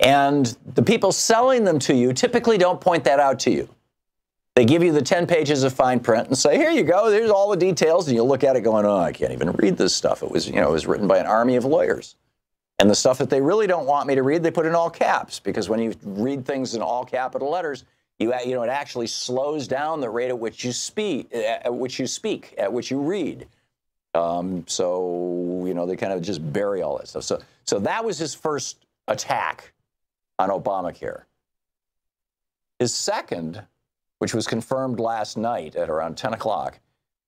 And the people selling them to you typically don't point that out to you. They give you the 10 pages of fine print and say, here you go, there's all the details. And you look at it going, oh, I can't even read this stuff. It was, it was written by an army of lawyers. And the stuff that they really don't want me to read, they put in all caps, because when you read things in all capital letters, it actually slows down the rate at which you speak, at which you read. So, they kind of just bury all that stuff. So that was his first attack on Obamacare. His second, which was confirmed last night at around 10 o'clock,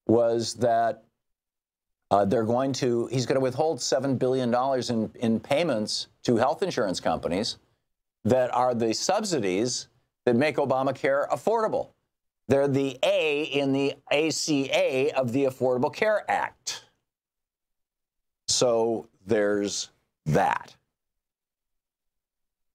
was that he's going to withhold $7 billion in payments to health insurance companies that are the subsidies that make Obamacare affordable. They're the A in the ACA of the Affordable Care Act. So there's that.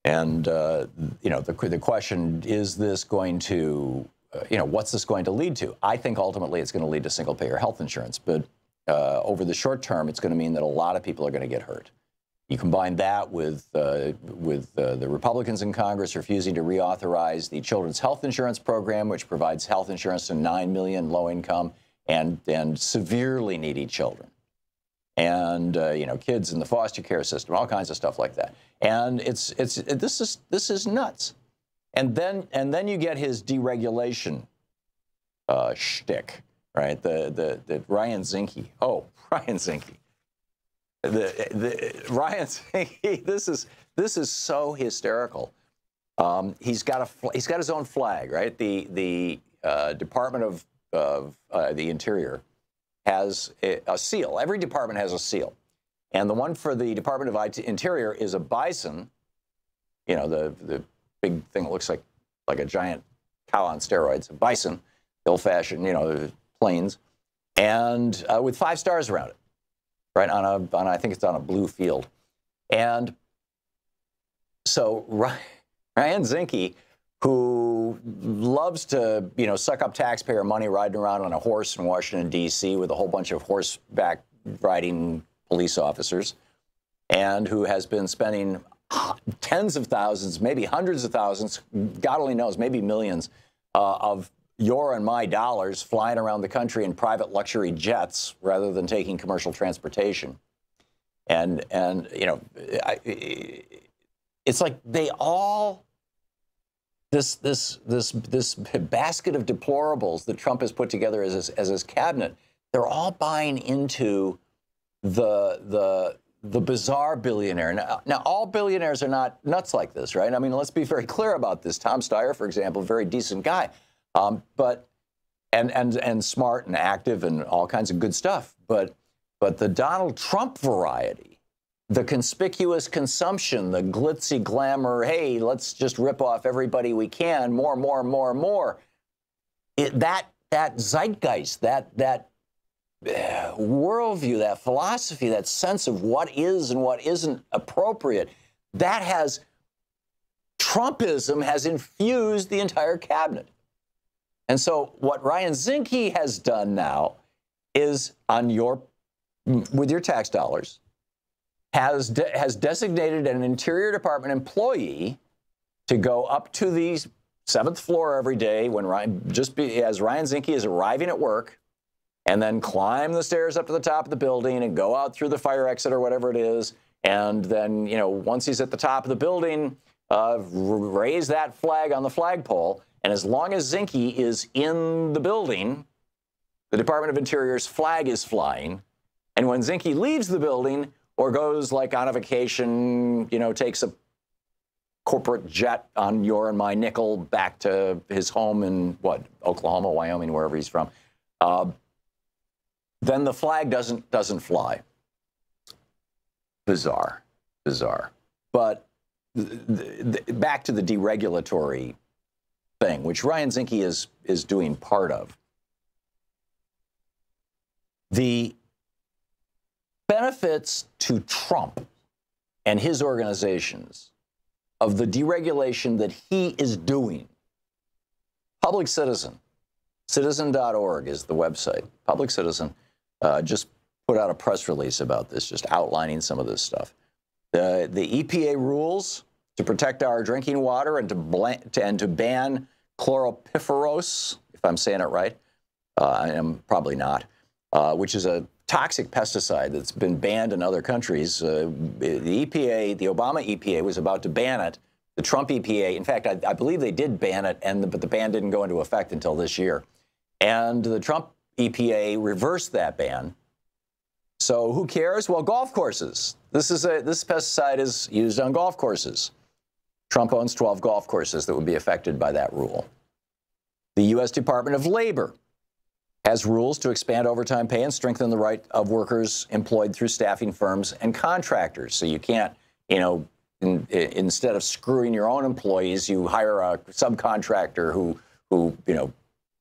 And, the question, is this going to, what's this going to lead to? I think ultimately it's going to lead to single-payer health insurance. But over the short term, it's going to mean that a lot of people are going to get hurt. You combine that with the Republicans in Congress refusing to reauthorize the Children's Health Insurance Program, which provides health insurance to 9 million low-income and severely needy children, and kids in the foster care system, all kinds of stuff like that. And this is nuts. And then you get his deregulation shtick, right? The Ryan Zinke. Oh, Ryan Zinke. Ryan Zinke. This is so hysterical. He's got his own flag, right? The Department of the Interior has a seal. Every department has a seal. And the one for the Department of Interior is a bison, the big thing that looks like a giant cow on steroids, a bison, old-fashioned, planes, and with 5 stars around it, right, I think it's on a blue field. And so Ryan Zinke, who loves to, suck up taxpayer money riding around on a horse in Washington, D.C. with a whole bunch of horseback riding police officers, and who has been spending tens of thousands, maybe hundreds of thousands, God only knows, maybe millions of your and my dollars flying around the country in private luxury jets rather than taking commercial transportation. And it's like they all, this basket of deplorables that Trump has put together as his cabinet, they're all buying into the bizarre billionaire. Now, all billionaires are not nuts like this, right? I mean, let's be very clear about this. Tom Steyer, for example, very decent guy, but smart and active and all kinds of good stuff. But the Donald Trump variety, the conspicuous consumption, the glitzy glamour, hey, let's just rip off everybody we can, more. That zeitgeist, that worldview, that philosophy, that sense of what is and what isn't appropriate, Trumpism has infused the entire cabinet. And so what Ryan Zinke has done now is, with your tax dollars, has designated an Interior Department employee to go up to the 7th floor every day as Ryan Zinke is arriving at work, and then climb the stairs up to the top of the building and go out through the fire exit or whatever it is. And then, once he's at the top of the building, raise that flag on the flagpole. And as long as Zinke is in the building, the Department of Interior's flag is flying. And when Zinke leaves the building or goes like on a vacation, takes a corporate jet on your and my nickel back to his home in Oklahoma, Wyoming, wherever he's from, then the flag doesn't fly. Bizarre. But back to the deregulatory thing, which Ryan Zinke is doing part of. The benefits to Trump and his organizations of the deregulation that he is doing. Public Citizen, citizen.org is the website. Public Citizen just put out a press release about this, just outlining some of this stuff. The EPA rules to protect our drinking water and to ban chlorpyrifos, if I'm saying it right. I am probably not, which is a toxic pesticide that's been banned in other countries. The EPA, the Obama EPA, was about to ban it. The Trump EPA, in fact, I believe they did ban it, but the ban didn't go into effect until this year. And the Trump EPA reversed that ban. So who cares? Well, golf courses. This pesticide is used on golf courses. Trump owns 12 golf courses that would be affected by that rule. The U.S. Department of Labor has rules to expand overtime pay and strengthen the right of workers employed through staffing firms and contractors. So you can't, instead of screwing your own employees, you hire a subcontractor who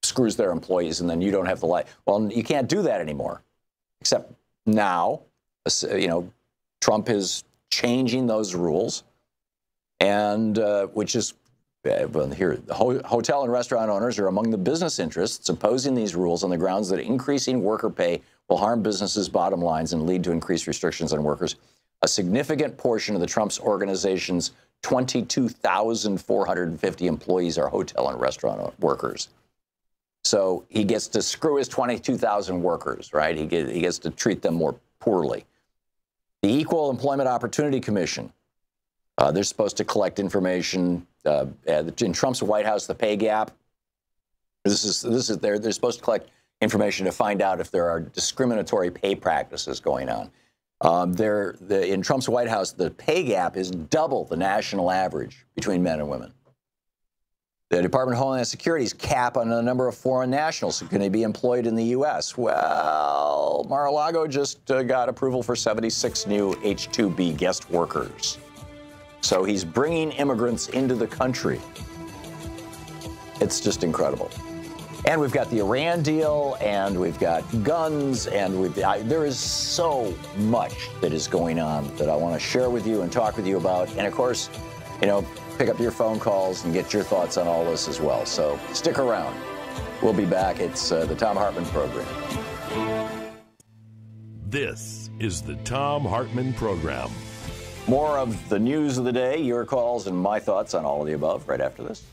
screws their employees, and then you don't have the life. Well, you can't do that anymore, except now, Trump is changing those rules, and which is, well, here, the hotel and restaurant owners are among the business interests opposing these rules on the grounds that increasing worker pay will harm businesses' bottom lines and lead to increased restrictions on workers. A significant portion of the Trump's organization's 22,450 employees are hotel and restaurant workers. So he gets to screw his 22,000 workers, right? He gets to treat them more poorly. The Equal Employment Opportunity Commission, they're supposed to collect information in Trump's White House. The pay gap. They're supposed to collect information to find out if there are discriminatory pay practices going on. In Trump's White House, the pay gap is double the national average between men and women. The Department of Homeland Security's cap on the number of foreign nationals who can be employed in the U.S. Well, Mar-a-Lago just got approval for 76 new H-2B guest workers. So he's bringing immigrants into the country. It's just incredible. And we've got the Iran deal, and we've got guns, and there is so much that is going on that I want to share with you and talk with you about. And of course, pick up your phone calls and get your thoughts on all this as well. So stick around. We'll be back. It's the Thom Hartmann Program. This is the Thom Hartmann Program. More of the news of the day, your calls, and my thoughts on all of the above right after this.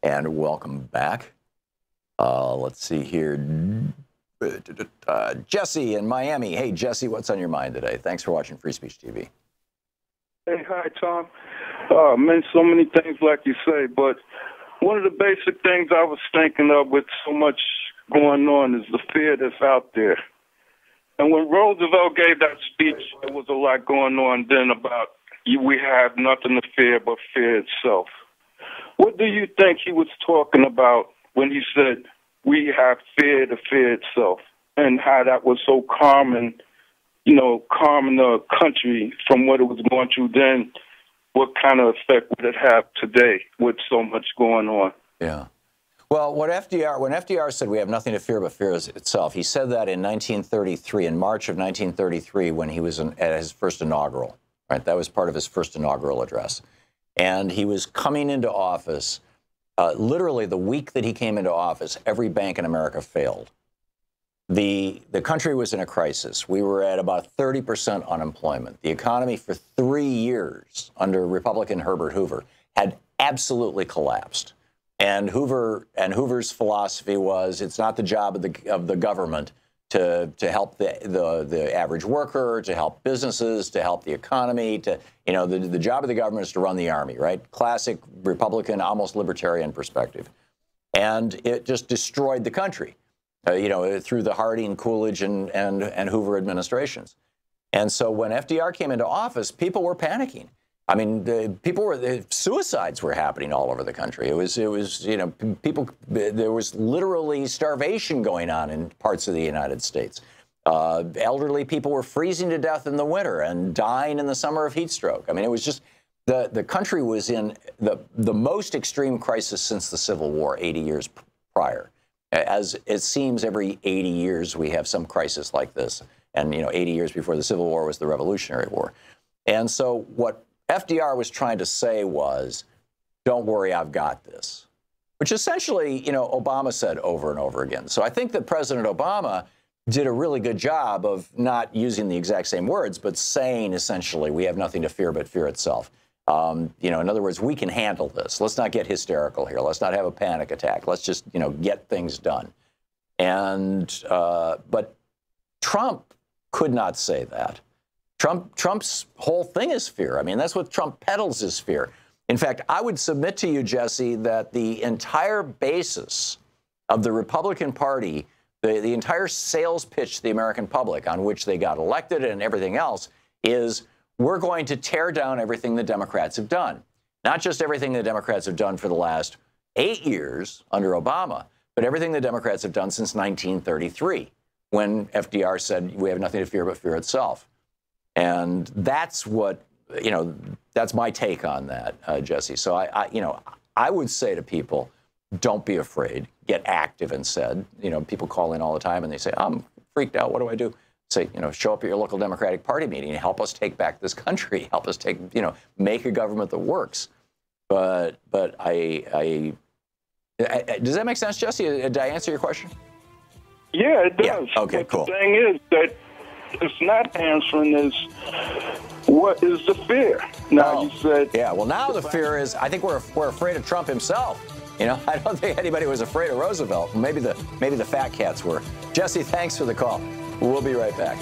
And welcome back. Let's see here. Jesse in Miami. Hey, Jesse, what's on your mind today? Thanks for watching Free Speech TV. Hey, hi, Tom. So many things like you say, but one of the basic things I was thinking of with so much going on is the fear that's out there. And when Roosevelt gave that speech, there was a lot going on then about we have nothing to fear but fear itself. What do you think he was talking about when he said we have fear to fear itself, and how that was so calming, calming the country from what it was going through then? What kind of effect would it have today with so much going on? Yeah. Well, when FDR said we have nothing to fear but fear itself, he said that in 1933, in March of 1933, when he was at his first inaugural, right? That was part of his first inaugural address. And he was coming into office, literally the week that he came into office, every bank in America failed. The country was in a crisis. We were at about 30% unemployment. The economy for 3 years under Republican Herbert Hoover had absolutely collapsed. And Hoover's philosophy was it's not the job of the government to help the average worker, to help businesses, to help the economy, the job of the government is to run the army, right? Classic Republican, almost libertarian perspective. And it just destroyed the country, through the Harding, Coolidge, and Hoover administrations. And so when FDR came into office, people were panicking. I mean, suicides were happening all over the country. There was literally starvation going on in parts of the United States. Elderly people were freezing to death in the winter and dying in the summer of heat stroke. I mean, it was just, the country was in the most extreme crisis since the Civil War 80 years prior. As it seems, every 80 years we have some crisis like this. And, 80 years before the Civil War was the Revolutionary War. And so what FDR was trying to say was, don't worry, I've got this, which essentially, Obama said over and over again. So I think that President Obama did a really good job of not using the exact same words, but saying essentially, we have nothing to fear but fear itself. In other words, we can handle this. Let's not get hysterical here. Let's not have a panic attack. Let's just, get things done. But Trump could not say that. Trump's whole thing is fear. I mean, that's what Trump peddles is fear. In fact, I would submit to you, Jesse, that the entire basis of the Republican Party, the entire sales pitch to the American public on which they got elected and everything else is we're going to tear down everything the Democrats have done. Not just everything the Democrats have done for the last 8 years under Obama, but everything the Democrats have done since 1933, when FDR said we have nothing to fear but fear itself. And that's what, that's my take on that, Jesse. So I would say to people, don't be afraid. Get active instead. People call in all the time and they say, I'm freaked out. What do I do? Say, show up at your local Democratic Party meeting and help us take back this country. Help us make a government that works. But does that make sense, Jesse? Did I answer your question? Yeah, it does. Yeah. Okay, but cool. The thing is that it's not answering is what is the fear? Now you said. Yeah, well, now the fear is, I think we're afraid of Trump himself. I don't think anybody was afraid of Roosevelt. Maybe the fat cats were. Jesse, thanks for the call. We'll be right back.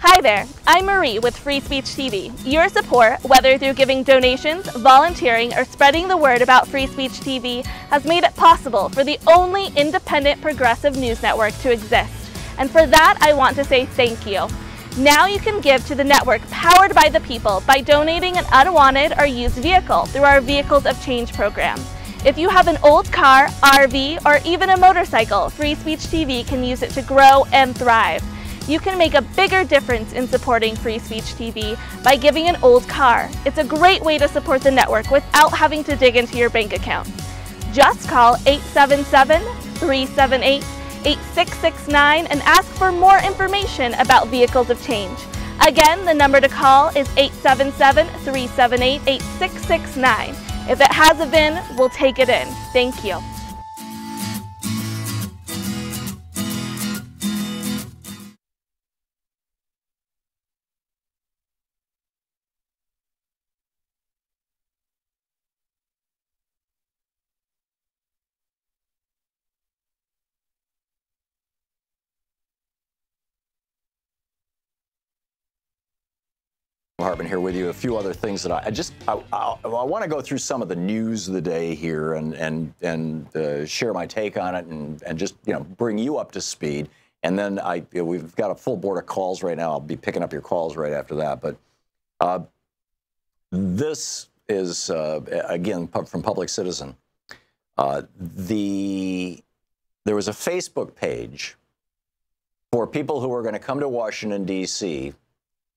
Hi there, I'm Marie with Free Speech TV. Your support, whether through giving donations, volunteering, or spreading the word about Free Speech TV, has made it possible for the only independent progressive news network to exist. And for that, I want to say thank you. Now you can give to the network powered by the people by donating an unwanted or used vehicle through our Vehicles of Change program. If you have an old car, RV, or even a motorcycle, Free Speech TV can use it to grow and thrive. You can make a bigger difference in supporting Free Speech TV by giving an old car. It's a great way to support the network without having to dig into your bank account. Just call 877-378-8669 and ask for more information about Vehicles of Change. Again, the number to call is 877-378-8669. If it has a VIN, we'll take it in. Thank you. Hartmann here with you. A few other things that I want to go through some of the news of the day here and share my take on it and just bring you up to speed. And then we've got a full board of calls right now. I'll be picking up your calls right after that. But this is again from Public Citizen. There was a Facebook page for people who are going to come to Washington, D.C.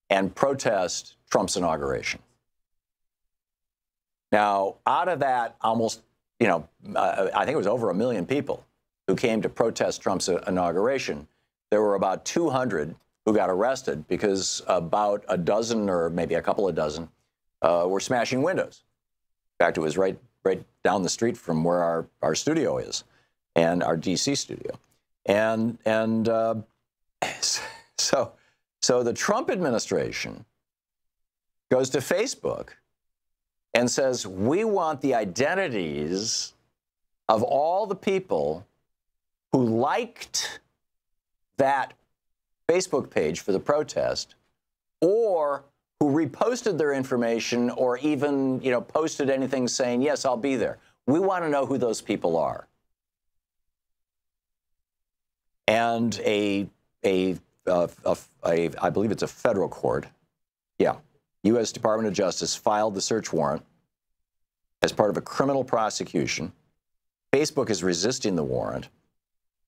and protest Trump's inauguration. Now, out of that, almost, I think it was over 1 million people who came to protest Trump's inauguration. There were about 200 who got arrested because about a dozen or maybe a couple of dozen were smashing windows. In fact, it was right down the street from where our studio is and our DC studio. So the Trump administration goes to Facebook and says, we want the identities of all the people who liked that Facebook page for the protest or who reposted their information or even, posted anything saying, yes, I'll be there. We want to know who those people are. And I believe it's a federal court. Yeah. U.S. Department of Justice filed the search warrant as part of a criminal prosecution. Facebook is resisting the warrant.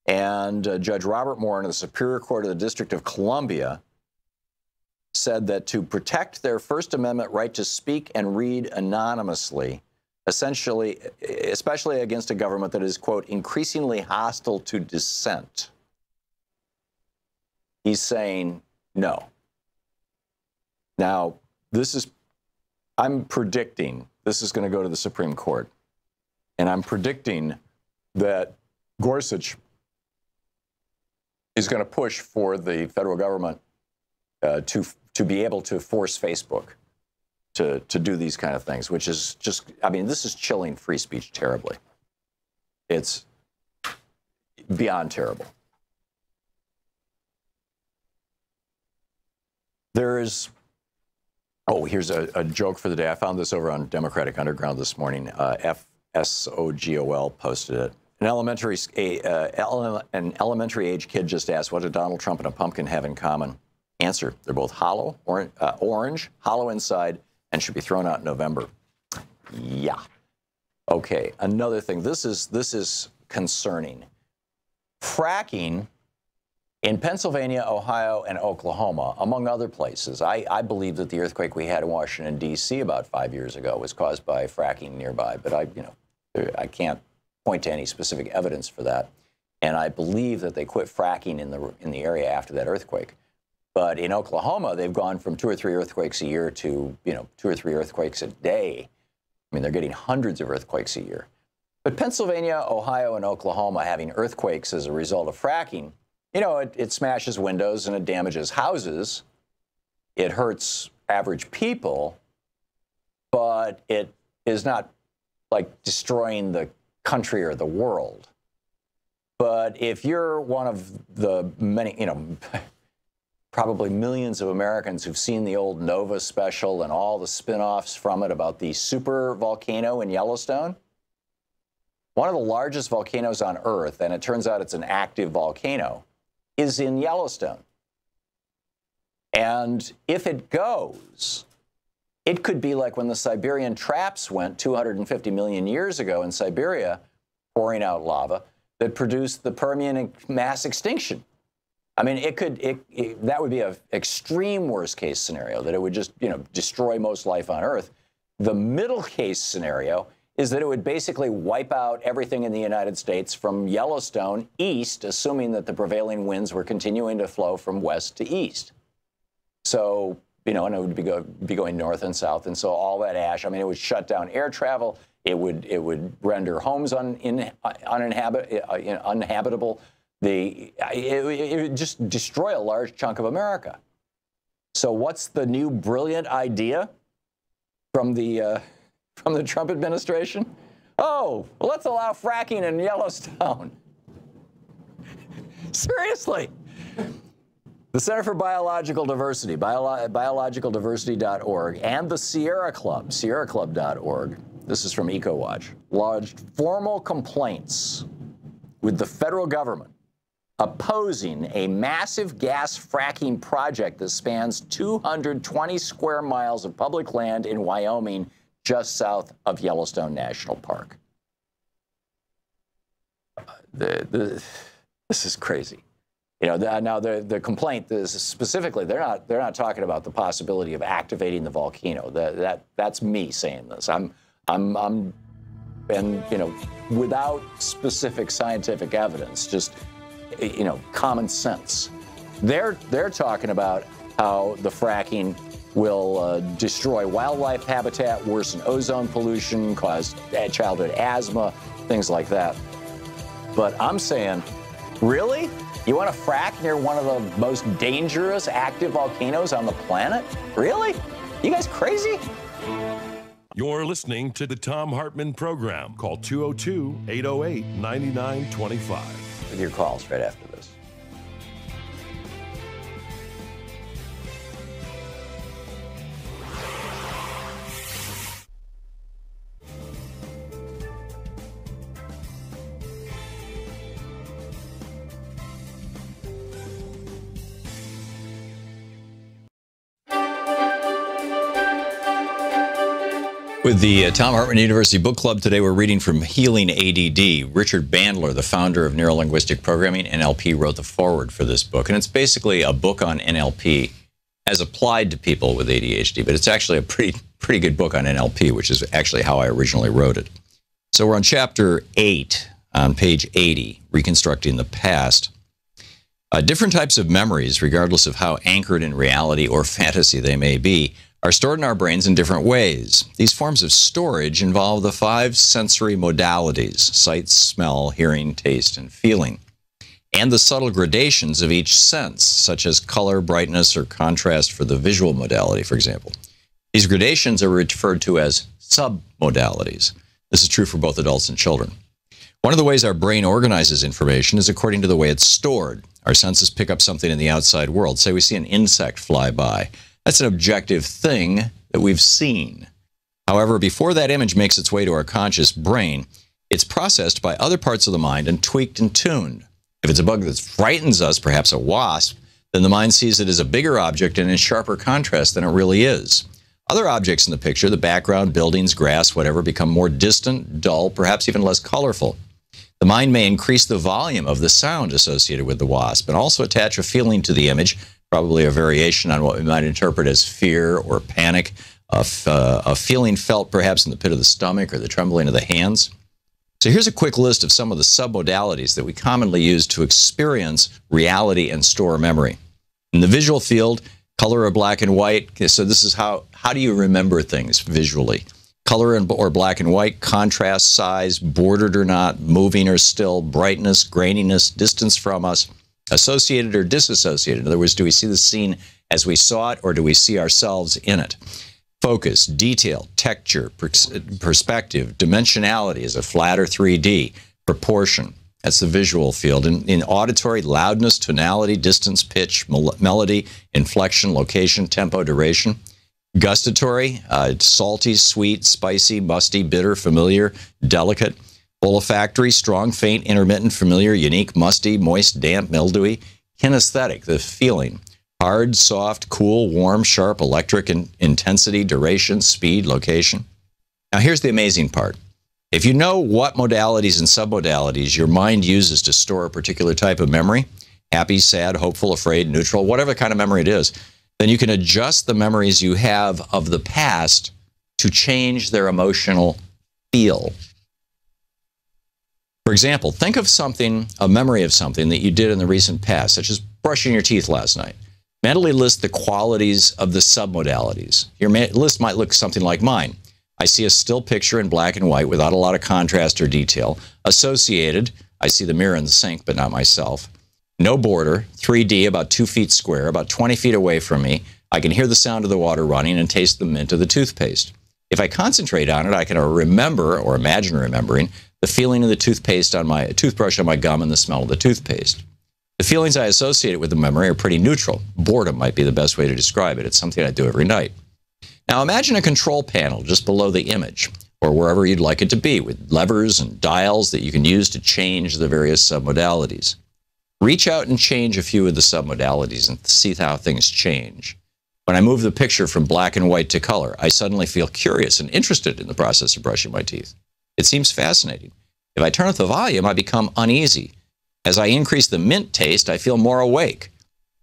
And Judge Robert Moore in the Superior Court of the District of Columbia said that to protect their First Amendment right to speak and read anonymously, essentially, especially against a government that is, quote, increasingly hostile to dissent, he's saying no. Now, I'm predicting this is going to go to the Supreme Court. And I'm predicting that Gorsuch is going to push for the federal government to be able to force Facebook to do these kind of things, which is just, I mean, this is chilling free speech terribly. It's beyond terrible. Here's a joke for the day. I found this over on Democratic Underground this morning. FSOGOL posted it. An elementary age kid just asked, what do Donald Trump and a pumpkin have in common? Answer, they're both hollow, orange, hollow inside, and should be thrown out in November. Yeah. Okay, another thing. This is concerning. Fracking in Pennsylvania, Ohio, and Oklahoma, among other places. I believe that the earthquake we had in Washington, D.C. about 5 years ago was caused by fracking nearby, but I can't point to any specific evidence for that. And I believe that they quit fracking in the area after that earthquake. But in Oklahoma, they've gone from 2 or 3 earthquakes a year to 2 or 3 earthquakes a day. I mean, they're getting hundreds of earthquakes a year. But Pennsylvania, Ohio, and Oklahoma having earthquakes as a result of fracking, it smashes windows and it damages houses. It hurts average people, but it is not like destroying the country or the world. But if you're one of the many, probably millions of Americans who've seen the old Nova special and all the spin-offs from it about the super volcano in Yellowstone, one of the largest volcanoes on Earth, and it turns out it's an active volcano, is in Yellowstone. And if it goes, it could be like when the Siberian traps went 250 million years ago in Siberia, pouring out lava that produced the Permian mass extinction. I mean, that would be an extreme worst case scenario, that it would just, destroy most life on Earth. The middle case scenario is that it would basically wipe out everything in the United States from Yellowstone east, assuming that the prevailing winds were continuing to flow from west to east. So, and it would be going north and south. And so all that ash, it would shut down air travel. It would render homes uninhabitable. It would just destroy a large chunk of America. So what's the new brilliant idea from the Trump administration? Oh, let's allow fracking in Yellowstone. Seriously. The Center for Biological Diversity, biologicaldiversity.org, and the Sierra Club, sierraclub.org, this is from EcoWatch, lodged formal complaints with the federal government opposing a massive gas fracking project that spans 220 square miles of public land in Wyoming, just south of Yellowstone National Park. This is crazy. Now the complaint is specifically, they're not talking about the possibility of activating the volcano. That's me saying this. And without specific scientific evidence, just common sense. They're talking about how the fracking will destroy wildlife habitat, worsen ozone pollution, cause childhood asthma, things like that. But I'm saying, really? You want to frack near one of the most dangerous active volcanoes on the planet? Really? You guys crazy? You're listening to the Thom Hartmann Program. Call 202-808-9925. With your calls right after this. With the Thom Hartmann University Book Club today, we're reading from Healing ADD. Richard Bandler, the founder of Neuro-Linguistic Programming, NLP, wrote the foreword for this book. And it's basically a book on NLP as applied to people with ADHD. But it's actually a pretty good book on NLP, which is actually how I originally wrote it. So we're on chapter 8 on page 80, Reconstructing the Past. Different types of memories, regardless of how anchored in reality or fantasy they may be, are stored in our brains in different ways. These forms of storage involve the 5 sensory modalities: sight, smell, hearing, taste, and feeling, and the subtle gradations of each sense, such as color, brightness, or contrast for the visual modality, for example. These gradations are referred to as submodalities. This is true for both adults and children. One of the ways our brain organizes information is according to the way it's stored. Our senses pick up something in the outside world. Say we see an insect fly by. That's an objective thing that we've seen. However, before that image makes its way to our conscious brain, it's processed by other parts of the mind and tweaked and tuned. If it's a bug that frightens us, perhaps a wasp, then the mind sees it as a bigger object and in sharper contrast than it really is. Other objects in the picture, the background, buildings, grass, whatever, become more distant, dull, perhaps even less colorful. The mind may increase the volume of the sound associated with the wasp and also attach a feeling to the image, probably a variation on what we might interpret as fear or panic, a feeling felt perhaps in the pit of the stomach or the trembling of the hands. So here's a quick list of some of the submodalities that we commonly use to experience reality and store memory. In the visual field, color or black and white. So this is how do you remember things visually? Color or black and white, contrast, size, bordered or not, moving or still, brightness, graininess, distance from us, associated or disassociated. In other words, do we see the scene as we saw it, or do we see ourselves in it? Focus, detail, texture, perspective, dimensionality, is it flat or 3D? Proportion, that's the visual field. In auditory, loudness, tonality, distance, pitch, melody, inflection, location, tempo, duration. Gustatory, salty, sweet, spicy, musty, bitter, familiar, delicate. Olfactory, strong, faint, intermittent, familiar, unique, musty, moist, damp, mildewy. Kinesthetic, the feeling. Hard, soft, cool, warm, sharp, electric, intensity, duration, speed, location. Now here's the amazing part. If you know what modalities and submodalities your mind uses to store a particular type of memory, happy, sad, hopeful, afraid, neutral, whatever kind of memory it is, then you can adjust the memories you have of the past to change their emotional feel. For example, think of something, a memory of something that you did in the recent past, such as brushing your teeth last night. Mentally list the qualities of the submodalities. Your list might look something like mine. I see a still picture in black and white without a lot of contrast or detail. Associated, I see the mirror in the sink, but not myself. No border, 3D, about 2 feet square, about 20 feet away from me. I can hear the sound of the water running and taste the mint of the toothpaste. If I concentrate on it, I can remember, or imagine remembering, the feeling of the toothpaste on my toothbrush on my gum and the smell of the toothpaste. The feelings I associate with the memory are pretty neutral. Boredom might be the best way to describe it. It's something I do every night. Now imagine a control panel just below the image, or wherever you'd like it to be, with levers and dials that you can use to change the various submodalities. Reach out and change a few of the submodalities and see how things change. When I move the picture from black and white to color, I suddenly feel curious and interested in the process of brushing my teeth. It seems fascinating. If I turn up the volume, I become uneasy. As I increase the mint taste, I feel more awake.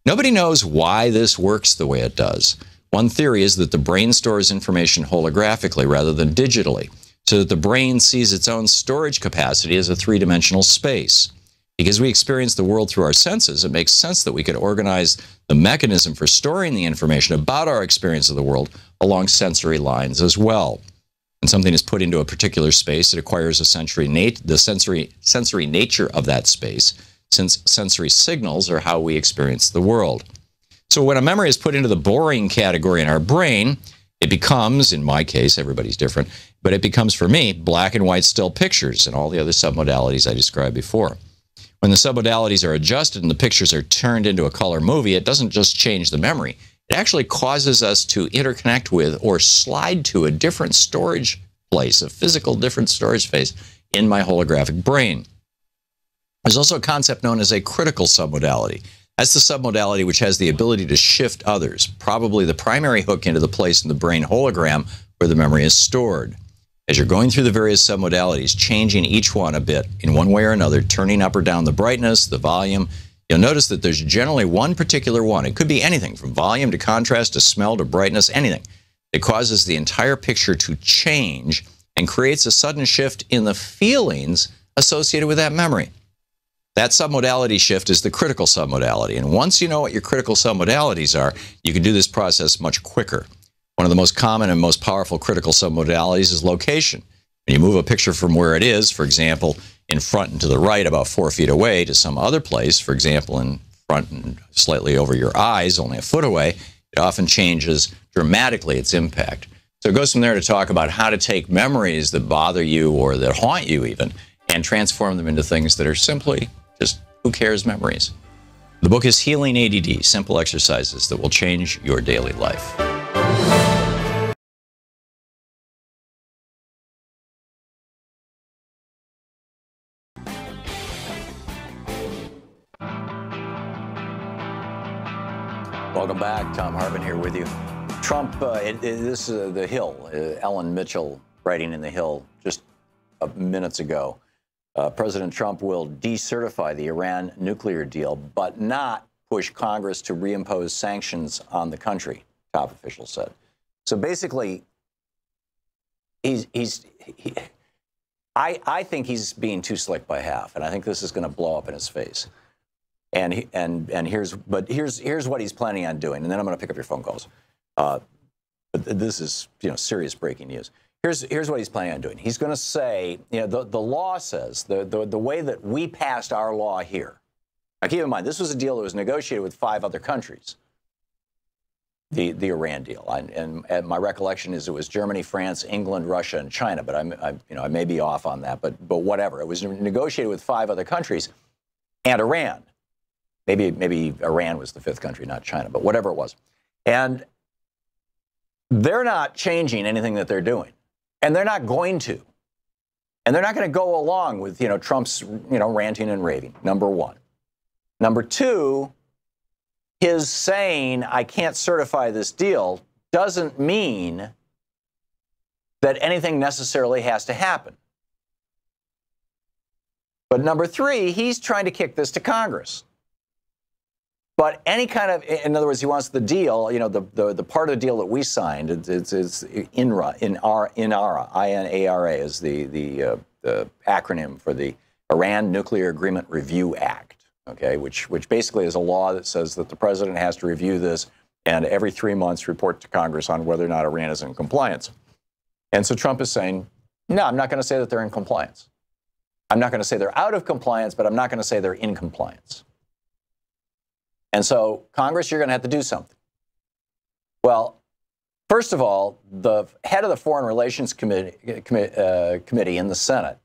Nobody knows why this works the way it does. One theory is that the brain stores information holographically rather than digitally, so that the brain sees its own storage capacity as a three-dimensional space. Because we experience the world through our senses, it makes sense that we could organize the mechanism for storing the information about our experience of the world along sensory lines as well. When something is put into a particular space, it acquires the sensory nature of that space, since sensory signals are how we experience the world. So when a memory is put into the boring category in our brain, it becomes, in my case, everybody's different, but it becomes, for me, black and white still pictures and all the other submodalities I described before. When the submodalities are adjusted and the pictures are turned into a color movie, it doesn't just change the memory. It actually causes us to interconnect with or slide to a different storage place, a physical different storage space in my holographic brain. There's also a concept known as a critical submodality. That's the submodality which has the ability to shift others, probably the primary hook into the place in the brain hologram where the memory is stored. As you're going through the various submodalities, changing each one a bit in one way or another, turning up or down the brightness, the volume, you'll notice that there's generally one particular one. It could be anything from volume to contrast to smell to brightness, anything. It causes the entire picture to change and creates a sudden shift in the feelings associated with that memory. That submodality shift is the critical submodality. And once you know what your critical submodalities are, you can do this process much quicker. One of the most common and most powerful critical submodalities is location. When you move a picture from where it is, for example, in front and to the right about 4 feet away to some other place, for example, in front and slightly over your eyes, only a foot away, it often changes dramatically its impact. So it goes from there to talk about how to take memories that bother you or that haunt you even and transform them into things that are simply just who cares memories. The book is Healing ADD, Simple Exercises That Will Change Your Daily Life. Welcome back. Thom Hartmann here with you. Trump, this is The Hill, Ellen Mitchell writing in The Hill just minutes ago. President Trump will decertify the Iran nuclear deal, but not push Congress to reimpose sanctions on the country, top officials said. So basically, I think he's being too slick by half, and I think this is going to blow up in his face. And here's what he's planning on doing, and then I'm going to pick up your phone calls. But this is serious breaking news. Here's what he's planning on doing. He's going to say, the law says the way that we passed our law here. Now keep in mind, this was a deal that was negotiated with 5 other countries. The Iran deal, and my recollection is it was Germany, France, England, Russia, and China. But I may be off on that. But whatever, it was negotiated with 5 other countries, and Iran. Maybe Iran was the 5th country, not China, but whatever it was. And they're not changing anything that they're doing. And they're not going to. And they're not going to go along with, Trump's, ranting and raving, number one. Number two, his saying, I can't certify this deal, doesn't mean that anything necessarily has to happen. But number three, he's trying to kick this to Congress. But any kind of, in other words, he wants the deal, the part of the deal that we signed, it's INRA, I-N-A-R-A is the acronym for the Iran Nuclear Agreement Review Act, okay, which basically is a law that says that the president has to review this and every 3 months report to Congress on whether or not Iran is in compliance. And so Trump is saying, no, I'm not going to say that they're in compliance. I'm not going to say they're out of compliance, but I'm not going to say they're in compliance. And so, Congress, you're going to have to do something. Well, first of all, the head of the Foreign Relations Committee in the Senate,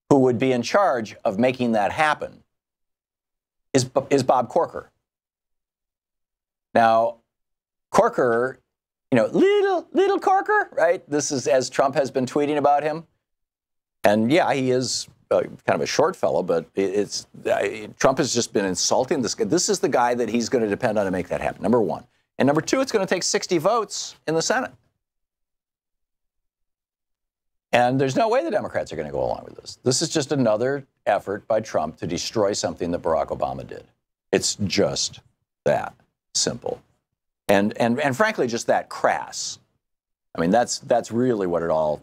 who would be in charge of making that happen, is Bob Corker. Now, Corker, little Corker, right? This is as Trump has been tweeting about him. And yeah, he is kind of a short fellow, but Trump has just been insulting this guy. This is the guy that he's going to depend on to make that happen, number one. And number two, it's going to take 60 votes in the Senate. And there's no way the Democrats are going to go along with this. This is just another effort by Trump to destroy something that Barack Obama did. It's just that simple. And frankly, just that crass. I mean, that's really what it all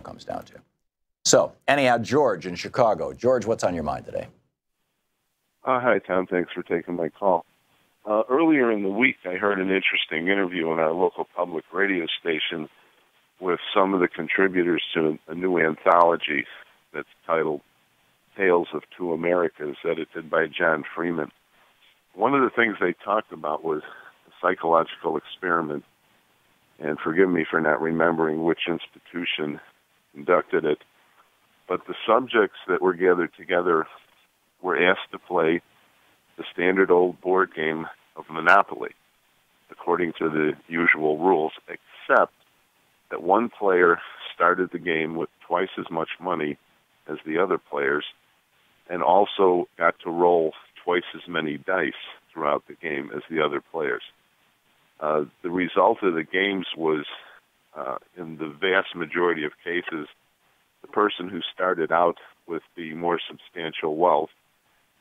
comes down to. So, anyhow, George in Chicago. George, what's on your mind today? Hi, Tom. Thanks for taking my call. Earlier in the week, I heard an interesting interview on our local public radio station with some of the contributors to a new anthology that's titled Tales of Two Americas, edited by John Freeman. One of the things they talked about was a psychological experiment, and forgive me for not remembering which institution conducted it. But the subjects that were gathered together were asked to play the standard old board game of Monopoly, according to the usual rules, except that one player started the game with twice as much money as the other players and also got to roll twice as many dice throughout the game as the other players. The result of the games was in the vast majority of cases, the person who started out with the more substantial wealth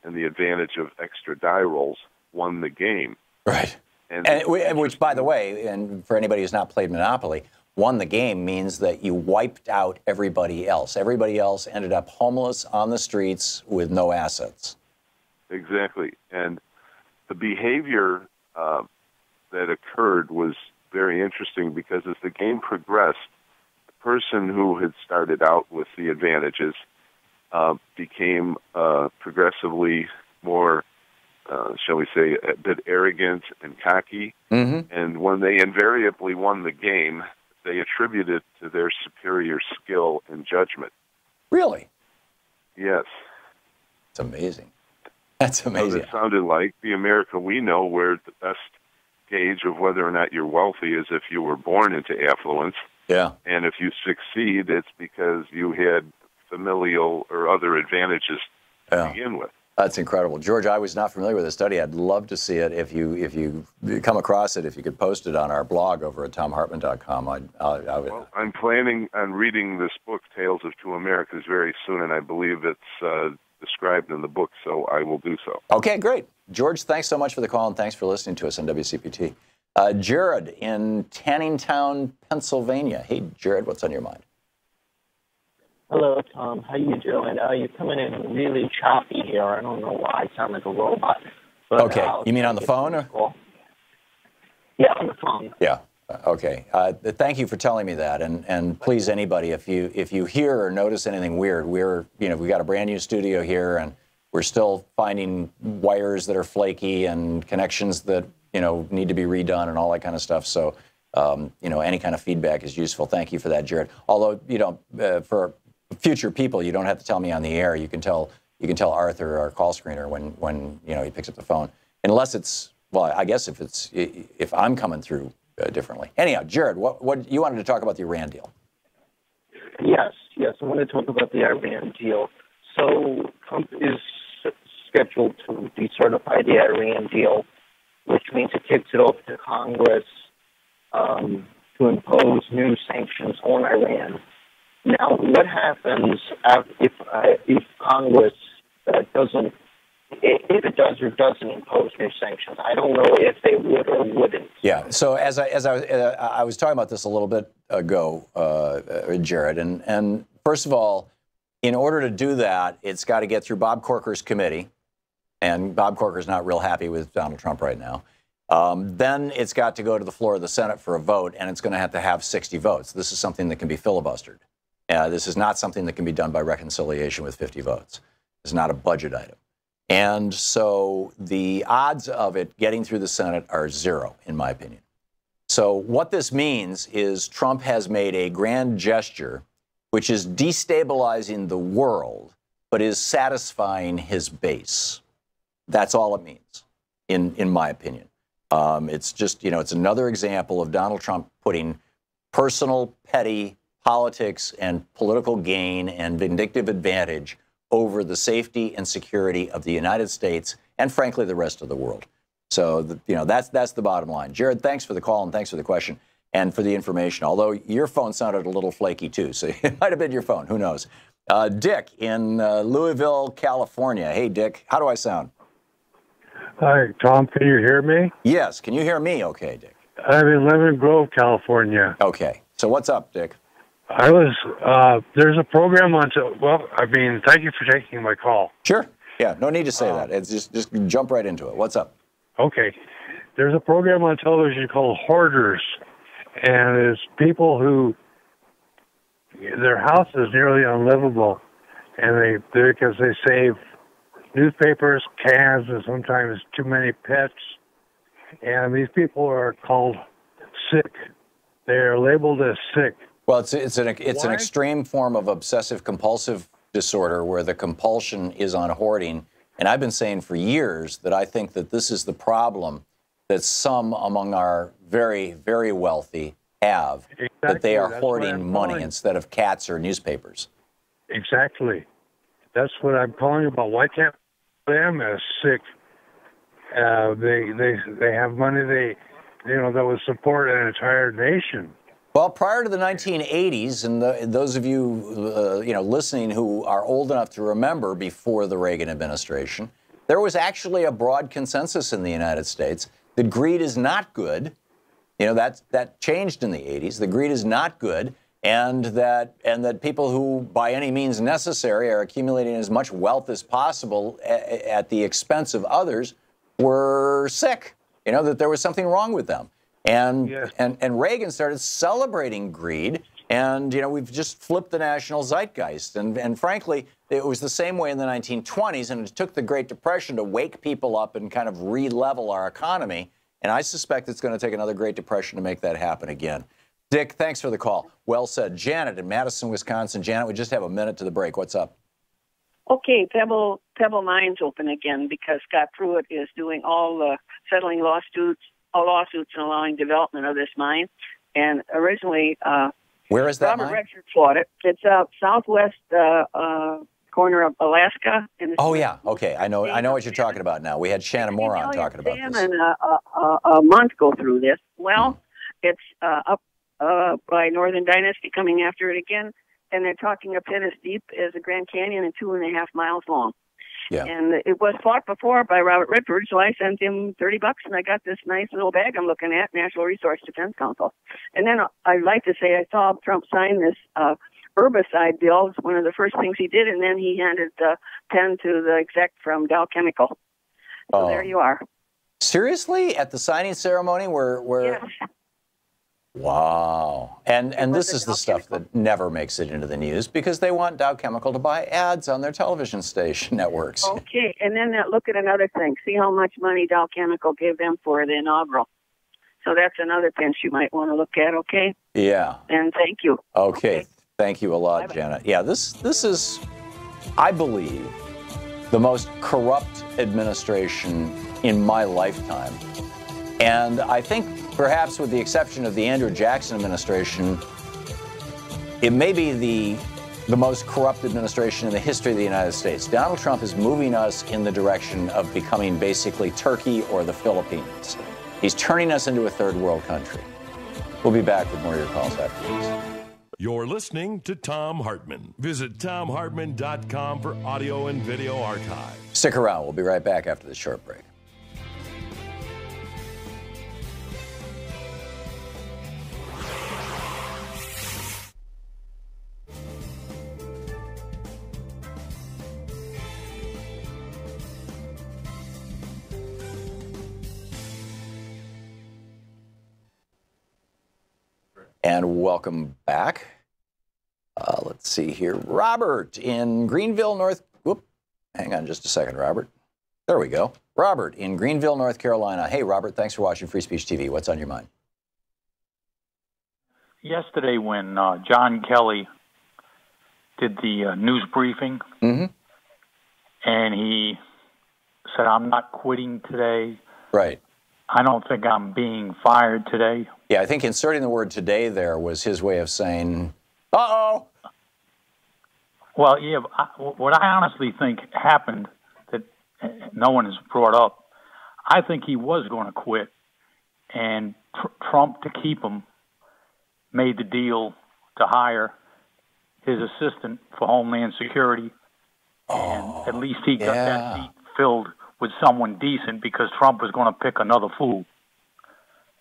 and the advantage of extra die rolls won the game. Right. And which, by the way, and for anybody who's not played Monopoly, won the game means that you wiped out everybody else. Everybody else ended up homeless on the streets with no assets. Exactly. And the behavior that occurred was very interesting because as the game progressed, the person who had started out with the advantages became progressively more, shall we say, a bit arrogant and cocky. Mm-hmm. And when they invariably won the game, they attributed to their superior skill and judgment. Really? Yes. It's amazing. That's amazing. So it sounded like the America we know, where the best gauge of whether or not you're wealthy is if you were born into affluence. Yeah. And if you succeed, it's because you had familial or other advantages to begin with. That's incredible. George, I was not familiar with the study. I'd love to see it. If you come across it, if you could post it on our blog over at thomhartmann.com. Well, I'm planning on reading this book, Tales of Two Americas, very soon, and I believe it's described in the book, so I will do so. Okay, great. George, thanks so much for the call, and thanks for listening to us on WCPT. Jared in Tanningtown, Pennsylvania. Hey, Jared, what's on your mind? Hello, Tom. How you doing? You're coming in really choppy here. I don't know why. I sound like a robot. But, okay. You mean on the phone? Or? Yeah, on the phone. Yeah. Okay. Thank you for telling me that. And please, anybody, if you hear or notice anything weird, we got a brand new studio here, and we're still finding wires that are flaky and connections that need to be redone and all that kind of stuff. So any kind of feedback is useful. Thank you for that, Jared. Although for future people, you don't have to tell me on the air. You can tell Arthur, our call screener, when he picks up the phone, unless it's, well, I guess if I'm coming through differently. Anyhow, Jared, what you wanted to talk about the Iran deal? Yes, I want to talk about the Iran deal. So Trump is scheduled to decertify the Iran deal, which means it kicks it off to Congress to impose new sanctions on Iran. Now, what happens if Congress doesn't, if it does or doesn't impose new sanctions? I don't know if they would or wouldn't. Yeah. So as I was talking about this a little bit ago, Jared, and first of all, in order to do that, it's got to get through Bob Corker's committee, and Bob Corker's not real happy with Donald Trump right now. Then it's got to go to the floor of the Senate for a vote, and it's going to have 60 votes. This is something that can be filibustered. This is not something that can be done by reconciliation with 50 votes. It's not a budget item. And so the odds of it getting through the Senate are 0, in my opinion. So what this means is Trump has made a grand gesture which is destabilizing the world, but is satisfying his base. That's all it means, in my opinion. It's just, it's another example of Donald Trump putting personal, petty politics and political gain and vindictive advantage over the safety and security of the United States and, frankly, the rest of the world. So, that's the bottom line. Jared, thanks for the call and thanks for the question and for the information, although your phone sounded a little flaky, too, so it might have been your phone. Who knows? Dick in Louisville, California. Hey, Dick, how do I sound? Hi, Tom. Can you hear me? Yes. Can you hear me okay, Dick? I'm in Lemon Grove, California. Okay. So what's up, Dick? There's a program on, thank you for taking my call. Sure. Yeah, no need to say that. It's just jump right into it. What's up? Okay. There's a program on television called Hoarders, and it's people who, their house is nearly unlivable, and because they save newspapers, cans, and sometimes too many pets, and these people are called sick. They are labeled as sick. Well, it's an extreme form of obsessive compulsive disorder where the compulsion is on hoarding. And I've been saying for years that I think that this is the problem that some among our very, very wealthy have, exactly. That they are hoarding money instead of cats or newspapers. Exactly. That's what I'm calling about. Why can't them as sick? They have money that would support an entire nation. Well, prior to the 1980s, and those of you, listening who are old enough to remember before the Reagan administration, there was actually a broad consensus in the United States that greed is not good. That changed in the 80s. The greed is not good, and that people who, by any means necessary, are accumulating as much wealth as possible at the expense of others were sick. That there was something wrong with them. And Reagan started celebrating greed, and we've just flipped the national zeitgeist. And frankly, it was the same way in the 1920s, and it took the Great Depression to wake people up and kind of re-level our economy. And I suspect it's going to take another Great Depression to make that happen again. Dick, thanks for the call. Well said. Janet in Madison, Wisconsin. Janet, we just have a minute to the break. What's up? Okay, Pebble Mine's open again because Scott Pruitt is doing all the settling lawsuits and allowing development of this mine. And originally, where is that Robert mine? Redford fought it. It's southwest corner of Alaska. Oh yeah, okay. I know what you're talking about now. We had Shannon Moore on talking about this. A month go through this. Well, it's up by Northern Dynasty coming after it again, and they're talking a pit as deep as the Grand Canyon and 2.5 miles long. Yeah. And it was fought before by Robert Redford, so I sent him $30, and I got this nice little bag I'm looking at, National Resource Defense Council. And then I'd like to say I saw Trump sign this herbicide bill. It's one of the first things he did, and then he handed the pen to the exec from Dow Chemical. So there you are. Seriously? At the signing ceremony where Yes. Wow. And this is the stuff that never makes it into the news because they want Dow Chemical to buy ads on their television station networks. Okay, and then look at another thing. See how much money Dow Chemical gave them for the inaugural. So that's another pinch you might want to look at, okay? Yeah. And thank you. Okay. Thank you a lot, Janet. Yeah, this is, I believe, the most corrupt administration in my lifetime. And I think perhaps with the exception of the Andrew Jackson administration, it may be the most corrupt administration in the history of the United States. Donald Trump is moving us in the direction of becoming basically Turkey or the Philippines. He's turning us into a third world country. We'll be back with more of your calls after this. You're listening to Thom Hartmann. Visit thomhartmann.com for audio and video archive. Stick around. We'll be right back after this short break. And welcome back. Let's see here. Robert in Greenville, hang on just a second, Robert. There we go. Robert in Greenville, North Carolina. Hey, Robert, thanks for watching Free Speech TV. What's on your mind? Yesterday when John Kelly did the news briefing, and he said, I'm not quitting today. Right. I don't think I'm being fired today. Yeah, I think inserting the word today there was his way of saying, uh-oh. Well, yeah, what I honestly think happened that no one has brought up, I think he was going to quit, and Trump, to keep him, made the deal to hire his assistant for Homeland Security, and at least he got that seat filled with someone decent because Trump was going to pick another fool.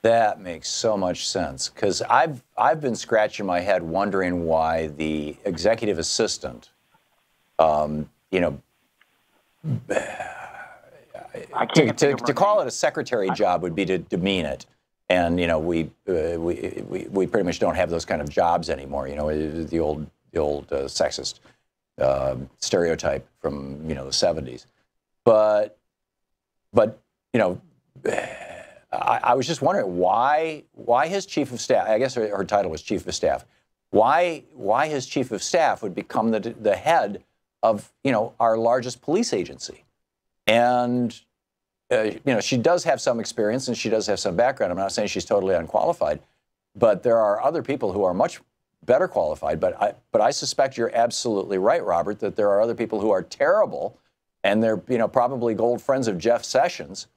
That makes so much sense because I've been scratching my head wondering why the executive assistant, to call it a secretary job would be to demean it, and we pretty much don't have those kind of jobs anymore. The old sexist stereotype from the 70s, but I was just wondering why his chief of staff, I guess her title was chief of staff, why his chief of staff would become the head of our largest police agency. And she does have some experience and she does have some background. I'm not saying she's totally unqualified, but there are other people who are much better qualified. But I suspect you're absolutely right, Robert, that there are other people who are terrible, and they're probably gold friends of Jeff Sessions,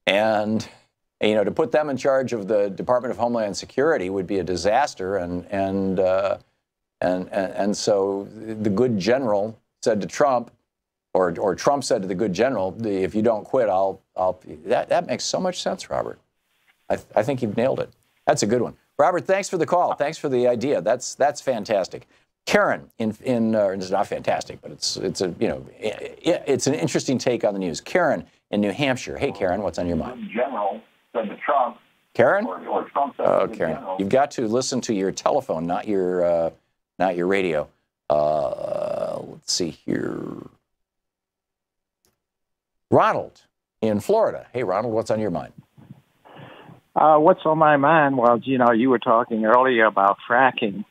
and you know, to put them in charge of the Department of Homeland Security would be a disaster. And so the good general said to Trump, or Trump said to the good general, if you don't quit, that makes so much sense, Robert. I think you've nailed it. That's a good one. Robert, thanks for the call. Thanks for the idea. That's fantastic. Karen, it's not fantastic, but it's an interesting take on the news. Karen in New Hampshire. Hey, Karen, what's on your mind? General said to Trump. Karen? Or Trump said Oh, to Karen, general. you've got to listen to your telephone, not your radio. Let's see here. Ronald in Florida. Hey, Ronald, what's on your mind? What's on my mind was, you were talking earlier about fracking,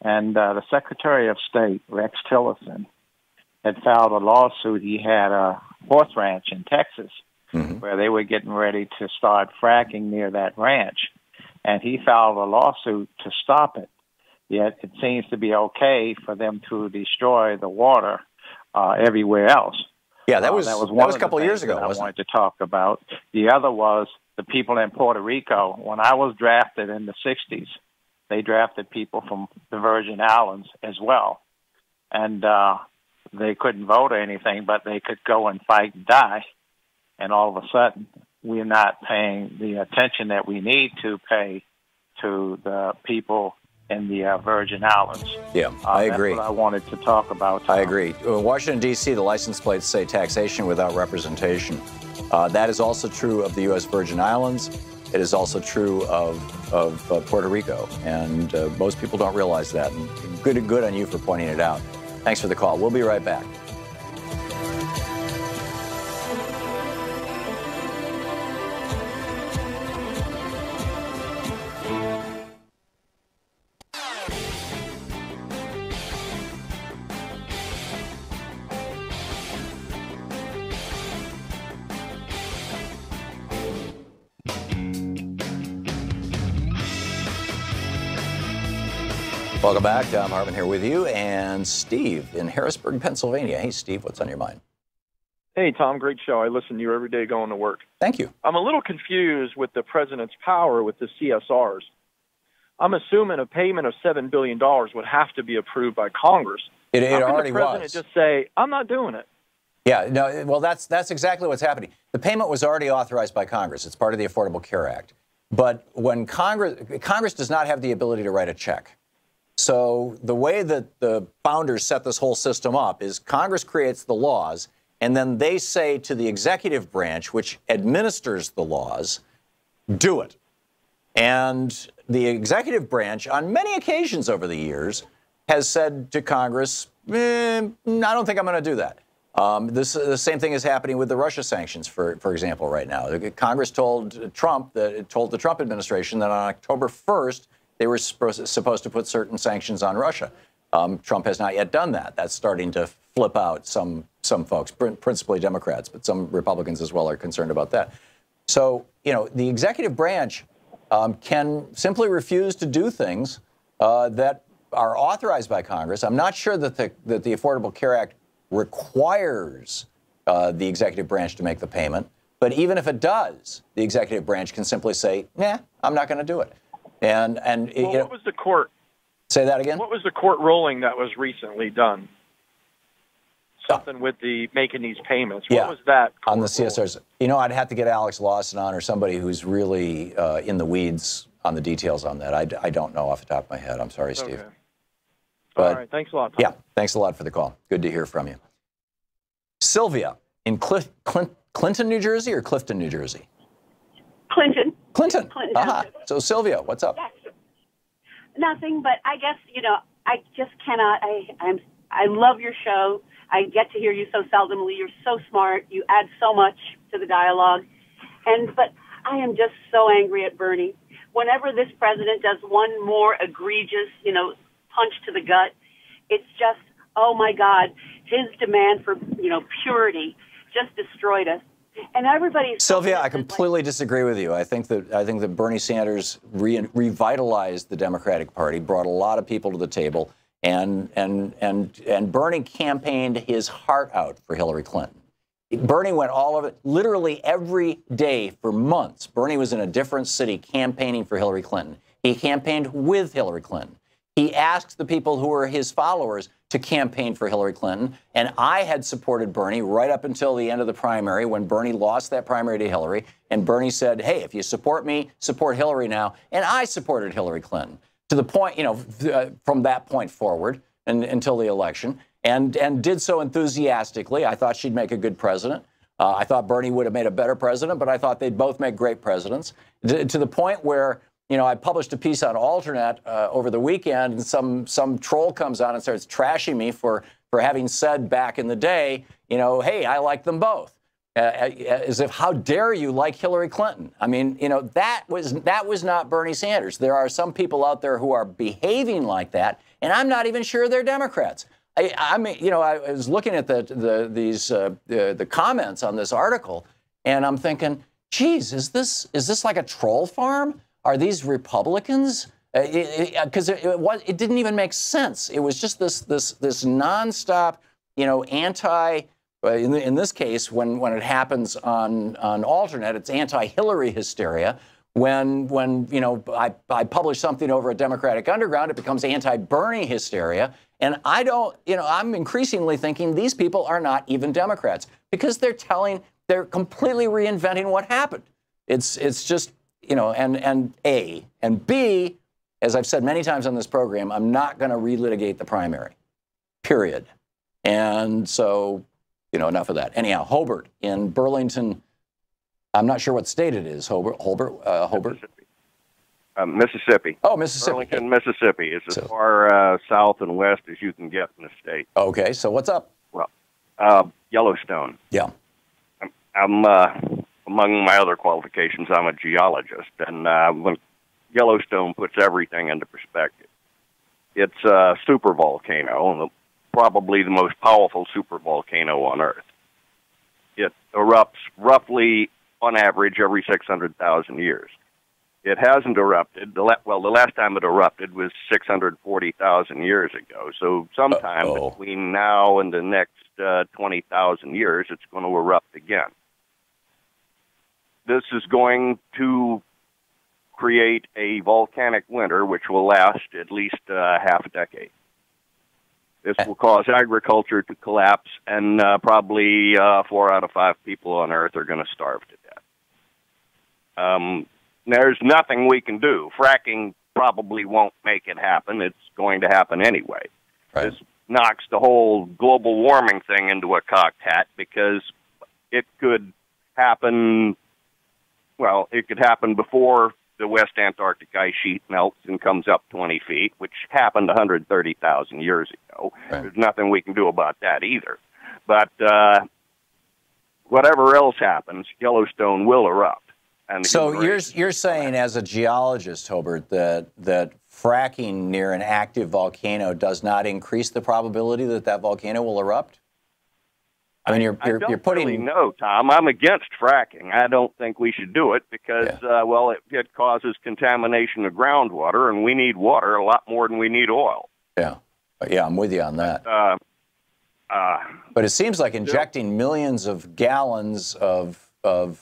and the Secretary of State, Rex Tillerson, had filed a lawsuit. He had a horse ranch in Texas where they were getting ready to start fracking near that ranch, and he filed a lawsuit to stop it. Yet it seems to be okay for them to destroy the water everywhere else. Yeah, that was a couple of years ago. I wanted to talk about. The other was the people in Puerto Rico. When I was drafted in the 60s, they drafted people from the Virgin Islands as well. And they couldn't vote or anything, but they could go and fight and die. And all of a sudden, we're not paying the attention that we need to pay to the people in the Virgin Islands. Yeah, I agree. That's what I wanted to talk about. I agree. In Washington, D.C., the license plates say taxation without representation. That is also true of the U.S. Virgin Islands. It is also true of Puerto Rico. And most people don't realize that. And good on you for pointing it out. Thanks for the call. We'll be right back. Welcome back. Thom Hartmann here with you, and Steve in Harrisburg, Pennsylvania. Hey, Steve, what's on your mind? Hey, Tom, great show. I listen to you every day going to work. Thank you. I'm a little confused with the president's power with the CSRs. I'm assuming a payment of $7 billion would have to be approved by Congress. It How can already the president was. just say, I'm not doing it? Yeah, no, well, that's exactly what's happening. The payment was already authorized by Congress. It's part of the Affordable Care Act. But when Congress does not have the ability to write a check. So the way that the founders set this whole system up is Congress creates the laws, and then they say to the executive branch, which administers the laws, do it. And the executive branch, on many occasions over the years, has said to Congress, I don't think I'm going to do that. The same thing is happening with the Russia sanctions, for example, right now. Congress told the Trump administration that on October 1st, they were supposed to put certain sanctions on Russia. Trump has not yet done that. That's starting to flip out some folks, principally Democrats, but some Republicans as well are concerned about that. So, the executive branch can simply refuse to do things that are authorized by Congress. I'm not sure that the Affordable Care Act requires the executive branch to make the payment. But even if it does, the executive branch can simply say, nah, I'm not going to do it. What was the court? Say that again? What was the court ruling that was recently done? Something with the making these payments. What was that on the CSRs? I'd have to get Alex Lawson on, or somebody who's really in the weeds on the details on that. I don't know off the top of my head. I'm sorry, Steve. Okay. But, all right. Thanks a lot, Tom. Yeah, thanks a lot for the call. Good to hear from you. Sylvia in Clinton, New Jersey, or Clifton, New Jersey? Clinton. Clinton. Uh-huh. So, Sylvia, what's up? Yes. Nothing, but I guess, I just cannot. I love your show. I get to hear you so seldomly. You're so smart. You add so much to the dialogue. But I am just so angry at Bernie. Whenever this president does one more egregious, punch to the gut, it's just, oh my God, his demand for, purity just destroyed us. And everybody's Sylvia, I completely disagree with you. I think that Bernie Sanders revitalized the Democratic Party, brought a lot of people to the table, and Bernie campaigned his heart out for Hillary Clinton. Bernie went all over it, literally every day for months. Bernie was in a different city campaigning for Hillary Clinton. He campaigned with Hillary Clinton. He asked the people who were his followers to campaign for Hillary Clinton. And I had supported Bernie right up until the end of the primary when Bernie lost that primary to Hillary. And Bernie said, hey, if you support me, support Hillary now. And I supported Hillary Clinton to the point, from that point forward and until the election, and did so enthusiastically. I thought she'd make a good president. I thought Bernie would have made a better president, but I thought they'd both make great presidents, to the point where, I published a piece on Alternet over the weekend, and some troll comes on and starts trashing me for having said back in the day, hey, I like them both. As if, how dare you like Hillary Clinton? I mean, that was not Bernie Sanders. There are some people out there who are behaving like that, and I'm not even sure they're Democrats. I mean, I was looking at the comments on this article, and I'm thinking, geez, is this like a troll farm? Are these Republicans? Because it didn't even make sense. It was just this nonstop, anti. In this case, when it happens on Alternet, it's anti-Hillary hysteria. When I publish something over at Democratic Underground, it becomes anti-Bernie hysteria. And I'm increasingly thinking these people are not even Democrats, because they're completely reinventing what happened. It's just, and A. And B, as I've said many times on this program, I'm not going to relitigate the primary, period. And so, enough of that. Anyhow, Hobart in Burlington, I'm not sure what state it is, Hobart. Mississippi. Oh, Mississippi. Burlington, Mississippi. It's as far south and west as you can get in the state. Okay, so what's up? Well, Yellowstone. Yeah. I'm among my other qualifications, I'm a geologist, and when Yellowstone puts everything into perspective, it's a supervolcano, and probably the most powerful supervolcano on Earth. It erupts roughly, on average, every 600,000 years. It hasn't erupted. The last time it erupted was 640,000 years ago. So sometime between now and the next 20,000 years, it's going to erupt again. This is going to create a volcanic winter, which will last at least half a decade. This will cause agriculture to collapse, and probably 4 out of 5 people on Earth are going to starve to death. There's nothing we can do. Fracking probably won't make it happen. It's going to happen anyway. Right. This knocks the whole global warming thing into a cocked hat, because it could happen, it could happen before the West Antarctic ice sheet melts and comes up 20 feet, which happened 130,000 years ago. Right. There's nothing we can do about that either. But whatever else happens, Yellowstone will erupt. And so you're saying, as a geologist, Hobart, that fracking near an active volcano does not increase the probability that volcano will erupt? I mean, I don't really know, Tom. I'm against fracking. I don't think we should do it because, it causes contamination of groundwater, and we need water a lot more than we need oil. Yeah, I'm with you on that. But it seems like injecting millions of gallons of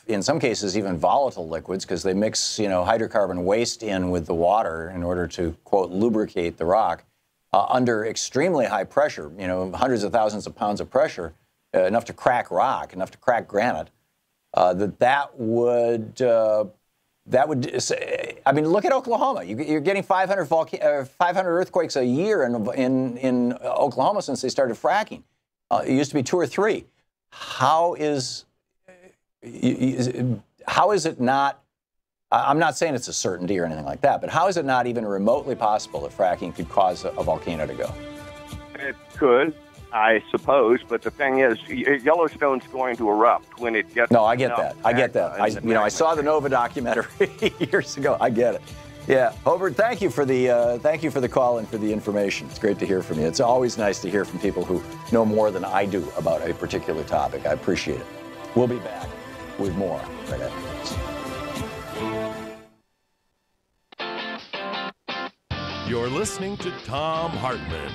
in some cases, even volatile liquids, because they mix, hydrocarbon waste in with the water in order to, quote, lubricate the rock under extremely high pressure, hundreds of thousands of pounds of pressure, enough to crack rock, enough to crack granite, that would, I mean, look at Oklahoma. You're getting 500 earthquakes a year in Oklahoma since they started fracking. It used to be 2 or 3. How is it not, I'm not saying it's a certainty or anything like that, but how is it not even remotely possible that fracking could cause a volcano to go? It could, I suppose, but the thing is, Yellowstone's going to erupt when it gets... No, I get that. I get that. I saw the Nova documentary years ago. I get it. Yeah, Hobart, thank you for the call and for the information. It's great to hear from you. It's always nice to hear from people who know more than I do about a particular topic. I appreciate it. We'll be back with more right after this. You're listening to Thom Hartmann.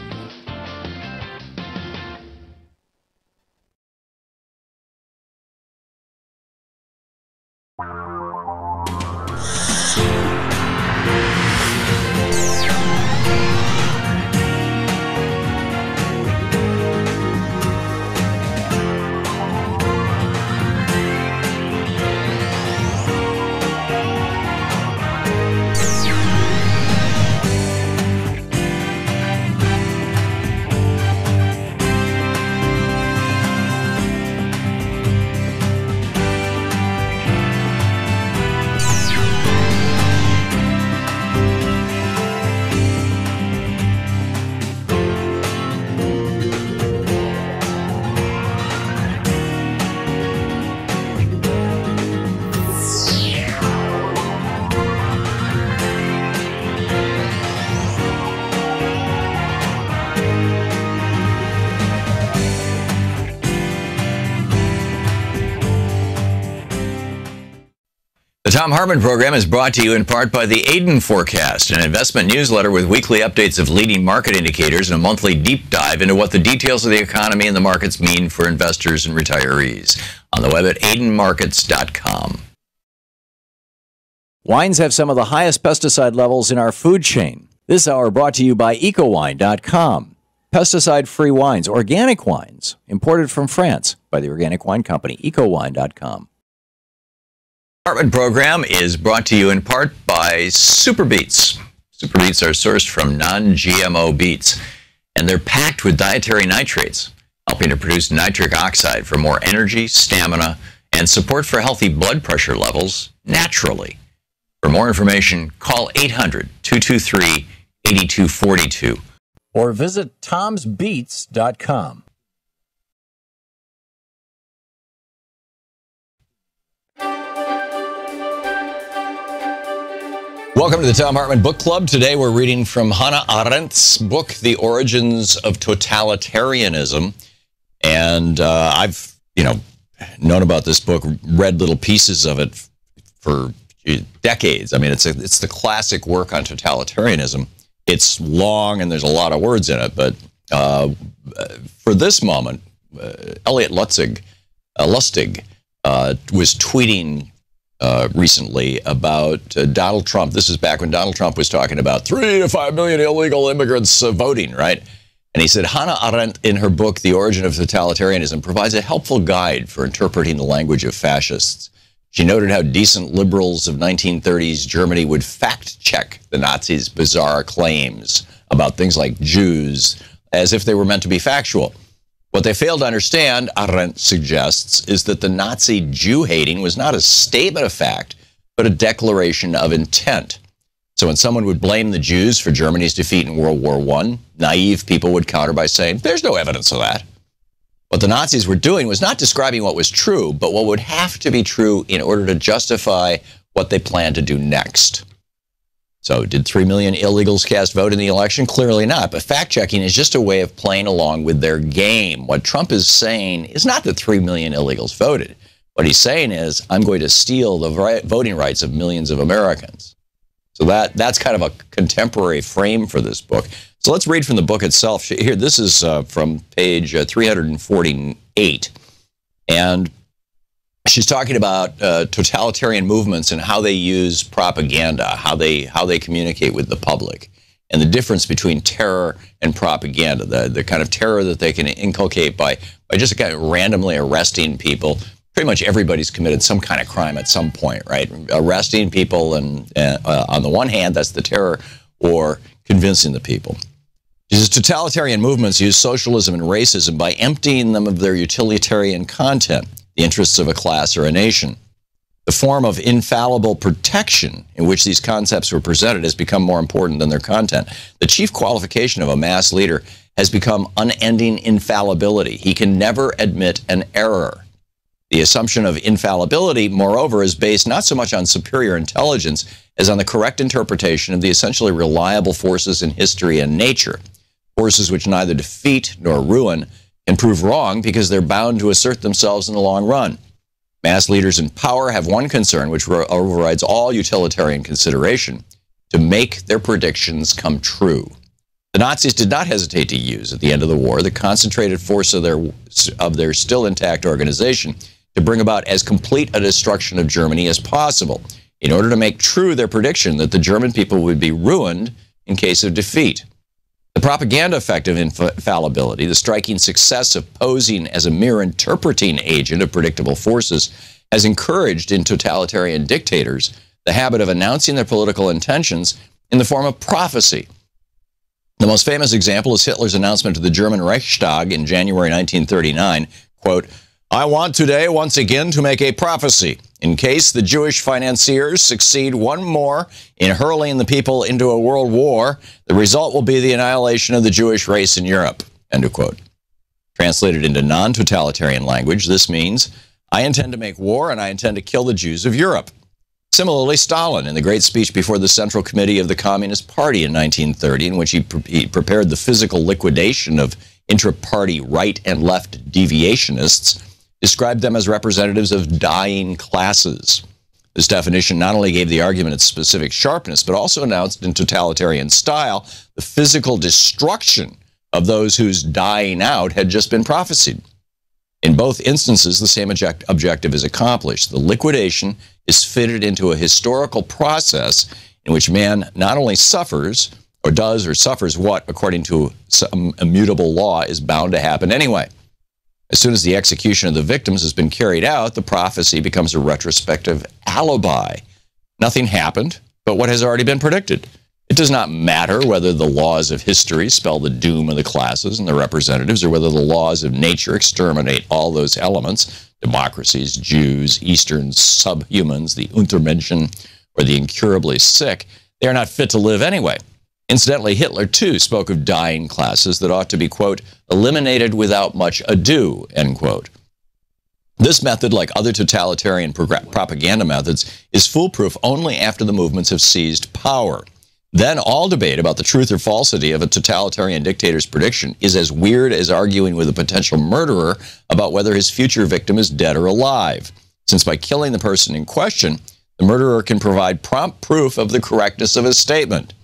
The Thom Hartmann Program is brought to you in part by the Aiden Forecast, an investment newsletter with weekly updates of leading market indicators and a monthly deep dive into what the details of the economy and the markets mean for investors and retirees. On the web at aidenmarkets.com. Wines have some of the highest pesticide levels in our food chain. This hour brought to you by ecowine.com. Pesticide-free wines, organic wines, imported from France by the Organic Wine Company, ecowine.com. Hartmann Program is brought to you in part by Super Beets. Super Beets are sourced from non-GMO beets, and they're packed with dietary nitrates, helping to produce nitric oxide for more energy, stamina, and support for healthy blood pressure levels naturally. For more information, call 800-223-8242 or visit tomsbeets.com. Welcome to the Thom Hartmann Book Club. Today we're reading from Hannah Arendt's book, The Origins of Totalitarianism. And I've, known about this book, read little pieces of it for decades. I mean, it's the classic work on totalitarianism. It's long and there's a lot of words in it, but for this moment, Elliot Lustig was tweeting recently about Donald Trump. This is back when Donald Trump was talking about 3 to 5 million illegal immigrants voting, right? And he said, Hannah Arendt, in her book, The Origin of Totalitarianism, provides a helpful guide for interpreting the language of fascists. She noted how decent liberals of 1930s Germany would fact-check the Nazis' bizarre claims about things like Jews as if they were meant to be factual. What they failed to understand, Arendt suggests, is that the Nazi Jew-hating was not a statement of fact, but a declaration of intent. So when someone would blame the Jews for Germany's defeat in World War I, naive people would counter by saying, there's no evidence of that. What the Nazis were doing was not describing what was true, but what would have to be true in order to justify what they planned to do next. So did 3 million illegals cast vote in the election? Clearly not, but fact-checking is just a way of playing along with their game. What Trump is saying is not that 3 million illegals voted. What he's saying is, I'm going to steal the voting rights of millions of Americans. So that's kind of a contemporary frame for this book. So let's read from the book itself. Here, this is from page 348. And she's talking about totalitarian movements and how they use propaganda, how they communicate with the public, and the difference between terror and propaganda, the kind of terror that they can inculcate by just kind of randomly arresting people. Pretty much everybody's committed some kind of crime at some point, right? Arresting people, and on the one hand, that's the terror, or convincing the people. These totalitarian movements use socialism and racism by emptying them of their utilitarian content, the interests of a class or a nation. The form of infallible protection in which these concepts were presented has become more important than their content. The chief qualification of a mass leader has become unending infallibility. He can never admit an error. The assumption of infallibility, moreover, is based not so much on superior intelligence as on the correct interpretation of the essentially reliable forces in history and nature, forces which neither defeat nor ruin and prove wrong because they're bound to assert themselves in the long run. Mass leaders in power have one concern which overrides all utilitarian consideration: to make their predictions come true. The Nazis did not hesitate to use, at the end of the war, the concentrated force of their still intact organization to bring about as complete a destruction of Germany as possible, in order to make true their prediction that the German people would be ruined in case of defeat. The propaganda effect of infallibility, the striking success of posing as a mere interpreting agent of predictable forces, has encouraged in totalitarian dictators the habit of announcing their political intentions in the form of prophecy. The most famous example is Hitler's announcement to the German Reichstag in January 1939, quote, "I want today once again to make a prophecy. In case the Jewish financiers succeed one more in hurling the people into a world war, the result will be the annihilation of the Jewish race in Europe." End of quote. Translated into non-totalitarian language, this means, I intend to make war and I intend to kill the Jews of Europe. Similarly, Stalin, in the great speech before the Central Committee of the Communist Party in 1930, in which he prepared the physical liquidation of intra-party right and left deviationists, described them as representatives of dying classes. This definition not only gave the argument its specific sharpness, but also announced in totalitarian style the physical destruction of those whose dying out had just been prophesied. In both instances, the same objective is accomplished. The liquidation is fitted into a historical process in which man not only suffers, or does or suffers what, according to some immutable law, is bound to happen anyway. As soon as the execution of the victims has been carried out, the prophecy becomes a retrospective alibi. Nothing happened but what has already been predicted. It does not matter whether the laws of history spell the doom of the classes and their representatives, or whether the laws of nature exterminate all those elements, democracies, Jews, Eastern subhumans, the Untermenschen, or the incurably sick. They are not fit to live anyway. Incidentally, Hitler, too, spoke of dying classes that ought to be, quote, eliminated without much ado, end quote. This method, like other totalitarian propaganda methods, is foolproof only after the movements have seized power. Then all debate about the truth or falsity of a totalitarian dictator's prediction is as weird as arguing with a potential murderer about whether his future victim is dead or alive, since by killing the person in question, the murderer can provide prompt proof of the correctness of his statement.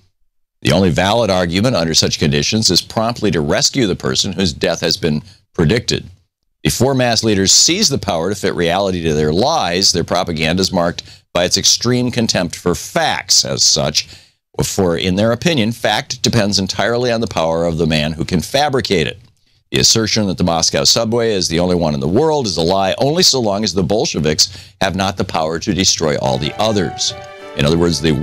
The only valid argument under such conditions is promptly to rescue the person whose death has been predicted. Before mass leaders seize the power to fit reality to their lies, their propaganda is marked by its extreme contempt for facts as such, for, in their opinion, fact depends entirely on the power of the man who can fabricate it. The assertion that the Moscow subway is the only one in the world is a lie only so long as the Bolsheviks have not the power to destroy all the others. In other words, the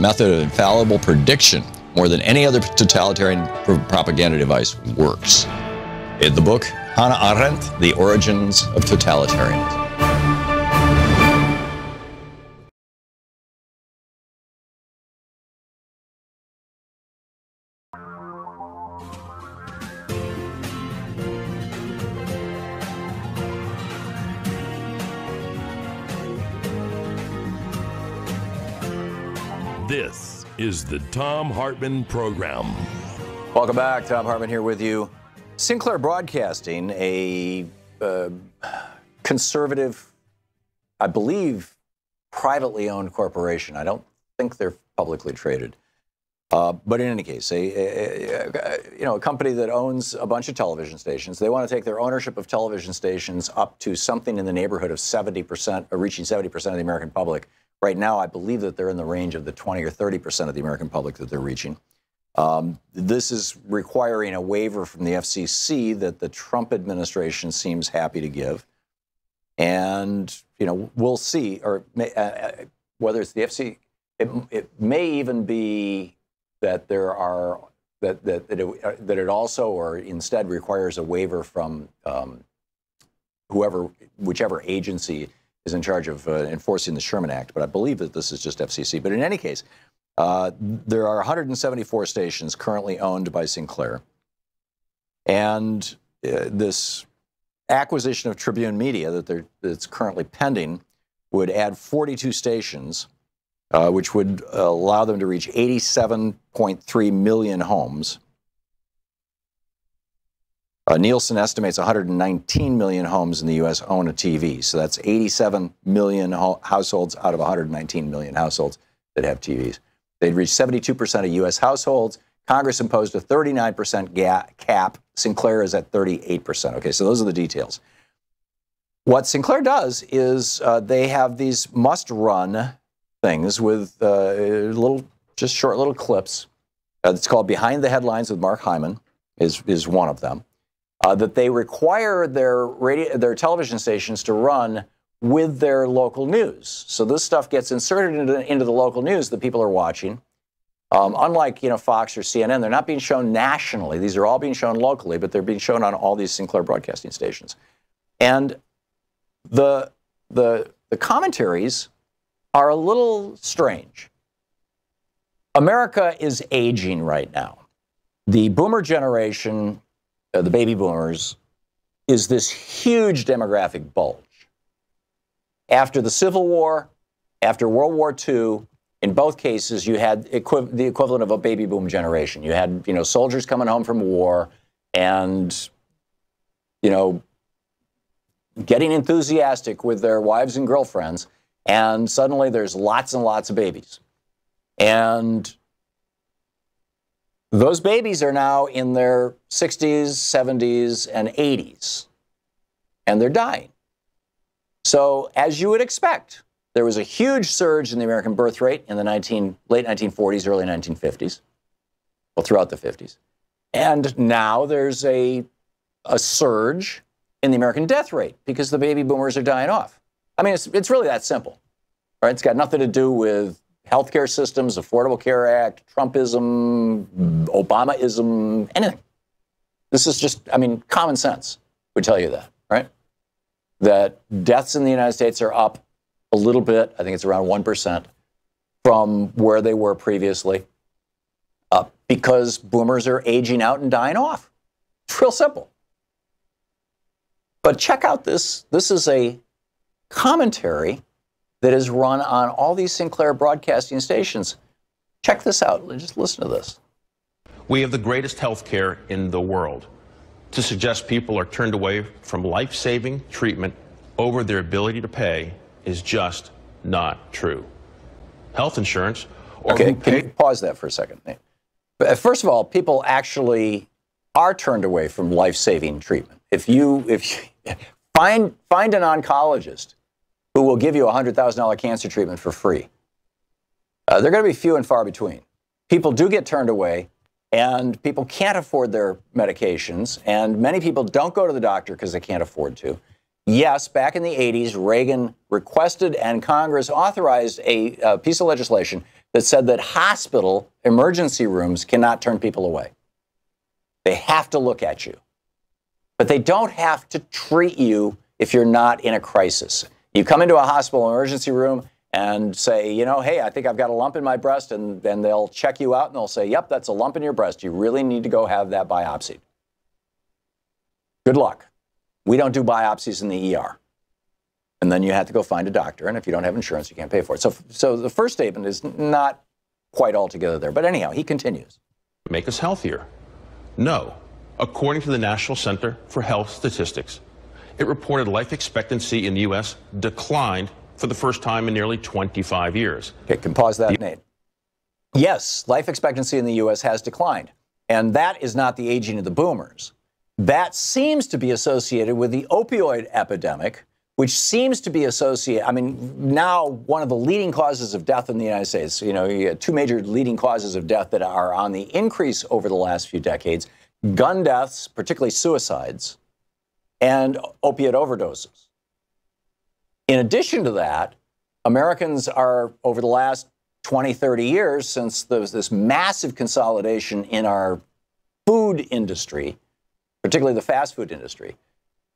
method of infallible prediction, more than any other totalitarian propaganda device, works. In the book, Hannah Arendt, The Origins of Totalitarianism. This is the Thom Hartmann Program. Welcome back. Thom Hartmann here with you. Sinclair Broadcasting, a conservative, I believe, privately owned corporation. I don't think they're publicly traded. But in any case, a company that owns a bunch of television stations. They want to take their ownership of television stations up to something in the neighborhood of 70%, or reaching 70% of the American public. Right now, I believe that they're in the range of the 20 or 30% of the American public that they're reaching. This is requiring a waiver from the FCC that the Trump administration seems happy to give. And, we'll see, or whether it's the FCC, it may even be that there are, that it also or instead requires a waiver from whichever agency is in charge of enforcing the Sherman Act, but I believe that this is just FCC. But in any case, there are 174 stations currently owned by Sinclair. And this acquisition of Tribune Media that's currently pending would add 42 stations, which would allow them to reach 87.3 million homes. Nielsen estimates 119 million homes in the U.S. own a TV. So that's 87 million households out of 119 million households that have TVs. They'd reach 72% of U.S. households. Congress imposed a 39% cap. Sinclair is at 38%. Okay, so those are the details. what Sinclair does is they have these must-run things with just short little clips. It's called Behind the Headlines with Mark Hyman is one of them. That they require their television stations to run with their local news. So this stuff gets inserted into the local news that people are watching. Unlike Fox or CNN, they're not being shown nationally. These are all being shown locally, but they're being shown on all these Sinclair broadcasting stations. And the commentaries are a little strange. America is aging right now. The boomer generation, the baby boomers, is this huge demographic bulge. After the Civil War, after World War II, in both cases, you had the equivalent of a baby boom generation. You had, soldiers coming home from war and, getting enthusiastic with their wives and girlfriends, and suddenly there's lots and lots of babies. And those babies are now in their 60s, 70s, and 80s, and they're dying. So, as you would expect, there was a huge surge in the American birth rate in the late 1940s, early 1950s, well, throughout the 50s. And now there's a surge in the American death rate because the baby boomers are dying off. I mean, it's really that simple, right? It's got nothing to do with healthcare systems, Affordable Care Act, Trumpism, Obamaism, anything. This is just, common sense would tell you that, right? That deaths in the United States are up a little bit. I think it's around 1% from where they were previously, because boomers are aging out and dying off. It's real simple. But check out this. This is a commentary that is run on all these Sinclair broadcasting stations. Check this out. Just listen to this. We have the greatest health care in the world. To suggest people are turned away from life-saving treatment over their ability to pay is just not true. Health insurance, or okay, can you pause that for a second? First of all, people actually are turned away from life-saving treatment. If you find an oncologist who will give you a $100,000 cancer treatment for free, they're going to be few and far between. People do get turned away, and people can't afford their medications, and many people don't go to the doctor because they can't afford to. Yes, back in the 80s, Reagan requested and Congress authorized a piece of legislation that said that hospital emergency rooms cannot turn people away. They have to look at you. But they don't have to treat you if you're not in a crisis. You come into a hospital emergency room and say, hey, I think I've got a lump in my breast, and then they'll check you out and they'll say, yep, that's a lump in your breast. You really need to go have that biopsied. Good luck. We don't do biopsies in the ER. And then you have to go find a doctor, and if you don't have insurance, you can't pay for it. So the first statement is not quite altogether there. But anyhow, he continues. Make us healthier? No. According to the National Center for Health Statistics, it reported life expectancy in the U.S. declined for the first time in nearly 25 years. Okay, can pause that, Nate. Yes, life expectancy in the U.S. has declined. And that is not the aging of the boomers. That seems to be associated with the opioid epidemic, which seems to be associated, now one of the leading causes of death in the United States, you have two major leading causes of death that are on the increase over the last few decades: gun deaths, particularly suicides, and opiate overdoses. In addition to that, Americans are, over the last 20, 30 years, since there was this massive consolidation in our food industry, particularly the fast food industry,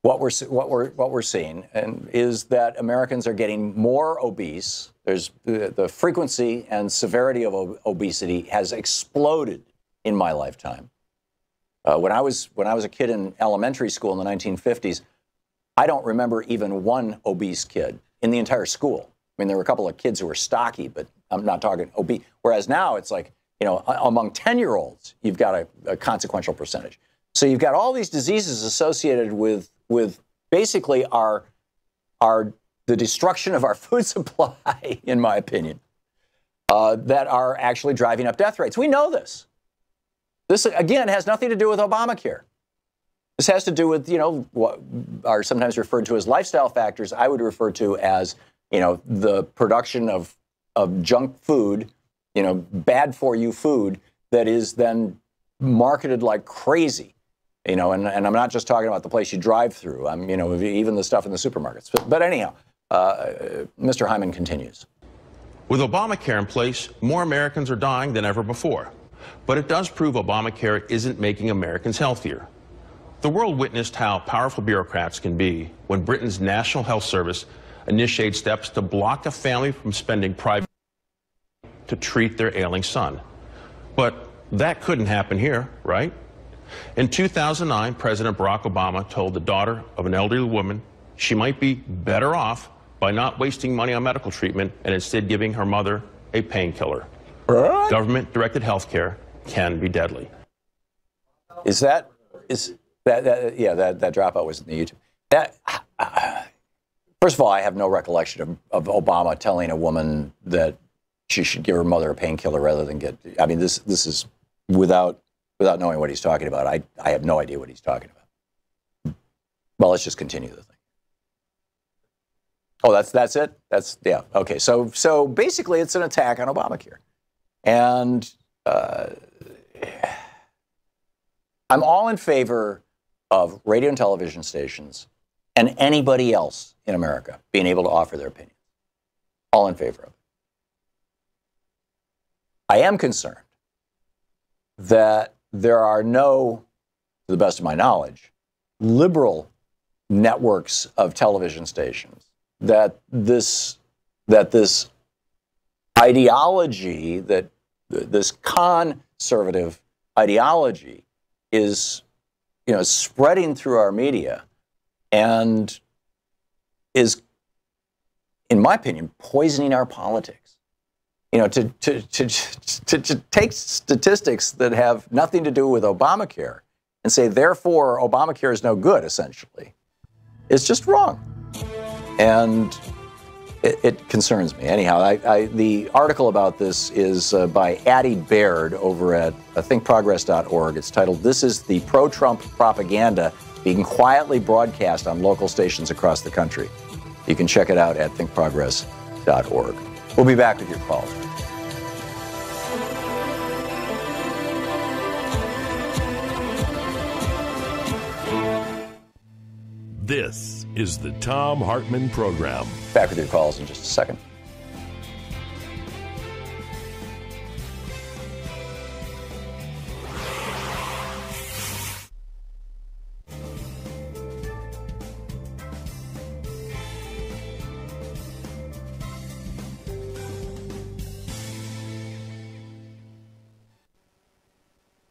what we're seeing is that Americans are getting more obese. There's the frequency and severity of obesity has exploded in my lifetime. When I was a kid in elementary school in the 1950s, I don't remember even one obese kid in the entire school. There were a couple of kids who were stocky, but I'm not talking obese. Whereas now it's like, among 10-year-olds, you've got a consequential percentage. So you've got all these diseases associated with basically the destruction of our food supply, in my opinion, that are actually driving up death rates. We know this. This, again, has nothing to do with Obamacare. This has to do with, what are sometimes referred to as lifestyle factors. I would refer to as, the production of junk food, bad for you food that is then marketed like crazy, and I'm not just talking about the place you drive through. I'm, even the stuff in the supermarkets. But anyhow, Mr. Hyman continues. With Obamacare in place, more Americans are dying than ever before. But it does prove Obamacare isn't making Americans healthier. The world witnessed how powerful bureaucrats can be when Britain's National Health Service initiated steps to block a family from spending private to treat their ailing son. But that couldn't happen here, right? In 2009, President Barack Obama told the daughter of an elderly woman she might be better off by not wasting money on medical treatment and instead giving her mother a painkiller. Government-directed health care can be deadly. That dropout was in the YouTube. First of all, I have no recollection of Obama telling a woman that she should give her mother a painkiller rather than get. I mean, this is without knowing what he's talking about. I have no idea what he's talking about. Well, let's just continue the thing. Oh, that's it. Okay. So basically, it's an attack on Obamacare, and I'm all in favor of radio and television stations and anybody else in America being able to offer their opinion. All in favor of it. I am concerned that there are no, to the best of my knowledge, liberal networks of television stations that this ideology, that this conservative ideology is, spreading through our media and is, in my opinion, poisoning our politics. To take statistics that have nothing to do with Obamacare and say, therefore, Obamacare is no good, essentially, is just wrong. And it concerns me. Anyhow, the article about this is by Addie Baird over at thinkprogress.org. It's titled, "This is the Pro-Trump Propaganda Being Quietly Broadcast on Local Stations Across the Country." You can check it out at thinkprogress.org. We'll be back with your calls. This is the Thom Hartmann Program. Back with your calls in just a second.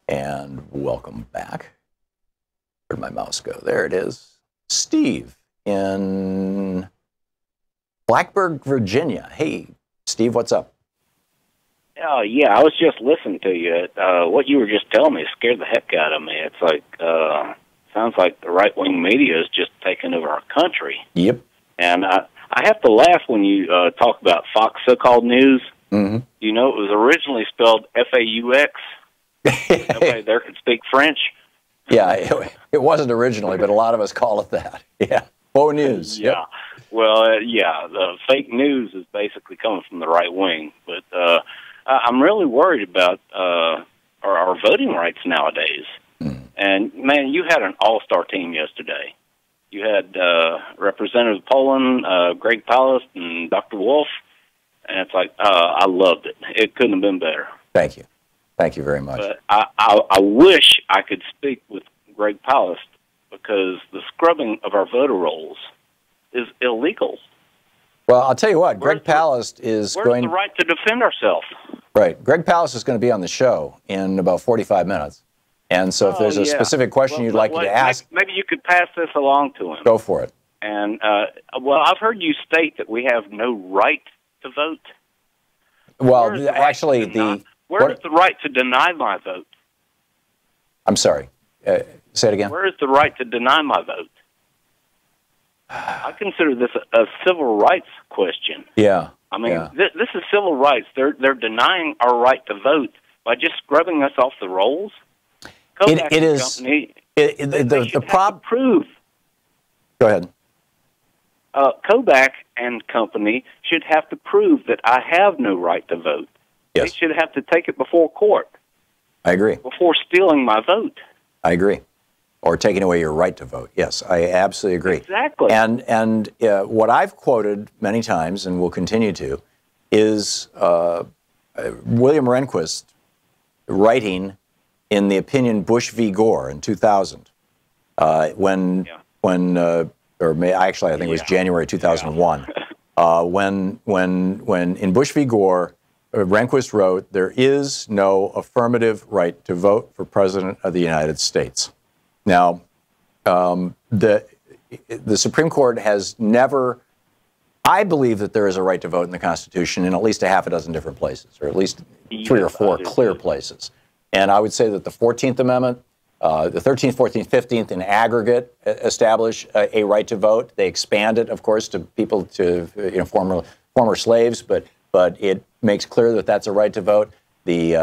And welcome back. Where'd my mouse go? There it is. Steve in Blacksburg, Virginia. Hey, Steve, what's up? Yeah, I was just listening to you. What you were just telling me scared the heck out of me. It's like, sounds like the right-wing media is just taking over our country. Yep. And I have to laugh when you talk about Fox so-called news. Mm-hmm. You know, it was originally spelled F-A-U-X. Nobody there could speak French. Yeah, it wasn't originally, but a lot of us call it that. Yeah, faux news. Yeah. Yep. Well, the fake news is basically coming from the right wing. But I'm really worried about our voting rights nowadays. Mm. And, man, you had an all-star team yesterday. You had Representative Poland, Greg Palast, and Dr. Wolf. And it's like, I loved it. It couldn't have been better. Thank you. Thank you very much. But I wish I could speak with Greg Palast because the scrubbing of our voter rolls is illegal. Well, I'll tell you what, Greg Palast is going... Where's the right to defend ourselves? Right. Greg Palast is going to be on the show in about 45 minutes. And so if there's a specific question you'd like me to ask... Maybe you could pass this along to him. Go for it. And, I've heard you state that we have no right to vote. Well, actually, Where is the right to deny my vote? I'm sorry. Say it again. Where is the right to deny my vote? I consider this a civil rights question. Yeah. I mean, this is civil rights. They're denying our right to vote by just scrubbing us off the rolls. It is. Company The problem. Prove. Go ahead. Kovac and company should have to prove that I have no right to vote. Yes. They should have to take it before court. I agree. Before stealing my vote. I agree. Or taking away your right to vote. Yes, I absolutely agree. Exactly. And what I've quoted many times and will continue to is William Rehnquist writing in the opinion Bush v. Gore in 2000, I think it was January 2001, when in Bush v. Gore, Rehnquist wrote, "There is no affirmative right to vote for President of the United States." Now, the Supreme Court has never. I believe that there is a right to vote in the Constitution in at least a half a dozen different places, or at least 3 or 4 clear places. And I would say that the 14th Amendment, the 13th, 14th, 15th in aggregate establish a right to vote. They expand it, of course, to people to former slaves, but it makes clear that that's a right to vote. The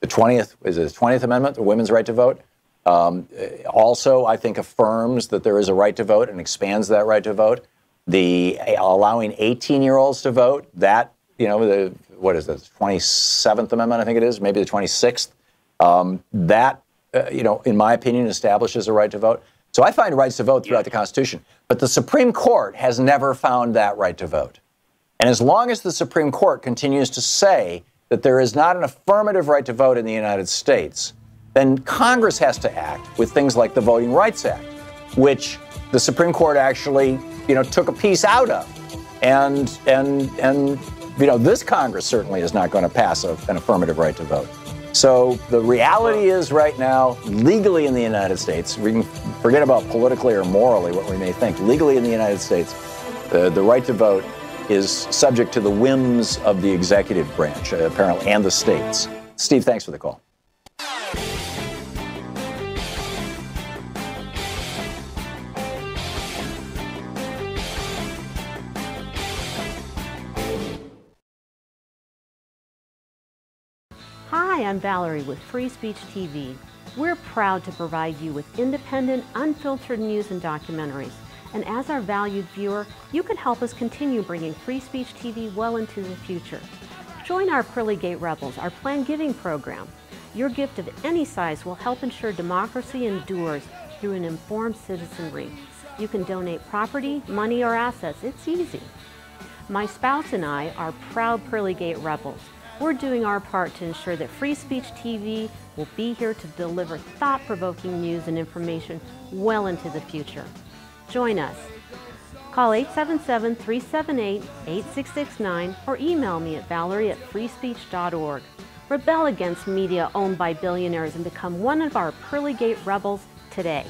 20th is the 20th Amendment, the women's right to vote. Also, I think affirms that there is a right to vote and expands that right to vote. The allowing 18-year-olds to vote, that, what is that, 27th Amendment, I think it is, maybe the 26th. That, in my opinion, establishes a right to vote. So I find rights to vote throughout the Constitution. But the Supreme Court has never found that right to vote. And as long as the Supreme Court continues to say that there is not an affirmative right to vote in the United States, then Congress has to act with things like the Voting Rights Act, which the Supreme Court actually, took a piece out of. And this Congress certainly is not going to pass an affirmative right to vote. So the reality is right now, legally in the United States, we can forget about politically or morally what we may think. Legally in the United States, the right to vote is subject to the whims of the executive branch, apparently, and the states. Steve, thanks for the call. Hi, I'm Valerie with Free Speech TV. We're proud to provide you with independent, unfiltered news and documentaries. And as our valued viewer, you can help us continue bringing Free Speech TV well into the future. Join our Pearly Gate Rebels, our planned giving program. Your gift of any size will help ensure democracy endures through an informed citizenry. You can donate property, money, or assets. It's easy. My spouse and I are proud Pearly Gate Rebels. We're doing our part to ensure that Free Speech TV will be here to deliver thought-provoking news and information well into the future. Join us. Call 877-378-8669 or email me at valerie@freespeech.org. Rebel against media owned by billionaires and become one of our Pearly Gate Rebels today.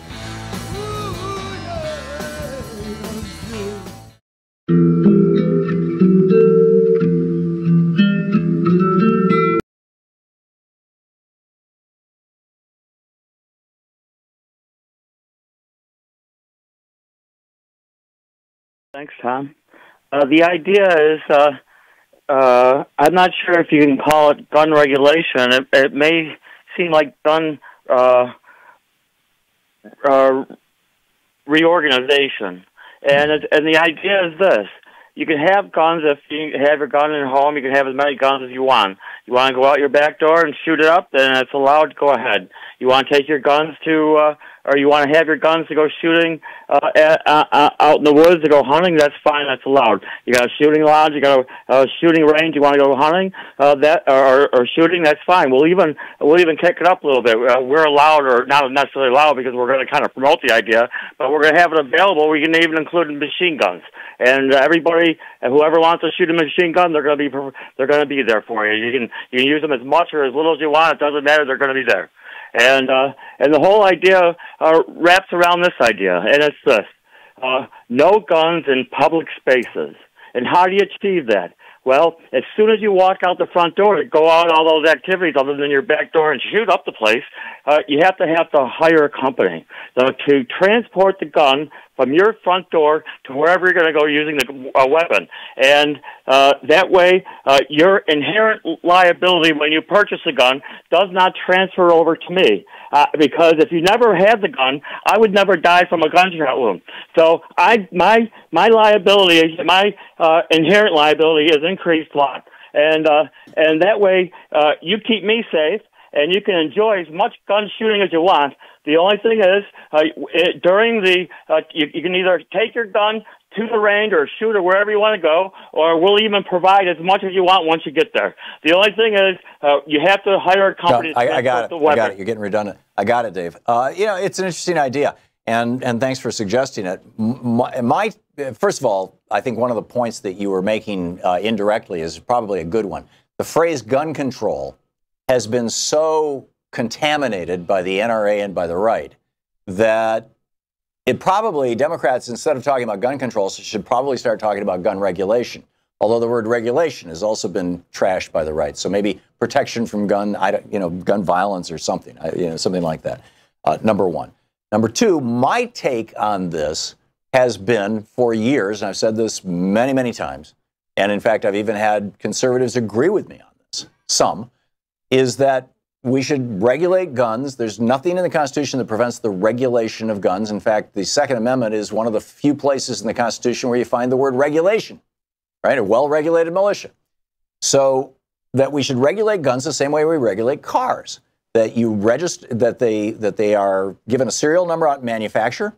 Thanks, Tom. The idea is, I'm not sure if you can call it gun regulation. It may seem like gun reorganization. And the idea is this. You can have guns if you have your gun in your home. You can have as many guns as you want. You want to go out your back door and shoot it up, then it's allowed. Go ahead. You want to take your guns to, or you want to have your guns to go shooting out in the woods to go hunting, that's fine. That's allowed. You got a shooting lodge. You got a shooting range. You want to go hunting, or shooting, that's fine. We'll even kick it up a little bit. We're allowed, or not necessarily allowed, because we're going to kind of promote the idea, but we're going to have it available. We can even include machine guns. And everybody, whoever wants to shoot a machine gun, they're going to be there for you. You can use them as much or as little as you want. It doesn't matter. They're going to be there. And the whole idea wraps around this idea, and it's this: no guns in public spaces. And how do you achieve that? Well, as soon as you walk out the front door to go out all those activities other than your back door and shoot up the place, you have to hire a company to transport the gun from your front door to wherever you're going to go using the weapon. And that way, your inherent liability when you purchase a gun does not transfer over to me. Because if you never had the gun, I would never die from a gunshot wound. So my liability, my inherent liability is increased a lot. And that way, you keep me safe, and you can enjoy as much gun shooting as you want. The only thing is, during you can either take your gun to the range or shoot it wherever you want to go, or we'll even provide as much as you want once you get there. The only thing is, you have to hire a company to transport the weapon. I got it. You're getting redundant. I got it, Dave. It's an interesting idea, and thanks for suggesting it. First of all, I think one of the points that you were making indirectly is probably a good one. The phrase gun control has been so contaminated by the NRA and by the right that Democrats, instead of talking about gun control, should probably start talking about gun regulation. Although the word regulation has also been trashed by the right. So maybe protection from gun violence or something, something like that. Number one. Number two, my take on this has been for years, and I've said this many, many times, and in fact, I've even had conservatives agree with me on this, some, is that we should regulate guns. There's nothing in the Constitution that prevents the regulation of guns. In fact, the Second Amendment is one of the few places in the Constitution where you find the word regulation, right? A well-regulated militia. So that we should regulate guns the same way we regulate cars. That you register, that they are given a serial number at manufacture,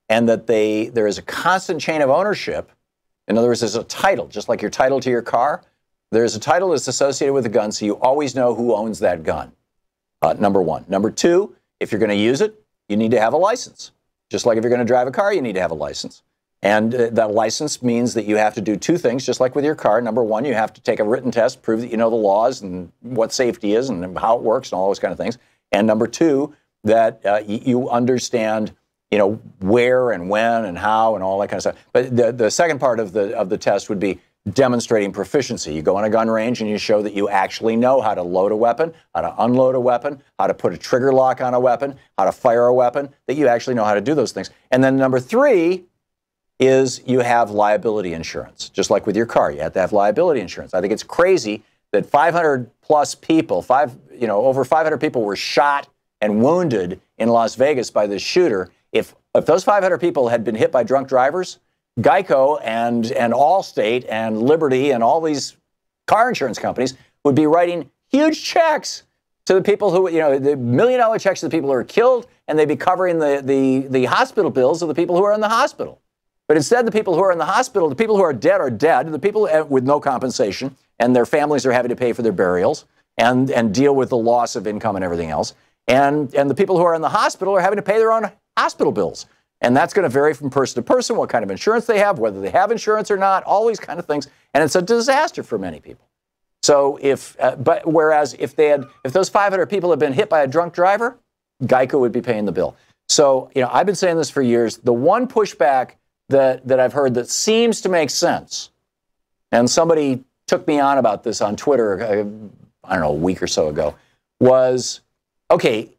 and that there is a constant chain of ownership. In other words, there's a title, just like your title to your car. There's a title that's associated with the gun, so you always know who owns that gun. Number one. Number two, if you're going to use it, you need to have a license. Just like if you're going to drive a car, you need to have a license. And that license means that you have to do two things, just like with your car. Number one, you have to take a written test, prove that you know the laws and what safety is and how it works and all those kind of things. And number two, that you understand, where and when and how and all that kind of stuff. But the second part of the test would be demonstrating proficiency. You go on a gun range and you show that you actually know how to load a weapon, how to unload a weapon, how to put a trigger lock on a weapon, how to fire a weapon, that you actually know how to do those things. And then number three is you have liability insurance. Just like with your car, you have to have liability insurance. I think it's crazy that 500 plus people, over 500 people were shot and wounded in Las Vegas by this shooter. If those 500 people had been hit by drunk drivers, Geico and Allstate and Liberty and all these car insurance companies would be writing huge checks to the people who, the $1 million checks to the people who are killed, and they'd be covering the hospital bills of the people who are in the hospital. But instead, the people who are in the hospital, the people who are dead, the people with no compensation, and their families are having to pay for their burials and deal with the loss of income and everything else. And the people who are in the hospital are having to pay their own hospital bills. And that's going to vary from person to person, what kind of insurance they have, whether they have insurance or not, all these kind of things. And it's a disaster for many people. So whereas if those 500 people had been hit by a drunk driver, Geico would be paying the bill. So, I've been saying this for years. The one pushback that I've heard that seems to make sense, and somebody took me on about this on Twitter, I don't know, a week or so ago, was, okay,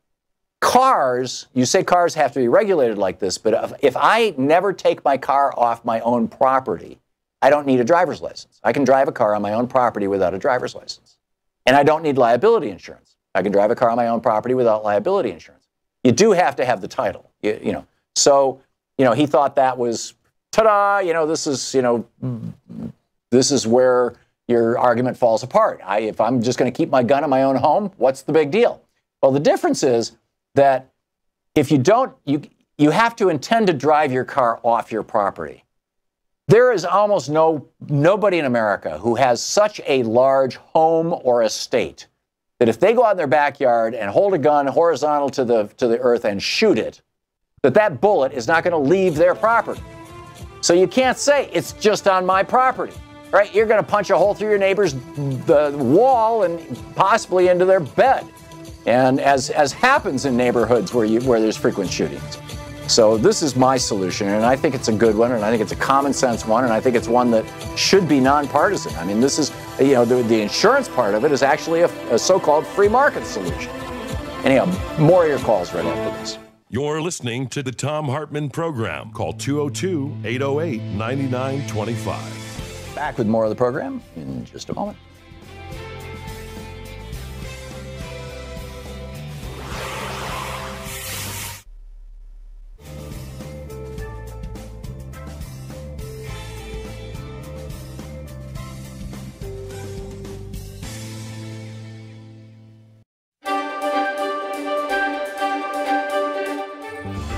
cars, you say cars have to be regulated like this, but if I never take my car off my own property, I don't need a driver's license. I can drive a car on my own property without a driver's license. And I don't need liability insurance. I can drive a car on my own property without liability insurance. You do have to have the title, So, he thought that was, ta-da, this is where your argument falls apart. If I'm just going to keep my gun in my own home, what's the big deal? Well, the difference is that if you don't, you have to intend to drive your car off your property. There is almost nobody in America who has such a large home or estate that if they go out in their backyard and hold a gun horizontal to the earth and shoot it, that bullet is not going to leave their property. So you can't say it's just on my property, right? You're going to punch a hole through your neighbor's wall and possibly into their bed. And as happens in neighborhoods where there's frequent shootings. So this is my solution, and I think it's a good one, and I think it's a common sense one, and I think it's one that should be nonpartisan. I mean, this is, you know, the insurance part of it is actually a so-called free market solution. Anyhow, more of your calls right after this. You're listening to the Thom Hartmann Program. Call 202-808-9925. Back with more of the program in just a moment.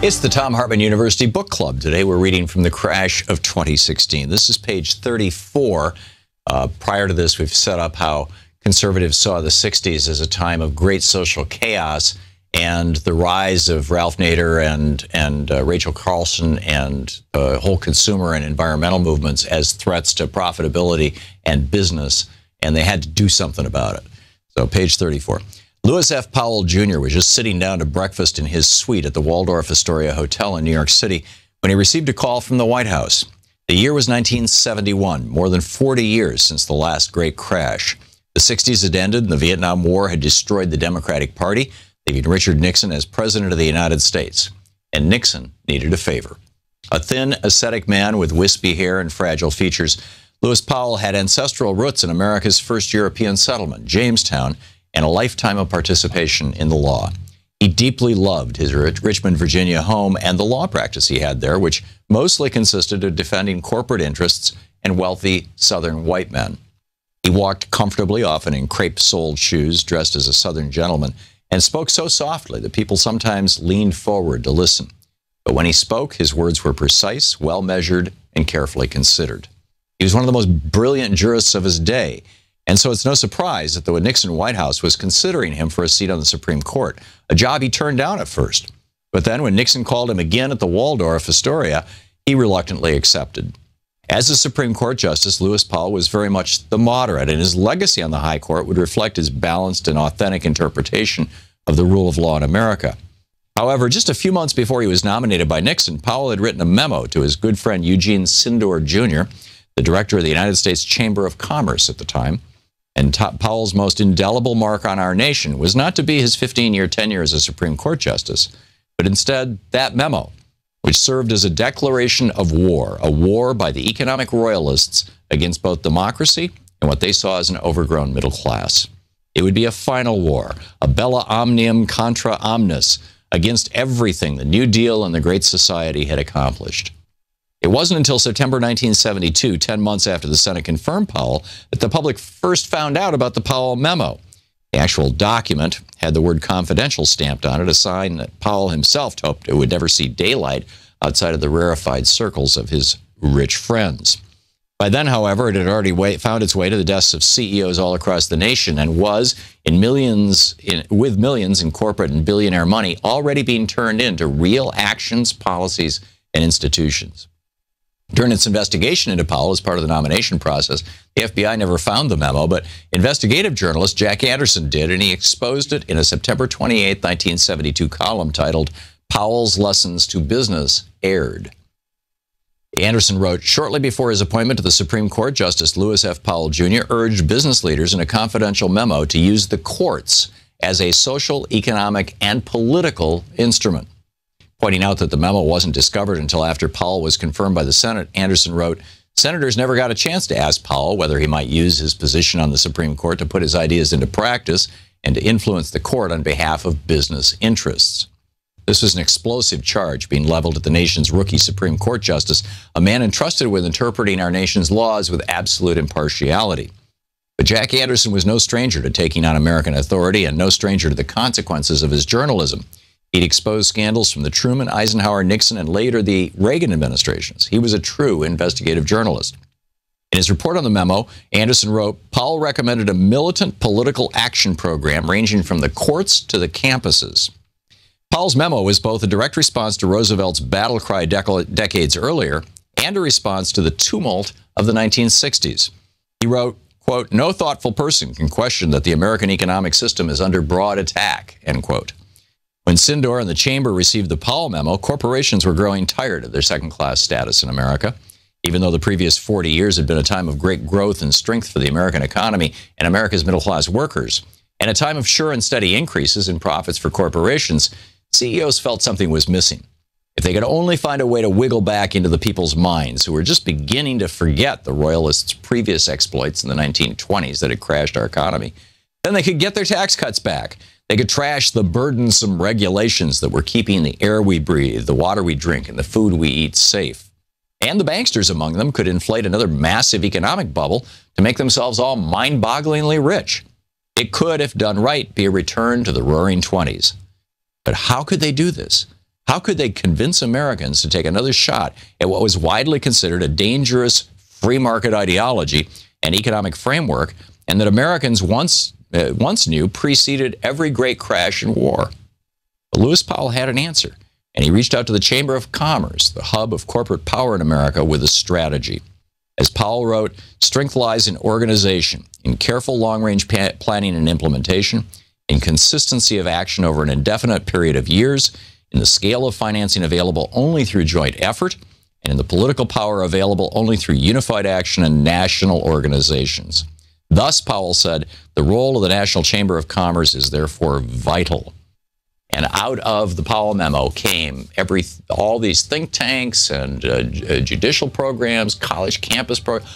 It's the Thom Hartmann University Book Club. Today we're reading from The Crash of 2016. This is page 34. Prior to this, we've set up how conservatives saw the 60s as a time of great social chaos and the rise of Ralph Nader and Rachel Carlson and whole consumer and environmental movements as threats to profitability and business, and they had to do something about it. So page 34. Lewis F. Powell Jr. was just sitting down to breakfast in his suite at the Waldorf Astoria Hotel in New York City when he received a call from the White House. The year was 1971, more than 40 years since the last great crash. The 60s had ended and the Vietnam War had destroyed the Democratic Party, leaving Richard Nixon as President of the United States. And Nixon needed a favor. A thin, ascetic man with wispy hair and fragile features, Lewis Powell had ancestral roots in America's first European settlement, Jamestown, and a lifetime of participation in the law. He deeply loved his Richmond, Virginia home and the law practice he had there, which mostly consisted of defending corporate interests and wealthy Southern white men. He walked comfortably, often in crepe-soled shoes, dressed as a Southern gentleman, and spoke so softly that people sometimes leaned forward to listen. But when he spoke, his words were precise, well-measured, and carefully considered. He was one of the most brilliant jurists of his day, and so it's no surprise that the Nixon White House was considering him for a seat on the Supreme Court, a job he turned down at first. But then when Nixon called him again at the Waldorf Astoria, he reluctantly accepted. As a Supreme Court justice, Lewis Powell was very much the moderate, and his legacy on the high court would reflect his balanced and authentic interpretation of the rule of law in America. However, just a few months before he was nominated by Nixon, Powell had written a memo to his good friend Eugene Sindor Jr., the director of the United States Chamber of Commerce at the time. And Powell's most indelible mark on our nation was not to be his 15-year tenure as a Supreme Court justice, but instead that memo, which served as a declaration of war, a war by the economic royalists against both democracy and what they saw as an overgrown middle class. It would be a final war, a bella omnium contra omnis, against everything the New Deal and the Great Society had accomplished. It wasn't until September 1972, 10 months after the Senate confirmed Powell, that the public first found out about the Powell memo. The actual document had the word confidential stamped on it, a sign that Powell himself hoped it would never see daylight outside of the rarefied circles of his rich friends. By then, however, it had already found its way to the desks of CEOs all across the nation and was, with millions in corporate and billionaire money, already being turned into real actions, policies, and institutions. During its investigation into Powell as part of the nomination process, the FBI never found the memo, but investigative journalist Jack Anderson did, and he exposed it in a September 28, 1972 column titled, "Powell's Lessons to Business Aired." Anderson wrote, shortly before his appointment to the Supreme Court, Justice Lewis F. Powell Jr. urged business leaders in a confidential memo to use the courts as a social, economic, and political instrument. Pointing out that the memo wasn't discovered until after Powell was confirmed by the Senate, Anderson wrote, "Senators never got a chance to ask Powell whether he might use his position on the Supreme Court to put his ideas into practice and to influence the court on behalf of business interests." This was an explosive charge being leveled at the nation's rookie Supreme Court justice, a man entrusted with interpreting our nation's laws with absolute impartiality. But Jack Anderson was no stranger to taking on American authority and no stranger to the consequences of his journalism. He'd exposed scandals from the Truman, Eisenhower, Nixon, and later the Reagan administrations. He was a true investigative journalist. In his report on the memo, Anderson wrote, Powell recommended a militant political action program ranging from the courts to the campuses. Powell's memo was both a direct response to Roosevelt's battle cry decades earlier and a response to the tumult of the 1960s. He wrote, quote, "No thoughtful person can question that the American economic system is under broad attack," end quote. When Sindor and the Chamber received the Powell memo, corporations were growing tired of their second-class status in America. Even though the previous 40 years had been a time of great growth and strength for the American economy and America's middle-class workers, and a time of sure and steady increases in profits for corporations, CEOs felt something was missing. If they could only find a way to wiggle back into the people's minds who were just beginning to forget the Royalists' previous exploits in the 1920s that had crashed our economy, then they could get their tax cuts back. They could trash the burdensome regulations that were keeping the air we breathe, the water we drink, and the food we eat safe. And the banksters among them could inflate another massive economic bubble to make themselves all mind-bogglingly rich. It could, if done right, be a return to the roaring 20s. But how could they do this? How could they convince Americans to take another shot at what was widely considered a dangerous free market ideology and economic framework, and that Americans once knew preceded every great crash and war? But Lewis Powell had an answer, and he reached out to the Chamber of Commerce, the hub of corporate power in America, with a strategy. As Powell wrote, strength lies in organization, in careful long-range planning and implementation, in consistency of action over an indefinite period of years, in the scale of financing available only through joint effort, and in the political power available only through unified action and national organizations. Thus, Powell said, the role of the National Chamber of Commerce is therefore vital. And out of the Powell memo came all these think tanks and judicial programs, college campus programs.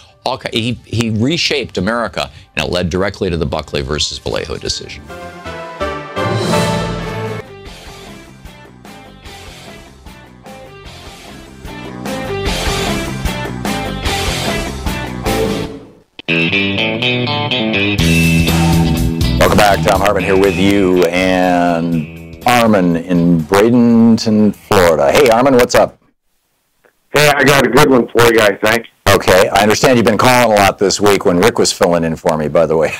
He reshaped America, and it led directly to the Buckley versus Vallejo decision. Welcome back. Thom Hartmann here with you, and Armin in Bradenton, Florida. Hey, Armin, what's up? Hey, I got a good one for you, I think. Okay, I understand you've been calling a lot this week when Rick was filling in for me, by the way.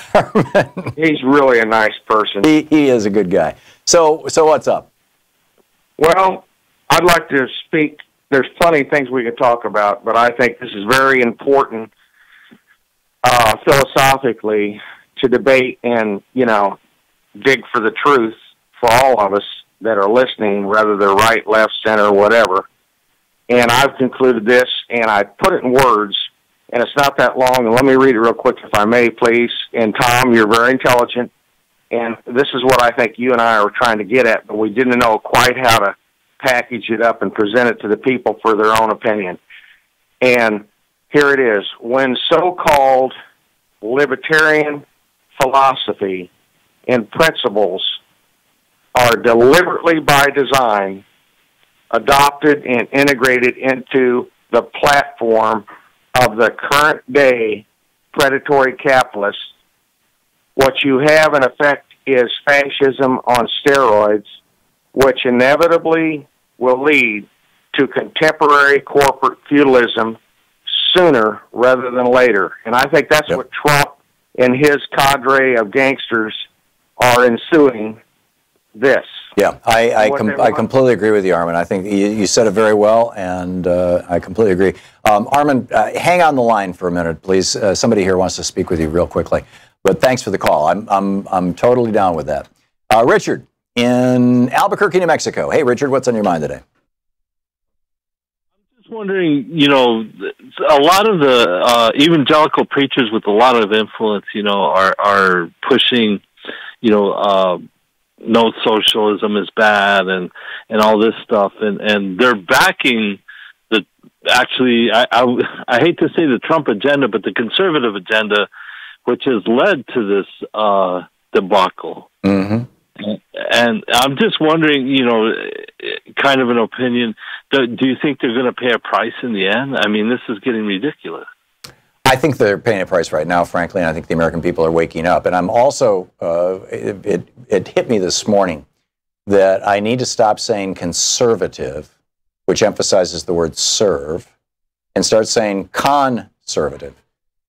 He's really a nice person. He is a good guy. So what's up? Well, I'd like to speak. There's plenty of things we could talk about, but I think this is very important philosophically to debate and, dig for the truth for all of us that are listening, whether they're right, left, center, whatever. And I've concluded this, and I put it in words, and it's not that long, and let me read it real quick if I may, please. And Tom, you're very intelligent, and this is what I think you and I are trying to get at, but we didn't know quite how to package it up and present it to the people for their own opinion. And here it is. When so-called libertarian philosophy and principles are deliberately by design adopted and integrated into the platform of the current day predatory capitalists, what you have in effect is fascism on steroids, which inevitably will lead to contemporary corporate feudalism sooner rather than later. And I think that's what Trump and his cadre of gangsters are ensuing this. Yeah, I completely agree with you, Armin. I think you said it very well, and I completely agree. Armin, hang on the line for a minute, please. Somebody here wants to speak with you real quickly. But thanks for the call. I'm totally down with that. Richard in Albuquerque, New Mexico. Hey, Richard, what's on your mind today? Wondering, a lot of the evangelical preachers with a lot of influence, are pushing, no socialism is bad and all this stuff, and they're backing the I hate to say the Trump agenda, but the conservative agenda, which has led to this debacle. Mm-hmm. And I'm just wondering, kind of an opinion, do you think they're going to pay a price in the end? I mean, this is getting ridiculous. I think they're paying a price right now, frankly, and I think the American people are waking up. And I'm also, it hit me this morning that I need to stop saying conservative, which emphasizes the word serve, and start saying conservative,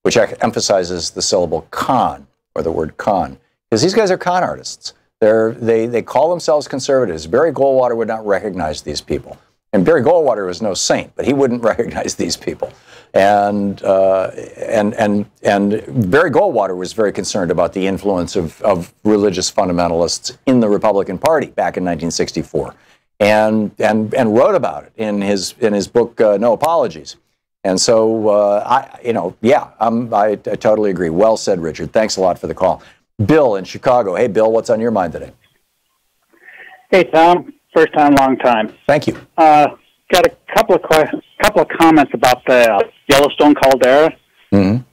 which emphasizes the syllable con, or the word con. Because these guys are con artists. They call themselves conservatives. Barry Goldwater would not recognize these people. And Barry Goldwater was no saint, but he wouldn't recognize these people. And Barry Goldwater was very concerned about the influence of religious fundamentalists in the Republican Party back in 1964, and wrote about it in his book No Apologies. And so I totally agree. Well said, Richard. Thanks a lot for the call. Bill in Chicago. Hey, Bill, what's on your mind today? Hey, Tom. First time, long time. Thank you. Got a couple of comments about the Yellowstone caldera. Mm-hmm.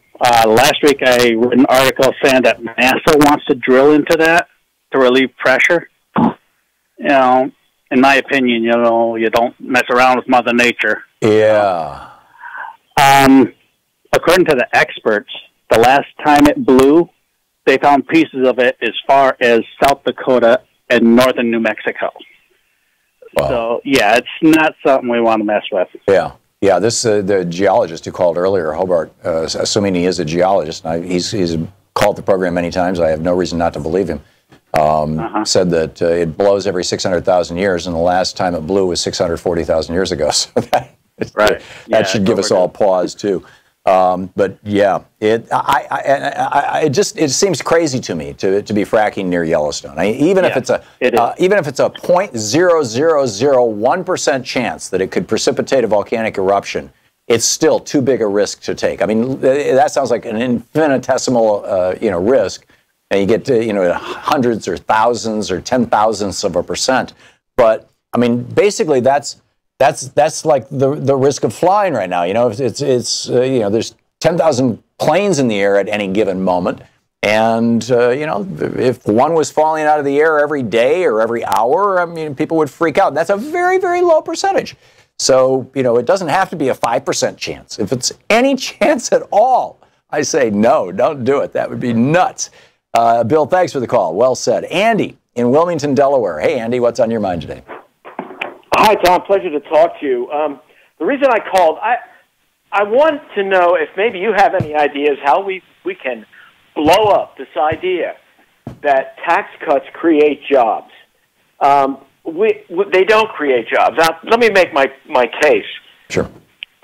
Last week, I read an article saying that NASA wants to drill into that to relieve pressure. You know, in my opinion, you know, you don't mess around with Mother Nature. Yeah. According to the experts, the last time it blew, they found pieces of it as far as South Dakota and northern New Mexico. Wow. So, yeah, it's not something we want to mess with. Yeah. Yeah, this the geologist who called earlier, Hobart, assuming he is a geologist, and he's called the program many times. I have no reason not to believe him. Said that it blows every 600,000 years, and the last time it blew was 640,000 years ago. So that should give us all pause too. But yeah, it seems crazy to me to be fracking near Yellowstone. Even if it's a 0.0001% chance that it could precipitate a volcanic eruption, it's still too big a risk to take. I mean, that sounds like an infinitesimal risk, and you get to hundreds or thousands or 10,000ths of a percent. But I mean, basically that's like the risk of flying right now. There's 10,000 planes in the air at any given moment, and if one was falling out of the air every day or every hour, I mean, people would freak out. That's a very, very low percentage. So it doesn't have to be a 5% chance. If it's any chance at all, I say no, don't do it. That would be nuts. Bill, thanks for the call. Well said. Andy in Wilmington, Delaware. Hey, Andy, what's on your mind today? Hi, Tom. Pleasure to talk to you. The reason I called, I want to know if maybe you have any ideas how we can blow up this idea that tax cuts create jobs. They don't create jobs. Now, let me make my case. Sure.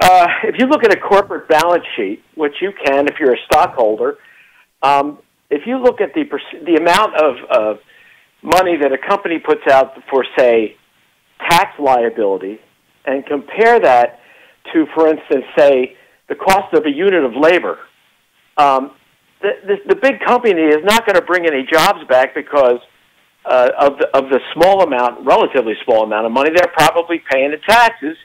If you look at a corporate balance sheet, which you can if you're a stockholder, if you look at the amount of money that a company puts out for, say, tax liability, and compare that to, for instance, say, the cost of a unit of labor, the big company is not going to bring any jobs back because of the relatively small amount of money they're probably paying in taxes.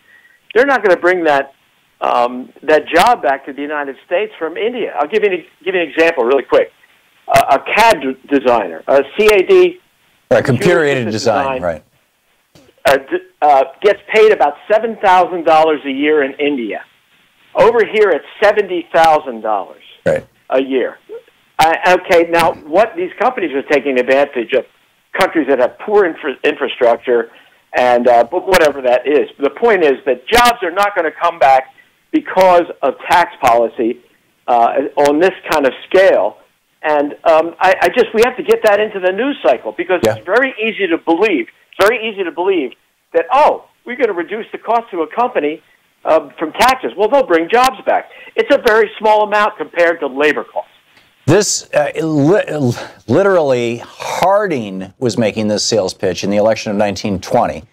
They're not going to bring that job back to the United States from India. I'll give you an example really quick. A CAD designer, a CAD, computer-aided design, right? Gets paid about $7,000 a year in India. Over here, it's $70,000 a year. Okay, now what these companies are taking advantage of countries that have poor infrastructure and whatever that is. The point is that jobs are not going to come back because of tax policy on this kind of scale. And we have to get that into the news cycle because it's very easy to believe. Very easy to believe that, we're going to reduce the cost to a company from taxes. Well, they'll bring jobs back. It's a very small amount compared to labor costs. This, literally, Harding was making this sales pitch in the election of 1920.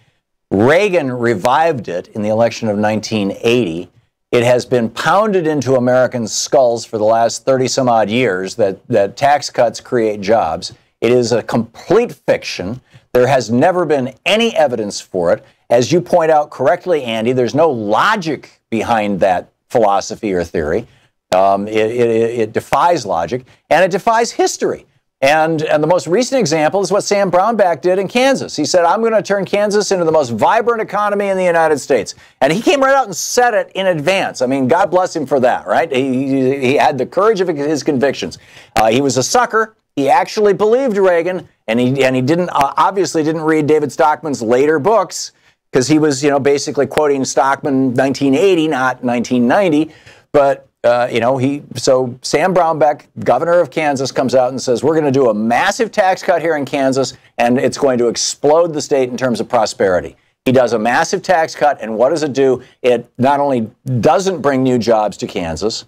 Reagan revived it in the election of 1980. It has been pounded into American skulls for the last 30-some-odd years that tax cuts create jobs. It is a complete fiction. There has never been any evidence for it. As you point out correctly, Andy, there's no logic behind that philosophy or theory. It defies logic, and it defies history. And the most recent example is what Sam Brownback did in Kansas. He said, I'm going to turn Kansas into the most vibrant economy in the United States. And he came right out and said it in advance. I mean, God bless him for that, right? He had the courage of his convictions. He was a sucker. He actually believed Reagan, and he obviously didn't read David Stockman's later books because he was, basically quoting Stockman 1980, not 1990. But so Sam Brownback, governor of Kansas, comes out and says, we're going to do a massive tax cut here in Kansas, and it's going to explode the state in terms of prosperity. He does a massive tax cut, and what does it do? It not only doesn't bring new jobs to Kansas,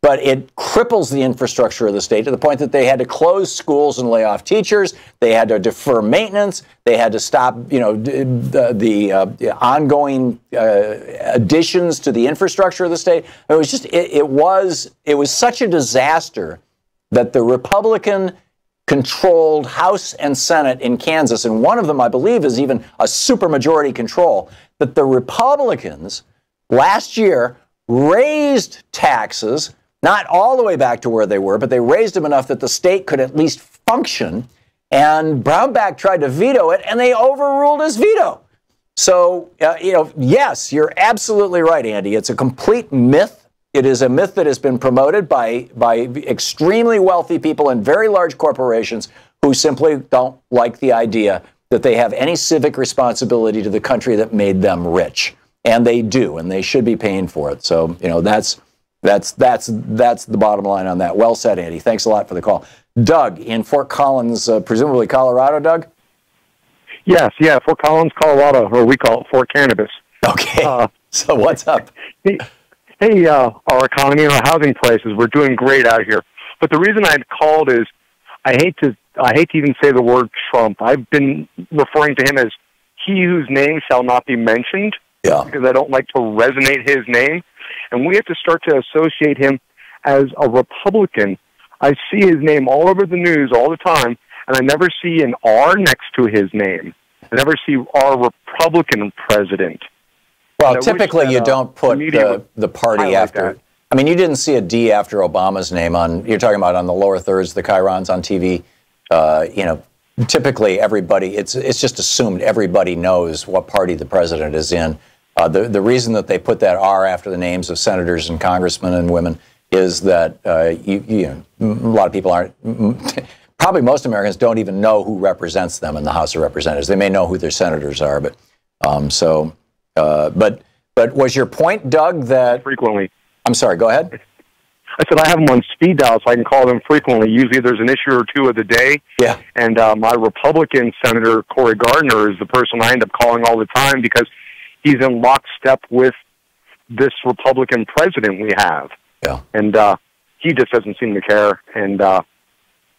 but it cripples the infrastructure of the state to the point that they had to close schools and lay off teachers. They had to defer maintenance. They had to stop, the ongoing additions to the infrastructure of the state. It was just, it was such a disaster that the Republican-controlled House and Senate in Kansas, and one of them, I believe, is even a supermajority control, that the Republicans last year raised taxes, not all the way back to where they were, but they raised them enough that the state could at least function. And Brownback tried to veto it, and they overruled his veto. So, yes, you're absolutely right, Andy. It's a complete myth. It is a myth that has been promoted by extremely wealthy people and very large corporations who simply don't like the idea that they have any civic responsibility to the country that made them rich. And they do, and they should be paying for it. So, that's the bottom line on that. Well said, Andy. Thanks a lot for the call. Doug in Fort Collins, presumably Colorado, Doug? Yes, yeah, Fort Collins, Colorado, or we call it Fort Cannabis. Okay, so what's up? Hey, our economy and our housing prices, we're doing great out here. But the reason I called is I hate to even say the word Trump. I've been referring to him as he whose name shall not be mentioned, because I don't like to resonate his name. And we have to start to associate him as a Republican. I see his name all over the news all the time, and I never see an R next to his name. I never see our Republican president. Well, typically you don't put the party after. I mean, you didn't see a D after Obama's name on, you're talking about on the lower thirds, the chyrons on TV. Typically everybody, it's just assumed everybody knows what party the president is in. The reason that they put that R after the names of senators and congressmen and women is that a lot of people aren't, probably most Americans don't even know who represents them in the House of Representatives. They may know who their senators are, but was your point, Doug, that frequently? I'm sorry. Go ahead. I said I have them on speed dial, so I can call them frequently. Usually, there's an issue or two of the day. Yeah. And my Republican Senator Cory Gardner is the person I end up calling all the time because he's in lockstep with this Republican president we have. Yeah. And he just doesn't seem to care. And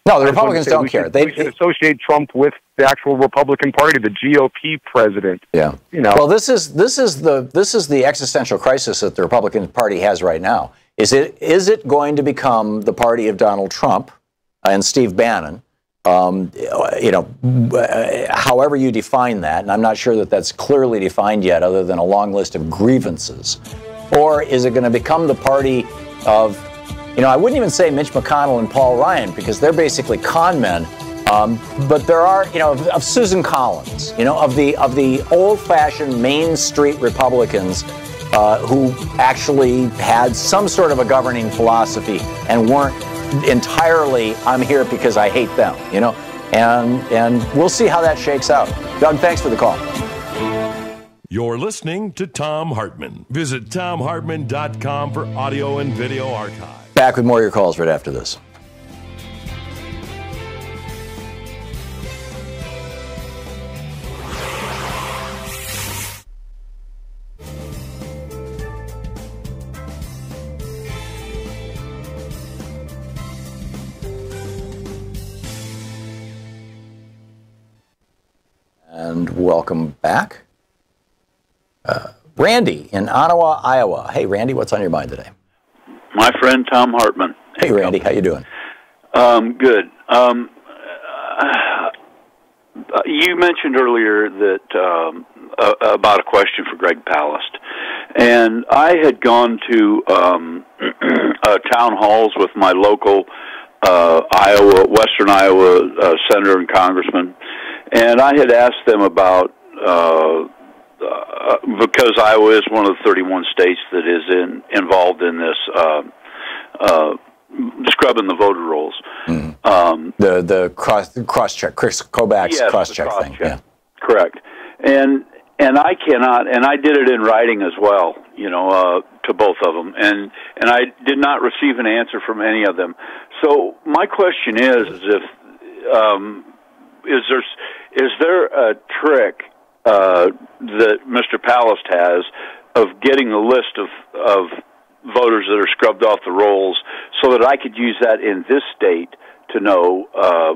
no, the Republicans don't care. We should associate Trump with the actual Republican Party, the GOP president. Yeah. Well, this is the existential crisis that the Republican Party has right now. Is it going to become the party of Donald Trump and Steve Bannon? However you define that, and I'm not sure that that's clearly defined yet, other than a long list of grievances. Or is it going to become the party of, I wouldn't even say Mitch McConnell and Paul Ryan, because they're basically con men. But there are, of Susan Collins, of the old-fashioned Main Street Republicans who actually had some sort of a governing philosophy and weren't entirely, I'm here because I hate them, and we'll see how that shakes out. Doug, thanks for the call. You're listening to Thom Hartmann. Visit thomhartmann.com for audio and video archive. Back with more of your calls right after this. And welcome back. Randy in Ottawa, Iowa. Hey, Randy, what's on your mind today? My friend Thom Hartmann. Hey, Randy, how you doing? Good. You mentioned earlier that about a question for Greg Palast, and I had gone to town halls with my local Western Iowa senator and congressman, and I had asked them about because Iowa is one of the 31 states that is involved in this scrubbing the voter rolls. The cross check, Chris Kobach's cross check thing. Yeah. Correct. And I cannot, and I did it in writing as well, to both of them, and I did not receive an answer from any of them. So my question is there a trick that Mr. Palast has of getting a list of voters that are scrubbed off the rolls, so that I could use that in this state to know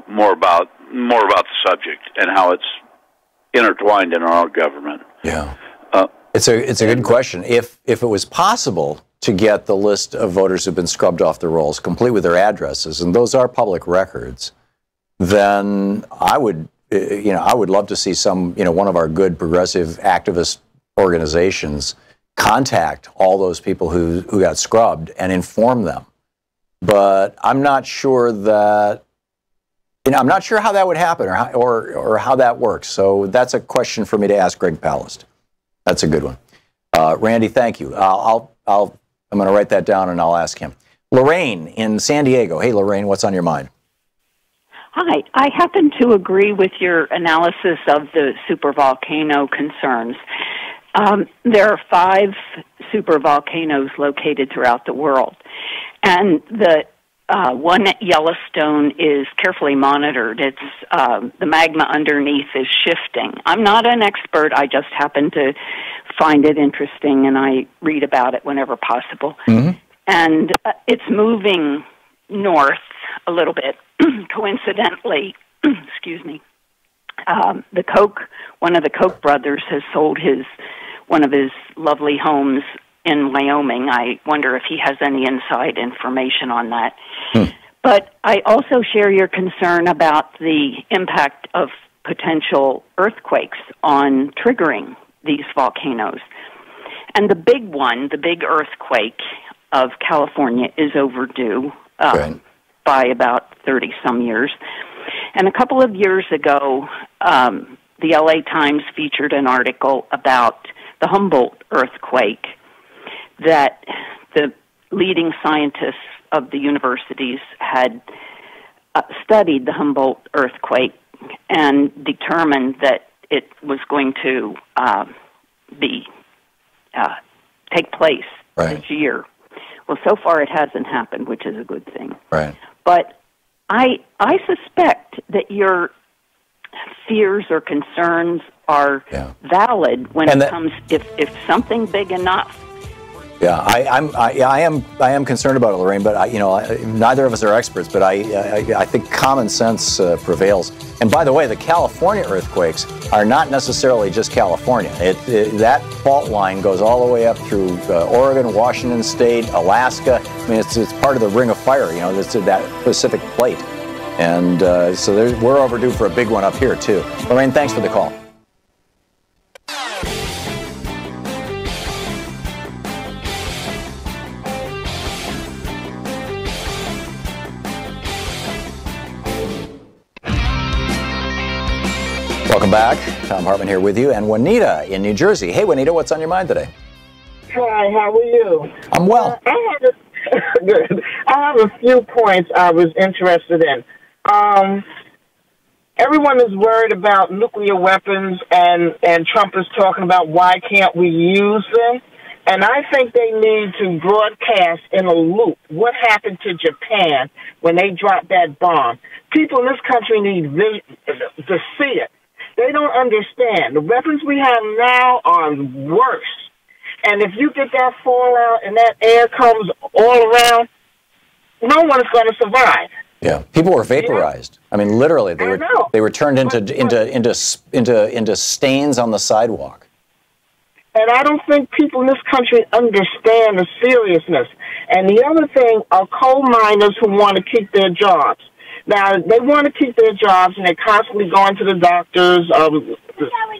more about the subject and how it's intertwined in our government. Yeah, it's a good question. If it was possible to get the list of voters who've been scrubbed off the rolls, complete with their addresses, and those are public records, then I would love to see one of our good progressive activist organizations contact all those people who got scrubbed and inform them. But I'm not sure that, I'm not sure how that would happen or how that works. So that's a question for me to ask Greg Palast. That's a good one. Randy, thank you. I'm going to write that down and I'll ask him. Lorraine in San Diego. Hey, Lorraine, what's on your mind? Hi. I happen to agree with your analysis of the supervolcano concerns. There are 5 supervolcanoes located throughout the world, and the one at Yellowstone is carefully monitored. It's the magma underneath is shifting. I'm not an expert. I just happen to find it interesting, and I read about it whenever possible. Mm-hmm. And it's moving north a little bit. Coincidentally, excuse me. One of the Koch brothers has sold one of his lovely homes in Wyoming. I wonder if he has any inside information on that. But I also share your concern about the impact of potential earthquakes on triggering these volcanoes. And the big earthquake of California is overdue by about 30-some years. And a couple of years ago, the LA Times featured an article about the Humboldt earthquake that the leading scientists of the universities had studied the Humboldt earthquake and determined that it was going to take place this year. Well, so far it hasn't happened, which is a good thing. Right. But I suspect that your fears or concerns are valid when it comes if something big enough. Yeah, I am concerned about it, Lorraine. But neither of us are experts. But I think common sense prevails. And by the way, the California earthquakes are not necessarily just California. That fault line goes all the way up through Oregon, Washington State, Alaska. I mean, it's part of the Ring of Fire. It's that Pacific Plate. And so we're overdue for a big one up here, too. Lorraine, thanks for the call. Welcome back. Thom Hartmann here with you. And Juanita in New Jersey. Hey, Juanita, what's on your mind today? Hi, how are you? I'm well. Good. I have a few points I was interested in. Everyone is worried about nuclear weapons, and Trump is talking about why can't we use them. And I think they need to broadcast in a loop what happened to Japan when they dropped that bomb. People in this country need to see it. They don't understand. The weapons we have now are worse. And if you get that fallout and that air comes all around, no one is going to survive. Yeah, people were vaporized. I mean, literally, they were turned into stains on the sidewalk. And I don't think people in this country understand the seriousness. And the other thing are coal miners who want to keep their jobs. Now, they want to keep their jobs, and they're constantly going to the doctors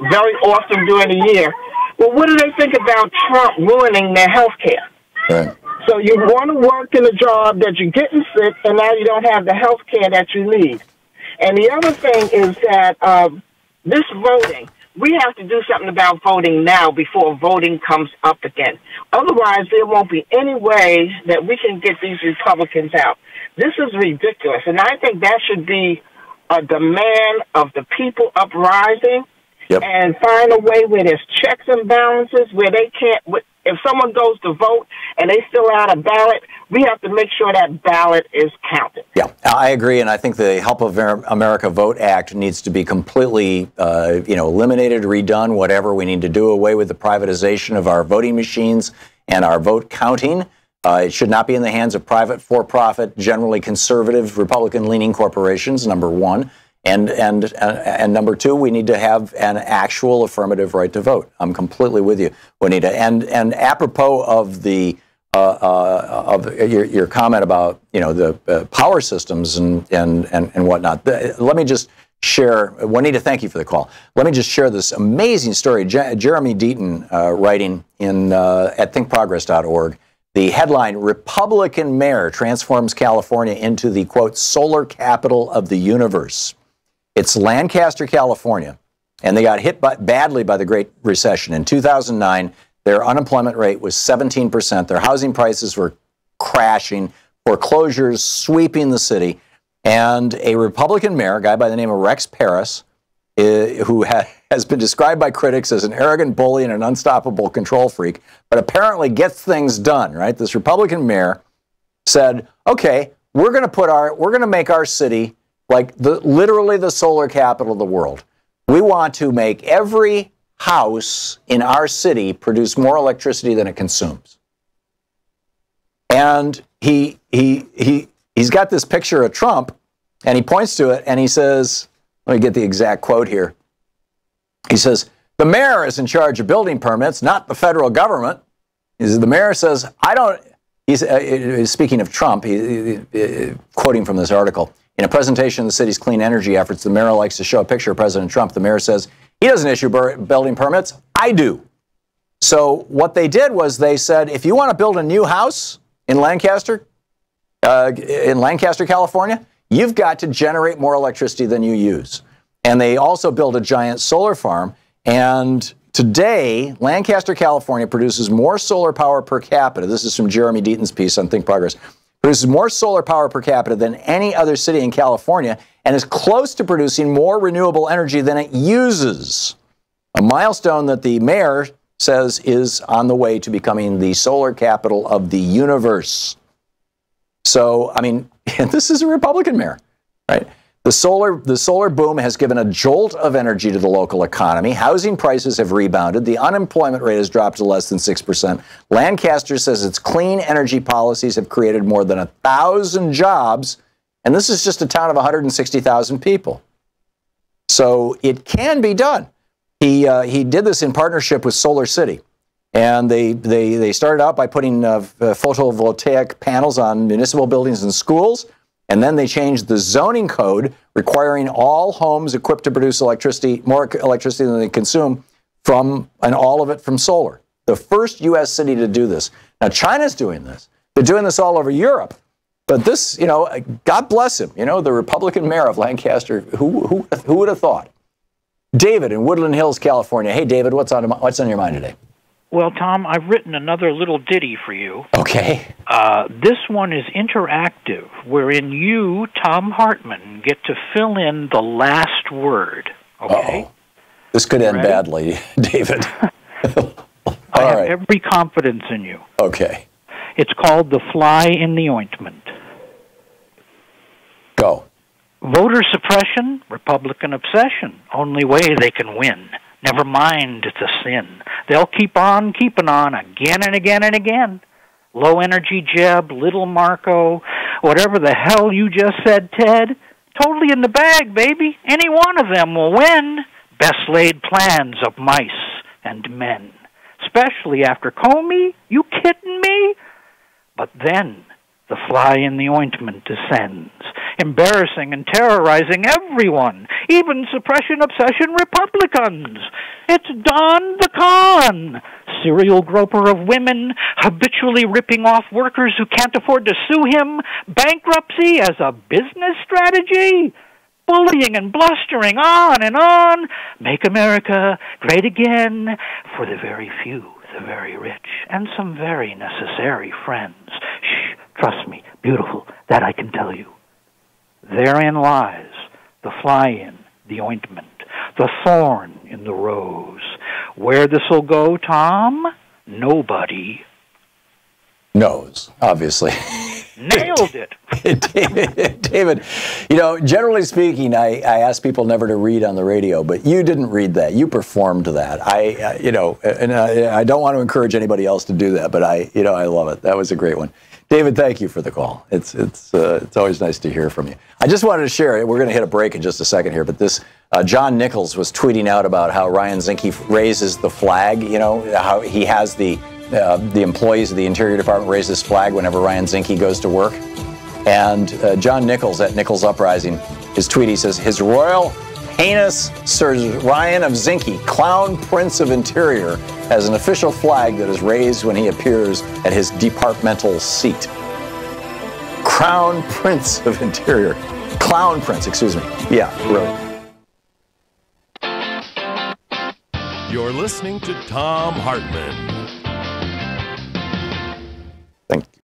very often during the year. Well, what do they think about Trump ruining their health care? Right. So you want to work in a job that you're getting sick, and now you don't have the health care that you need. And the other thing is that this voting, we have to do something about voting now before voting comes up again. Otherwise, there won't be any way that we can get these Republicans out. This is ridiculous, and I think that should be a demand of the people uprising. and find a way where there's checks and balances, where they can't, if someone goes to vote and they fill out a ballot, we have to make sure that ballot is counted. Yeah, I agree, and I think the Help of America Vote Act needs to be completely, eliminated, redone, whatever. We need to do away with the privatization of our voting machines and our vote counting. It should not be in the hands of private, for-profit, generally conservative, Republican-leaning corporations, number one. And number two, we need to have an actual affirmative right to vote. I'm completely with you, Juanita. And apropos of the your comment about the power systems and whatnot, let me just share. Juanita, thank you for the call. Let me just share this amazing story. Jeremy Deaton writing at thinkprogress.org. The headline: Republican mayor transforms California into the, quote, solar capital of the universe. It's Lancaster, California, and they got hit badly by the Great Recession. In 2009, their unemployment rate was 17%. Their housing prices were crashing, foreclosures sweeping the city, and a Republican mayor, a guy by the name of Rex Paris, who has been described by critics as an arrogant bully and an unstoppable control freak, but apparently gets things done, right? This Republican mayor said, okay, we're going to make our city like literally the solar capital of the world. We want to make every house in our city produce more electricity than it consumes. And he's got this picture of Trump, and he points to it, and he says, let me get the exact quote here. He says, the mayor is in charge of building permits, not the federal government. The mayor says, he's speaking of Trump, quoting from this article. In a presentation of the city's clean energy efforts, the mayor likes to show a picture of President Trump. The mayor says, he doesn't issue building permits, I do. So what they did was they said, if you want to build a new house in Lancaster, California, you've got to generate more electricity than you use. And they also built a giant solar farm. And today, Lancaster, California produces more solar power per capita. This is from Jeremy Deaton's piece on Think Progress. Produces more solar power per capita than any other city in California and is close to producing more renewable energy than it uses. A milestone that the mayor says is on the way to becoming the solar capital of the universe. So, I mean, this is a Republican mayor, right? The solar boom has given a jolt of energy to the local economy. Housing prices have rebounded. The unemployment rate has dropped to less than 6%. Lancaster says its clean energy policies have created more than 1,000 jobs, and this is just a town of 160,000 people. So it can be done. He did this in partnership with Solar City, and they started out by putting photovoltaic panels on municipal buildings and schools. And then they changed the zoning code requiring all homes equipped to produce electricity, more electricity than they consume, and all of it from solar. The first U.S. city to do this. Now, China's doing this. They're doing this all over Europe. But this, God bless him, the Republican mayor of Lancaster, who would have thought? David in Woodland Hills, California. Hey, David, what's on your mind today? Well, Tom, I've written another little ditty for you. Okay. This one is interactive, wherein you, Thom Hartmann, get to fill in the last word. Okay? Uh-oh. This could end badly, David. I have every confidence in you. Okay. It's called The Fly in the Ointment. Go. Voter suppression, Republican obsession. Only way they can win. Never mind, it's a sin. They'll keep on keeping on again and again and again. Low energy Jeb, little Marco, whatever the hell you just said, Ted. Totally in the bag, baby. Any one of them will win. Best laid plans of mice and men. Especially after Comey? You kidding me? But then the fly in the ointment descends, embarrassing and terrorizing everyone, even suppression obsession Republicans. It's Don the Con, serial groper of women, habitually ripping off workers who can't afford to sue him, bankruptcy as a business strategy, bullying and blustering on and on, make America great again for the very few, the very rich, and some very necessary friends. Shh, trust me, beautiful, that I can tell you. Therein lies the fly in the ointment, the thorn in the rose. Where this will go, Tom, nobody knows, obviously. Nailed it. David, generally speaking, I ask people never to read on the radio, but you didn't read that. You performed that. I don't want to encourage anybody else to do that, but I love it. That was a great one. David, thank you for the call. It's always nice to hear from you. I just wanted to share, we're going to hit a break in just a second here, but this John Nichols was tweeting out about how Ryan Zinke raises the flag, how he has the employees of the Interior Department raise this flag whenever Ryan Zinke goes to work. And John Nichols at Nichols Uprising, his tweet, he says, His Royal Highness Sir Ryan of Zinke, Clown Prince of Interior, has an official flag that is raised when he appears at his departmental seat. Crown Prince of Interior. Clown Prince, excuse me. Yeah, really. You're listening to Thom Hartmann. Thank you.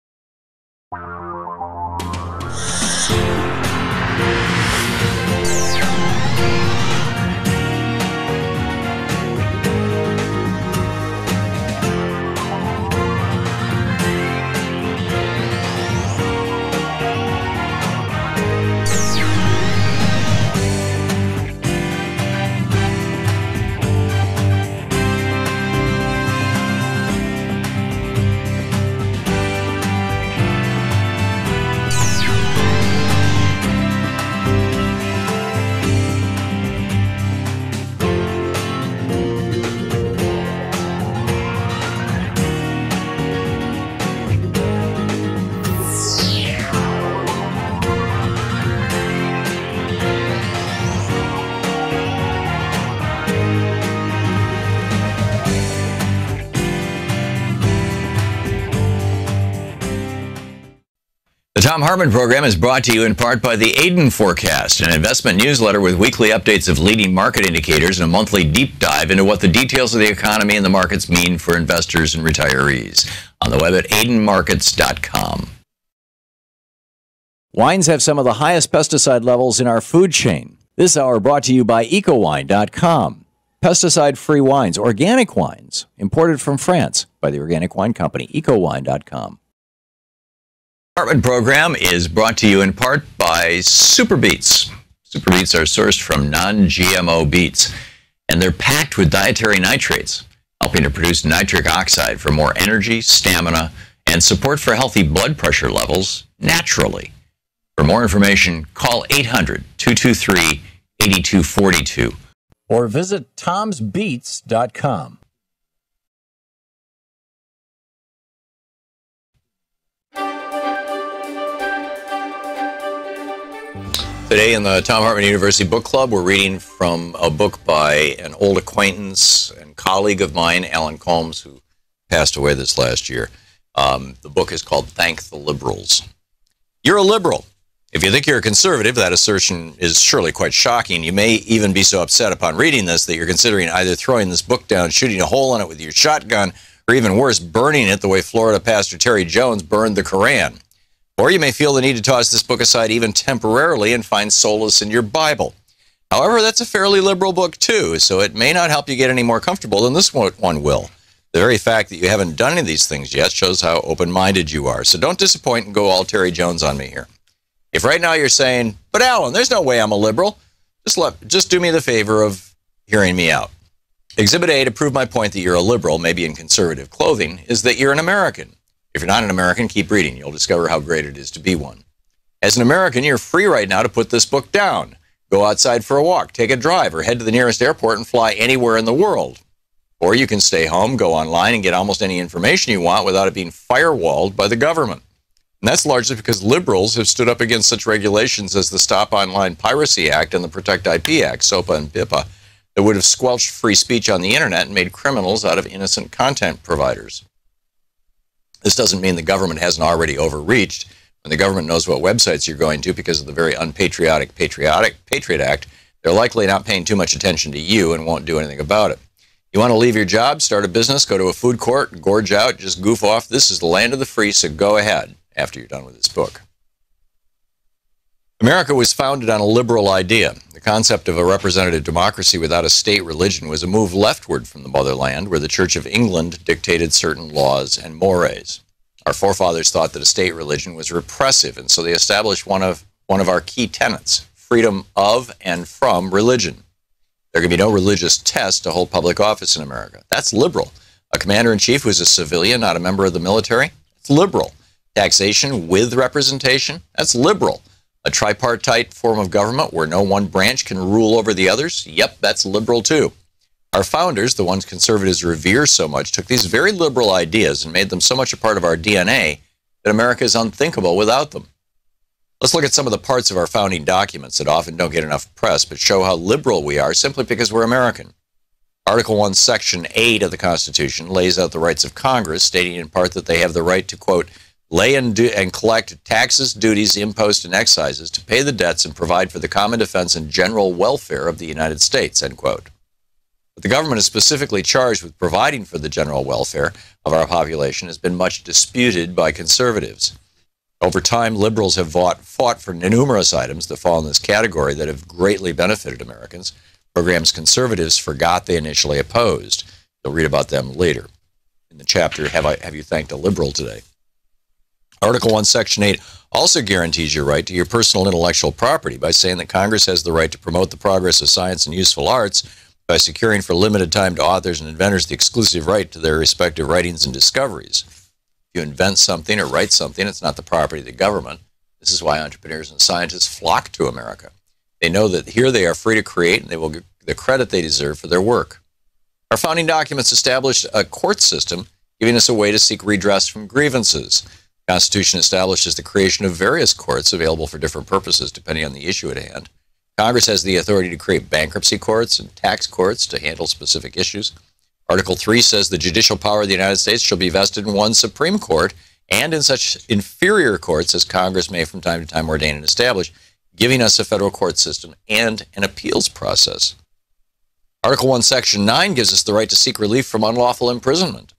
The Thom Hartmann Program is brought to you in part by the Aiden Forecast, an investment newsletter with weekly updates of leading market indicators and a monthly deep dive into what the details of the economy and the markets mean for investors and retirees. On the web at aidenmarkets.com. Wines have some of the highest pesticide levels in our food chain. This hour brought to you by ecowine.com. Pesticide-free wines, organic wines, imported from France by the Organic Wine Company, ecowine.com. Hartmann Program is brought to you in part by Super Beets. Super Beets are sourced from non-GMO beets, and they're packed with dietary nitrates, helping to produce nitric oxide for more energy, stamina, and support for healthy blood pressure levels naturally. For more information, call 800-223-8242 or visit tomsbeets.com. Today in the Thom Hartmann University Book Club, we're reading from a book by an old acquaintance and colleague of mine, Alan Combs, who passed away this last year. The book is called Thank the Liberals. You're a liberal. If you think you're a conservative, that assertion is surely quite shocking. You may even be so upset upon reading this that you're considering either throwing this book down, shooting a hole in it with your shotgun, or even worse, burning it the way Florida Pastor Terry Jones burned the Koran. Or you may feel the need to toss this book aside even temporarily and find solace in your Bible. However, that's a fairly liberal book too, so it may not help you get any more comfortable than this one will. The very fact that you haven't done any of these things yet shows how open-minded you are. So don't disappoint and go all Terry Jones on me here. If right now you're saying, but Alan, there's no way I'm a liberal, just do me the favor of hearing me out. Exhibit A to prove my point that you're a liberal, maybe in conservative clothing, is that you're an American. If you're not an American, keep reading. You'll discover how great it is to be one. As an American, you're free right now to put this book down. Go outside for a walk, take a drive, or head to the nearest airport and fly anywhere in the world. Or you can stay home, go online, and get almost any information you want without it being firewalled by the government. And that's largely because liberals have stood up against such regulations as the Stop Online Piracy Act and the Protect IP Act, SOPA and BIPA, that would have squelched free speech on the internet and made criminals out of innocent content providers. This doesn't mean the government hasn't already overreached. When the government knows what websites you're going to because of the very unpatriotic Patriot Act, they're likely not paying too much attention to you and won't do anything about it. You want to leave your job, start a business, go to a food court, gorge out, just goof off. This is the land of the free, so go ahead after you're done with this book. America was founded on a liberal idea. The concept of a representative democracy without a state religion was a move leftward from the motherland, where the Church of England dictated certain laws and mores. Our forefathers thought that a state religion was repressive, and so they established one of our key tenets: freedom of and from religion. There can be no religious test to hold public office in America. That's liberal. A commander-in-chief who is a civilian, not a member of the military, it's liberal. Taxation with representation, that's liberal. A tripartite form of government where no one branch can rule over the others, yep, that's liberal too. Our founders, the ones conservatives revere so much, took these very liberal ideas and made them so much a part of our DNA that America is unthinkable without them. Let's look at some of the parts of our founding documents that often don't get enough press, but show how liberal we are simply because we're American. Article 1, Section 8 of the Constitution lays out the rights of Congress, stating in part that they have the right to, quote, lay and collect taxes, duties, imposts, and excises to pay the debts and provide for the common defense and general welfare of the United States, end quote. But the government is specifically charged with providing for the general welfare of our population has been much disputed by conservatives. Over time, liberals have fought for numerous items that fall in this category that have greatly benefited Americans, programs conservatives forgot they initially opposed. You'll read about them later in the chapter, Have You Thanked a Liberal Today? Article 1, Section 8 also guarantees your right to your personal intellectual property by saying that Congress has the right to promote the progress of science and useful arts by securing for limited time to authors and inventors the exclusive right to their respective writings and discoveries. If you invent something or write something, it's not the property of the government. This is why entrepreneurs and scientists flock to America. They know that here they are free to create, and they will get the credit they deserve for their work. Our founding documents established a court system, giving us a way to seek redress from grievances. The Constitution establishes the creation of various courts available for different purposes depending on the issue at hand. Congress has the authority to create bankruptcy courts and tax courts to handle specific issues. Article 3 says the judicial power of the United States shall be vested in one Supreme Court and in such inferior courts as Congress may from time to time ordain and establish, giving us a federal court system and an appeals process. Article 1, Section 9 gives us the right to seek relief from unlawful imprisonment.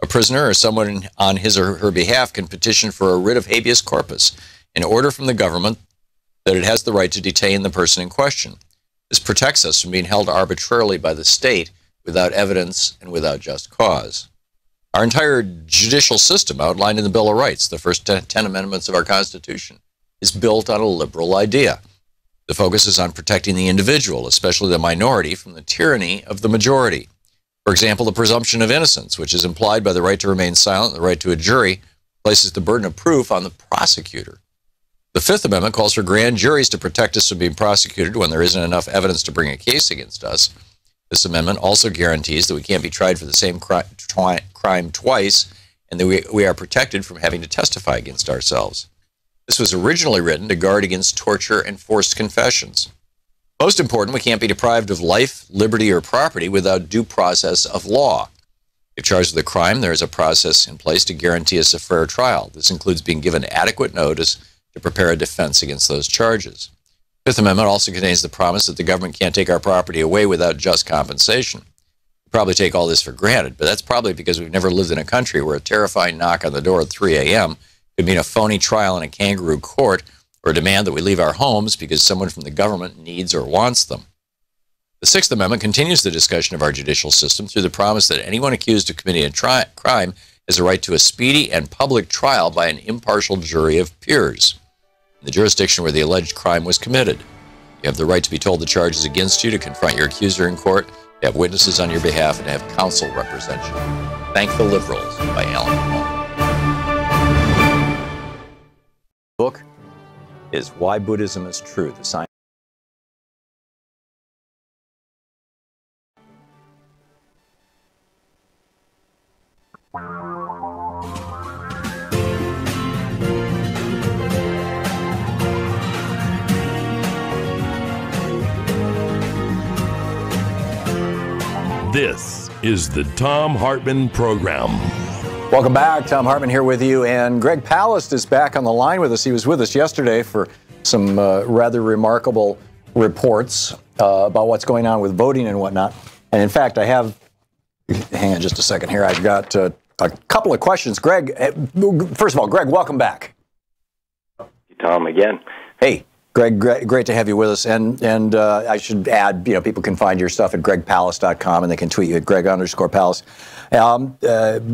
A prisoner or someone on his or her behalf can petition for a writ of habeas corpus, an order from the government that it has the right to detain the person in question. This protects us from being held arbitrarily by the state without evidence and without just cause. Our entire judicial system outlined in the Bill of Rights, the first 10 amendments of our Constitution, is built on a liberal idea. The focus is on protecting the individual, especially the minority, from the tyranny of the majority. For example, the presumption of innocence, which is implied by the right to remain silent and the right to a jury, places the burden of proof on the prosecutor. The Fifth Amendment calls for grand juries to protect us from being prosecuted when there isn't enough evidence to bring a case against us. This amendment also guarantees that we can't be tried for the same crime twice, and that we are protected from having to testify against ourselves. This was originally written to guard against torture and forced confessions. Most important, we can't be deprived of life, liberty, or property without due process of law. If charged with a crime, there is a process in place to guarantee us a fair trial. This includes being given adequate notice to prepare a defense against those charges. The Fifth Amendment also contains the promise that the government can't take our property away without just compensation. We probably take all this for granted, but that's probably because we've never lived in a country where a terrifying knock on the door at 3 a.m. could mean a phony trial in a kangaroo court or a demand that we leave our homes because someone from the government needs or wants them. The Sixth Amendment continues the discussion of our judicial system through the promise that anyone accused of committing a crime has a right to a speedy and public trial by an impartial jury of peers in the jurisdiction where the alleged crime was committed. You have the right to be told the charges against you, to confront your accuser in court, to have witnesses on your behalf, and to have counsel represent you. Thank the Liberals by Alan Capone. The book is Why Buddhism is True, the science. This is the Thom Hartmann Program. Welcome back. Thom Hartmann here with you, and Greg Palast is back on the line with us. He was with us yesterday for some rather remarkable reports about what's going on with voting and whatnot. And in fact, I have, hang on just a second here, I've got a couple of questions. Greg, first of all, Greg, welcome back. Tom, again. Hey, Greg, great to have you with us. And I should add, people can find your stuff at gregpalace.com, and they can tweet you at Greg_Palace.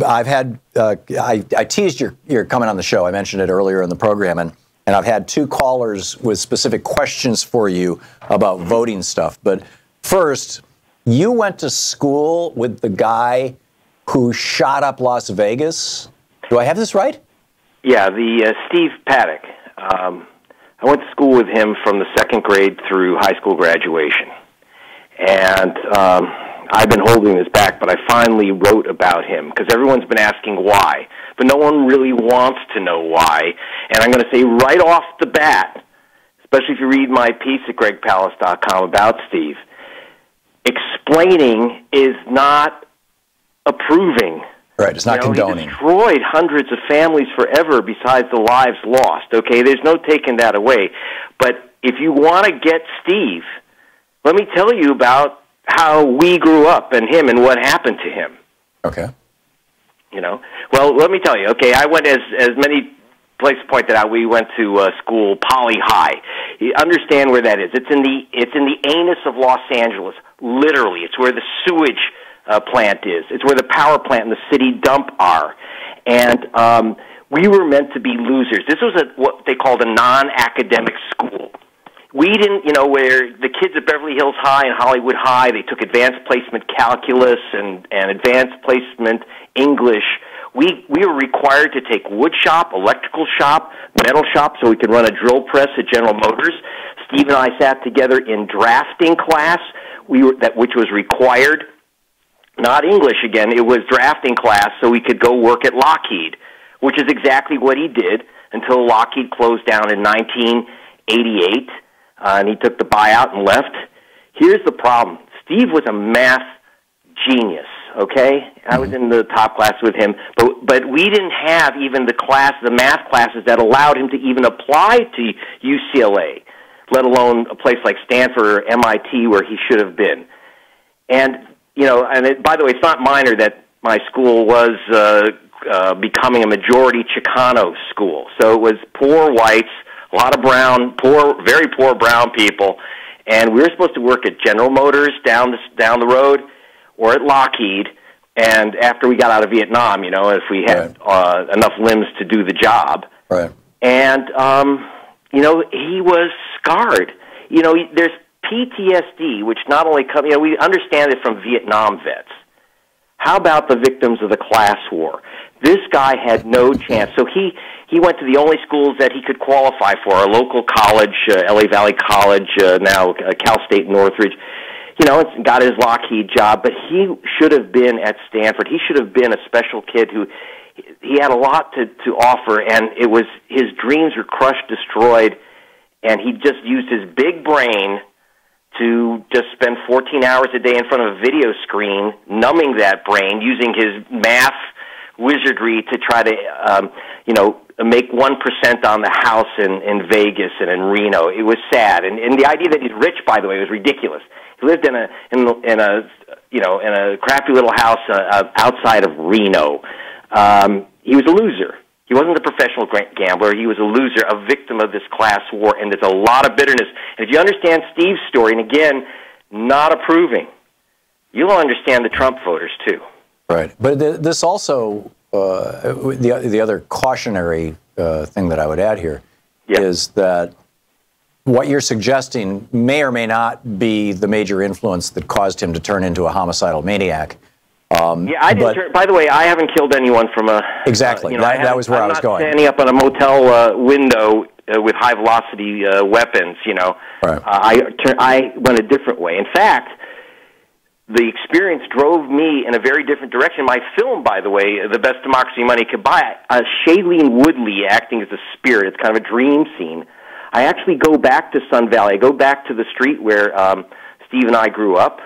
I've had, I teased your coming on the show. I mentioned it earlier in the program, and I've had 2 callers with specific questions for you about voting stuff. But first, you went to school with the guy who shot up Las Vegas. Do I have this right? Yeah, the Steve Paddock. I went to school with him from the 2nd grade through high school graduation. And I've been holding this back, but I finally wrote about him because everyone's been asking why. But no one really wants to know why. And I'm going to say right off the bat, especially if you read my piece at gregpalace.com about Steve, explaining is not approving. Right, it's not condoning. He destroyed hundreds of families forever besides the lives lost, okay? There's no taking that away. But if you want to get Steve, let me tell you about how we grew up and him and what happened to him. Okay. Well, let me tell you, okay, I went, as many places pointed out, we went to school, Poly High. You understand where that is. It's in the anus of Los Angeles, literally. It's where the sewage plant is. It's where the power plant and the city dump are. And we were meant to be losers. This was what they called a non-academic school. We didn't, where the kids at Beverly Hills High and Hollywood High, they took advanced placement calculus and advanced placement English. We were required to take wood shop, electrical shop, metal shop, so we could run a drill press at General Motors. Steve and I sat together in drafting class, which was required. Not English again, it was drafting class so we could go work at Lockheed, which is exactly what he did until Lockheed closed down in 1988, and he took the buyout and left. Here's the problem. Steve was a math genius, okay? I was in the top class with him, but we didn't have even the math classes that allowed him to even apply to UCLA, let alone a place like Stanford or MIT where he should have been. And by the way, it's not minor that my school was becoming a majority Chicano school. So it was poor whites, a lot of very poor brown people, and we were supposed to work at General Motors down the road or at Lockheed. And after we got out of Vietnam, if we had enough limbs to do the job. Right. And, he was scarred. There's PTSD, which not only comes, we understand it from Vietnam vets. How about the victims of the class war? This guy had no chance. So he went to the only schools that he could qualify for, a local college, LA Valley College, now Cal State Northridge. Got his Lockheed job, but he should have been at Stanford. He should have been a special kid who he had a lot to offer, and his dreams were crushed, destroyed, and he just used his big brain to just spend 14 hours a day in front of a video screen, numbing that brain, using his math wizardry to try to, make 1% on the house in Vegas and in Reno. It was sad, and the idea that he's rich, by the way, was ridiculous. He lived in a crappy little house outside of Reno. He was a loser. He wasn't a professional gambler. He was a loser, a victim of this class war, and there's a lot of bitterness. And if you understand Steve's story, and again, not approving, you'll understand the Trump voters too. Right. But this also, the other cautionary thing that I would add here is that what you're suggesting may or may not be the major influence that caused him to turn into a homicidal maniac. I didn't. By the way, I haven't killed anyone from a. Exactly. That was where I was going. I'm not standing up on a motel window with high velocity weapons. Right. I went a different way. In fact, the experience drove me in a very different direction. My film, by the way, The Best Democracy Money Could Buy, Shailene Woodley acting as a spirit. It's kind of a dream scene. I actually go back to Sun Valley. I go back to the street where Steve and I grew up.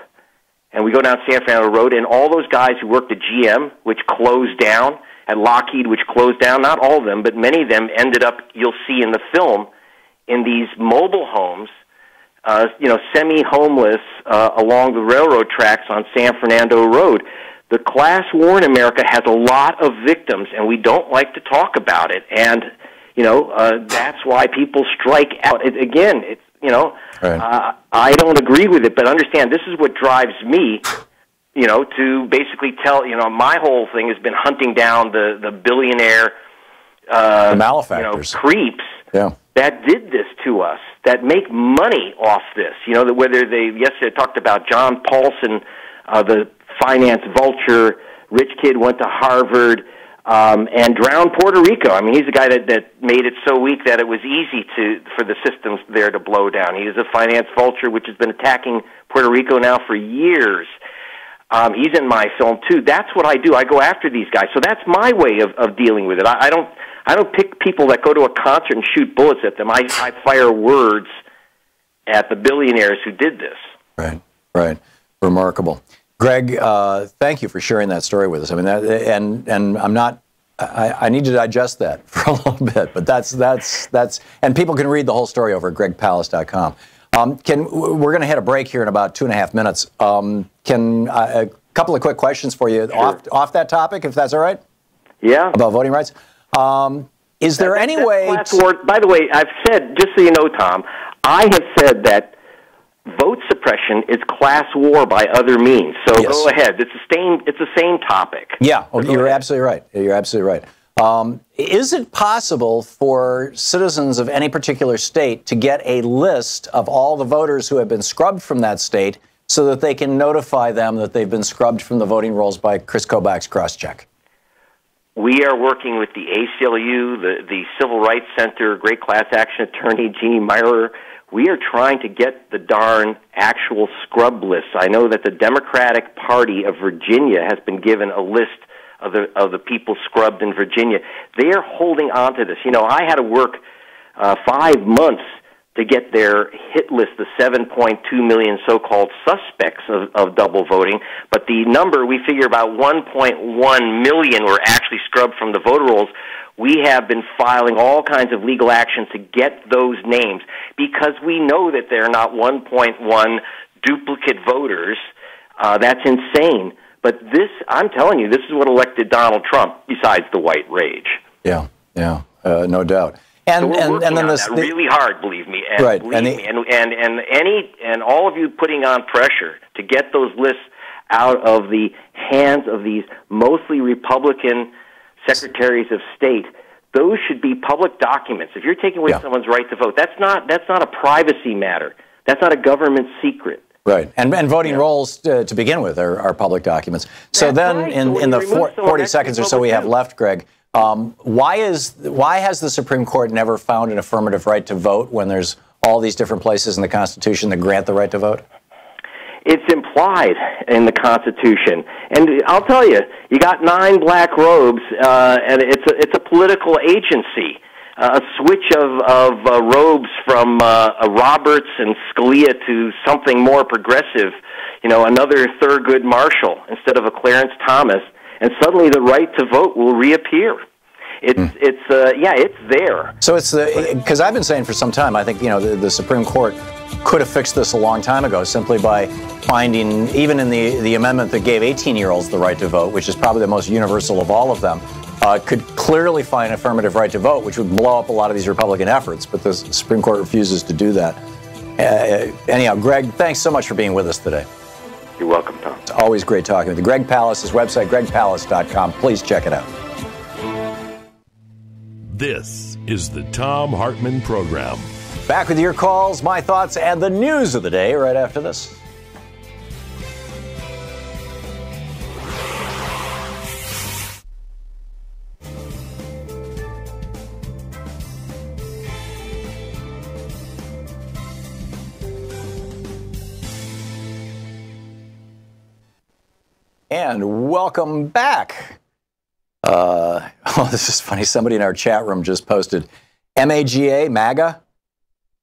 And we go down San Fernando Road, and all those guys who worked at GM, which closed down, at Lockheed, which closed down, not all of them, but many of them ended up, you'll see in the film, in these mobile homes, semi-homeless along the railroad tracks on San Fernando Road. The class war in America has a lot of victims, and we don't like to talk about it. And, That's why people strike out. Again, it's, Right. I don't agree with it, but understand this is what drives me, to basically tell, my whole thing has been hunting down the billionaire, the malefactors, creeps yeah, that did this to us, that make money off this. Whether yesterday talked about John Paulson, the finance vulture, rich kid, went to Harvard, and drowned Puerto Rico. I mean, he's the guy that made it so weak that it was easy for the systems there to blow down. He is a finance vulture, which has been attacking Puerto Rico now for years. He's in my film too. That's what I do. I go after these guys. So that's my way of dealing with it. I don't pick people that go to a concert and shoot bullets at them. I fire words at the billionaires who did this. Right. Remarkable. Greg, thank you for sharing that story with us. I mean, and I'm not. I need to digest that for a little bit, but that's and people can read the whole story over at gregpalast.com. We're going to hit a break here in about 2.5 minutes. A couple of quick questions for you off that topic, if that's all right? Yeah. About voting rights. Is there any way? By the way, I've said, just so you know, Tom, I have said that vote suppression is class war by other means. So Yes. Go ahead. It's the same topic. Yeah, you're absolutely right. You're absolutely right. Is it possible for citizens of any particular state to get a list of all the voters who have been scrubbed from that state so that they can notify them that they've been scrubbed from the voting rolls by Chris Kobach's crosscheck? We are working with the ACLU, the Civil Rights Center, great class action attorney Jeannie Meyer. We are trying to get the darn actual scrub lists. I know that the Democratic Party of Virginia has been given a list of the people scrubbed in Virginia. They are holding on to this. I had to work 5 months to get their hit list, the 7.2 million so-called suspects of double voting. But the number, we figure about 1.1 million were actually scrubbed from the voter rolls. We have been filing all kinds of legal action to get those names because we know that they're not 1.1 duplicate voters. That's insane. But this, I'm telling you, this is what elected Donald Trump, besides the white rage. Yeah, no doubt. And then that really hard, believe me. And right. Believe me. And all of you putting on pressure to get those lists out of the hands of these mostly Republican secretaries of state, those should be public documents. If you're taking away someone's right to vote, that's not a privacy matter. That's not a government secret. Right, and voting rolls to begin with are public documents. So then, right. in the 40 seconds or so we have left, Greg, why has the Supreme Court never found an affirmative right to vote when there's all these different places in the Constitution that grant the right to vote? It's implied in the Constitution, and I'll tell you, you got 9 black robes, and it's a political agency. A switch of robes from Roberts and Scalia to something more progressive, another Thurgood Marshall instead of a Clarence Thomas, and suddenly the right to vote will reappear. It's there. So it's because I've been saying for some time, I think the Supreme Court could have fixed this a long time ago simply by finding, even in the amendment that gave 18-year-olds the right to vote, which is probably the most universal of all of them, could clearly find an affirmative right to vote, which would blow up a lot of these Republican efforts, but the Supreme Court refuses to do that. Anyhow, Greg, thanks so much for being with us today. You're welcome, Tom. It's always great talking with you. Greg Palast, his website, gregpalast.com. Please check it out. This is the Thom Hartmann Program. Back with your calls, my thoughts, and the news of the day right after this. And welcome back. This is funny. Somebody in our chat room just posted MAGA, MAGA.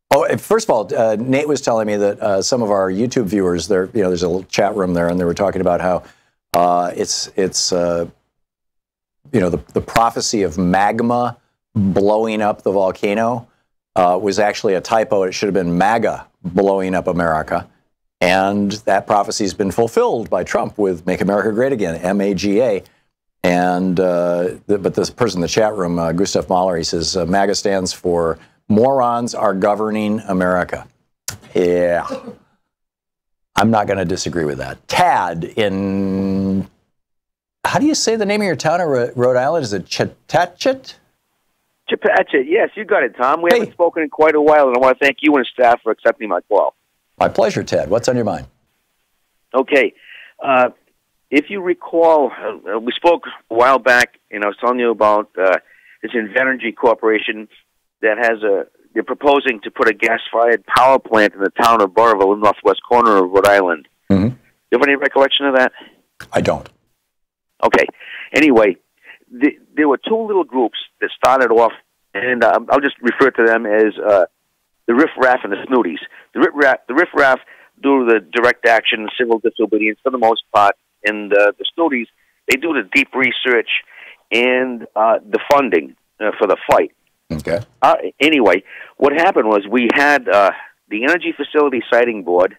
Oh, first of all, Nate was telling me that some of our YouTube viewers, there's a little chat room there, and they were talking about how the prophecy of magma blowing up the volcano was actually a typo. It should have been MAGA blowing up America. And that prophecy has been fulfilled by Trump with Make America Great Again, MAGA. And but this person in the chat room, Gustav Mahler, he says MAGA stands for morons are governing America. Yeah, I'm not going to disagree with that. Tad in, how do you say the name of your town in Rhode Island? Is it Chattachet? Chattachet, yes, you got it, Tom. We haven't spoken in quite a while, and I want to thank you and staff for accepting my call. My pleasure, Ted. What's on your mind? Okay. If you recall, we spoke a while back, and I was telling you about this Invenergy Corporation that they're proposing to put a gas-fired power plant in the town of Burrillville, in the northwest corner of Rhode Island. Mm-hmm. Do you have any recollection of that? I don't. Okay. Anyway, there were two little groups that started off, and I'll just refer to them as the Riff Raff and the Snooties. The Riff Raff do the direct action, civil disobedience for the most part, and the Snooties, they do the deep research and the funding for the fight. Okay. Anyway, what happened was we had the Energy Facility Siting Board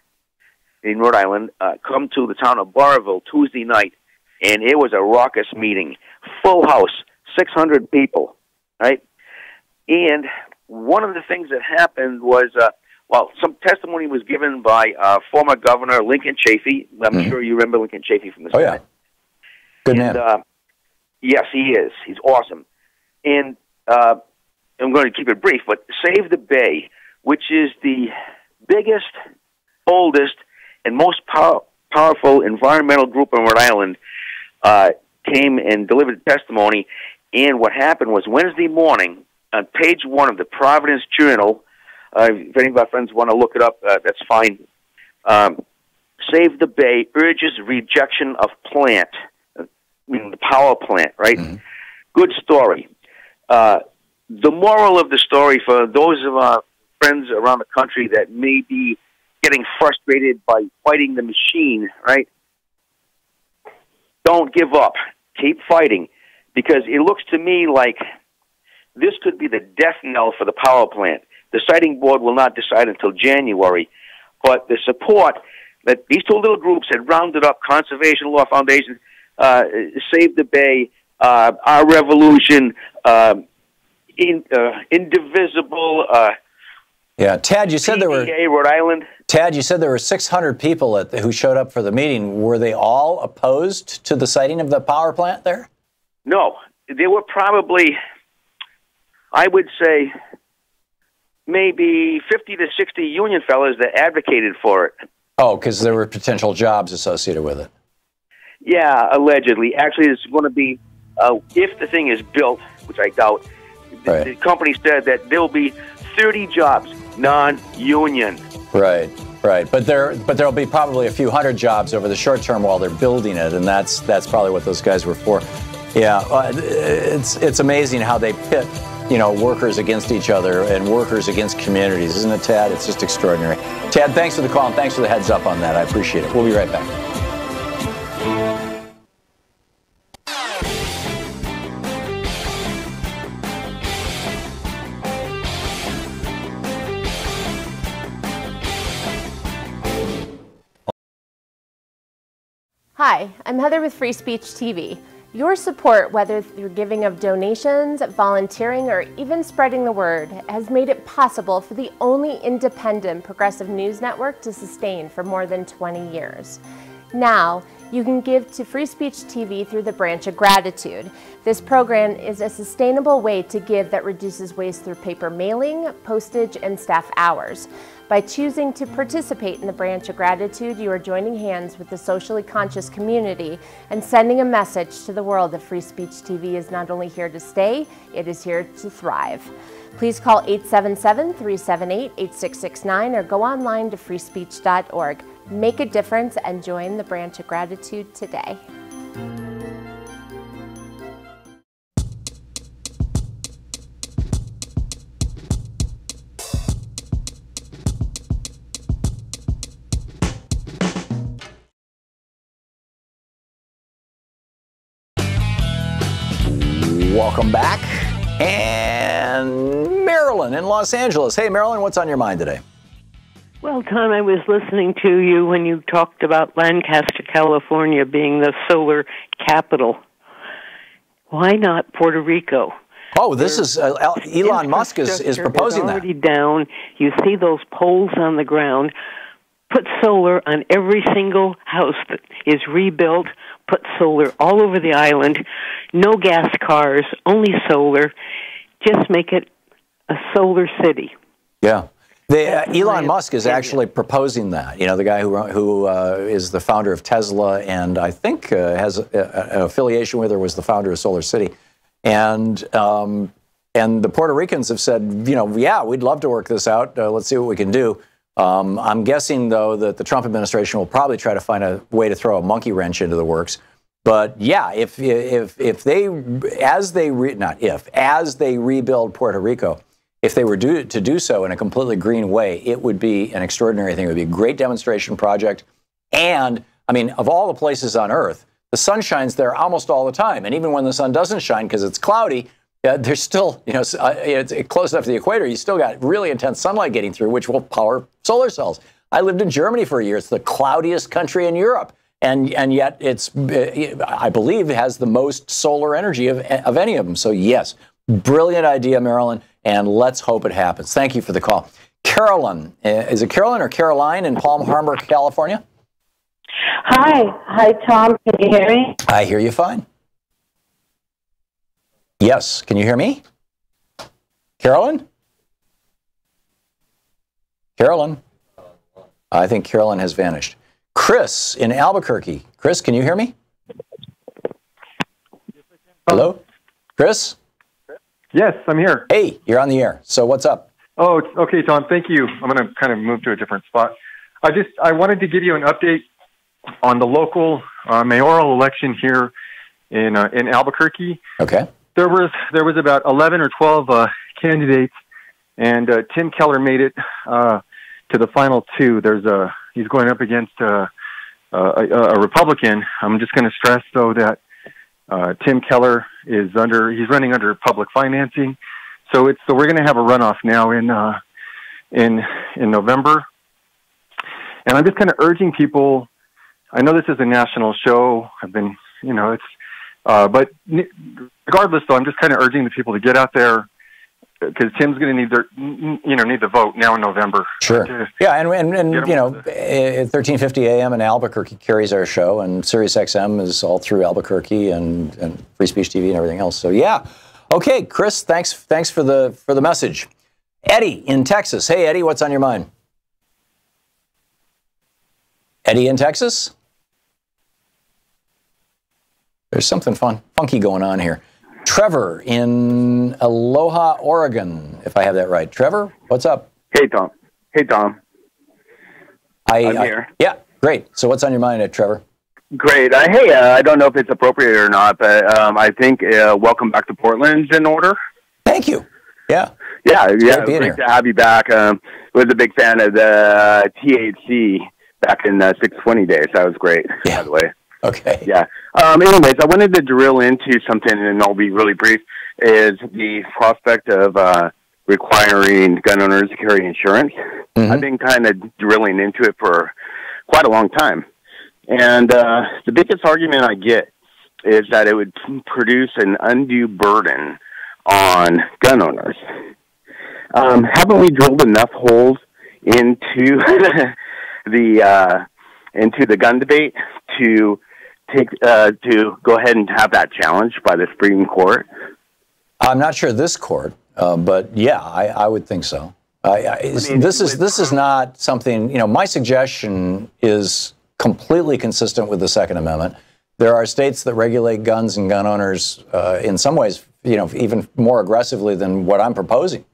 in Rhode Island come to the town of Burrillville Tuesday night, and it was a raucous meeting. Full house, 600 people, right? And one of the things that happened was, some testimony was given by former Governor Lincoln Chafee. I'm sure you remember Lincoln Chafee from the Senate. Oh, yeah. Good man. Yes, he is. He's awesome. And I'm going to keep it brief, but Save the Bay, which is the biggest, oldest, and most powerful environmental group in Rhode Island, came and delivered testimony. And what happened was Wednesday morning, on page 1 of the Providence Journal, if any of our friends want to look it up, that's fine. Save the Bay urges rejection of plant, the power plant, right? Mm-hmm. Good story. The moral of the story for those of our friends around the country that may be getting frustrated by fighting the machine, right? Don't give up. Keep fighting, because it looks to me like this could be the death knell for the power plant. The siting board will not decide until January, but the support that these two little groups had rounded up, Conservation Law Foundation, Save the Bay, Our Revolution, Indivisible. Yeah, Tad, you said there were Rhode Island. Tad, you said there were 600 people who showed up for the meeting. Were they all opposed to the siting of the power plant there? No, there were probably, I would say, maybe 50 to 60 union fellas that advocated for it. Oh, because there were potential jobs associated with it. Yeah, allegedly. Actually, it's going to be, if the thing is built, which I doubt, the company said that there will be 30 jobs, non-union. Right. But there'll be probably a few hundred jobs over the short term while they're building it, and that's probably what those guys were for. Yeah, it's amazing how they pit, workers against each other and workers against communities, isn't it, Tad? It's just extraordinary. Tad, thanks for the call and thanks for the heads up on that. I appreciate it. We'll be right back. Hi, I'm Heather with Free Speech TV. Your support, whether through giving of donations, volunteering, or even spreading the word, has made it possible for the only independent progressive news network to sustain for more than 20 years. Now, you can give to Free Speech TV through the Branch of Gratitude. This program is a sustainable way to give that reduces waste through paper mailing, postage, and staff hours. By choosing to participate in the Branch of Gratitude, you are joining hands with the socially conscious community and sending a message to the world that Free Speech TV is not only here to stay, it is here to thrive. Please call 877-378-8669 or go online to freespeech.org. Make a difference and join the Branch of Gratitude today. Welcome back. And Marilyn in Los Angeles. Hey, Marilyn, what's on your mind today? Well, Tom, I was listening to you when you talked about Lancaster, California being the solar capital. why not Puerto Rico? Oh, this is Elon Musk is proposing that. Already down. You see those poles on the ground. Put solar on every single house that is rebuilt. Put solar all over the island. No gas cars, only solar. Just make it a solar city. Yeah. Elon Musk is actually proposing that. You know, the guy who is the founder of Tesla and I think has an affiliation with or was the founder of Solar City. And the Puerto Ricans have said, you know, yeah, we'd love to work this out. Let's see what we can do. I'm guessing, though, that the Trump administration will probably try to find a way to throw a monkey wrench into the works. But yeah, as they rebuild Puerto Rico, if they were to do so in a completely green way, it would be an extraordinary thing. It would be a great demonstration project. And I mean, of all the places on Earth, the sun shines there almost all the time. And even when the sun doesn't shine because it's cloudy, there's still, you know, it's close enough to the equator. You still got really intense sunlight getting through, which will power solar cells. I lived in Germany for a year. It's the cloudiest country in Europe. And yet it's, I believe, has the most solar energy of any of them. So yes, brilliant idea, Marilyn, and let's hope it happens. Thank you for the call. Carolyn, is it Carolyn or Caroline in Palm Harbor, California? Hi, Tom. Can you hear me? I hear you fine. Yes, can you hear me? Carolyn? Carolyn? I think Carolyn has vanished. Chris in Albuquerque. Chris, can you hear me? Hello? Chris? Yes, I'm here. Hey, you're on the air. So what's up? Oh, okay, Tom. Thank you. I'm going to kind of move to a different spot. I wanted to give you an update on the local mayoral election here in Albuquerque. Okay. There was about 11 or 12 candidates, and Tim Keller made it to the final two. He's going up against a Republican. I'm just going to stress though that Tim Keller he's running under public financing, so we're going to have a runoff now in November, and I'm just kind of urging people. I know this is a national show. But regardless, though, I'm just kind of urging the people to get out there because Tim's going to need the vote now in November. Sure. Yeah, and 1350 AM in Albuquerque carries our show, and Sirius XM is all through Albuquerque and Free Speech TV and everything else. So yeah, okay, Chris, thanks for the message. Eddie in Texas. Hey, Eddie, what's on your mind? Eddie in Texas. There's something funky going on here. Trevor in Aloha, Oregon, if I have that right. Trevor, what's up? Hey, Tom. I'm here. Yeah, great. So what's on your mind, Trevor? Great. I don't know if it's appropriate or not, but I think welcome back to Portland's in order. Thank you. Yeah. Yeah. Great to have you back. Was a big fan of the THC back in 620 days. That was great, by the way. Okay. Yeah. Anyways, I wanted to drill into something, and I'll be really brief, is the prospect of requiring gun owners to carry insurance. Mm-hmm. I've been kind of drilling into it for quite a long time. And the biggest argument I get is that it would produce an undue burden on gun owners. Haven't we drilled enough holes into the gun debate to go ahead and have that challenged by the Supreme Court? I'm not sure this court, but yeah, I would think so. This is not something, my suggestion is completely consistent with the Second Amendment. There are states that regulate guns and gun owners in some ways, even more aggressively than what I'm proposing.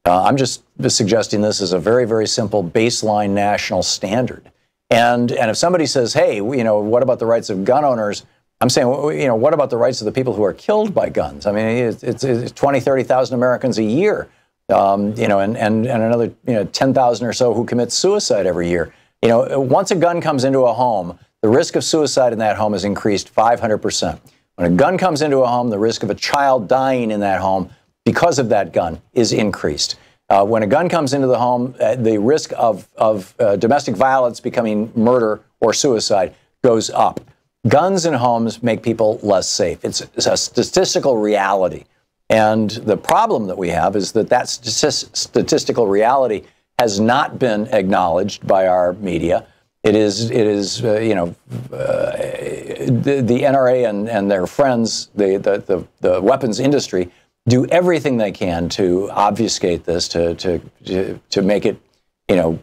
I'm just suggesting this is a very, very simple baseline national standard. And if somebody says, hey, what about the rights of gun owners? I'm saying, what about the rights of the people who are killed by guns? I mean, it's 20, 30,000 Americans a year, and another 10,000 or so who commit suicide every year. Once a gun comes into a home, the risk of suicide in that home is increased 500%. When a gun comes into a home, the risk of a child dying in that home because of that gun is increased. When a gun comes into the home, the risk of domestic violence becoming murder or suicide goes up. guns in homes make people less safe. It's a statistical reality. And the problem that we have is that statistical reality has not been acknowledged by our media. The NRA and their friends, the weapons industry, do everything they can to obfuscate this, to make it, to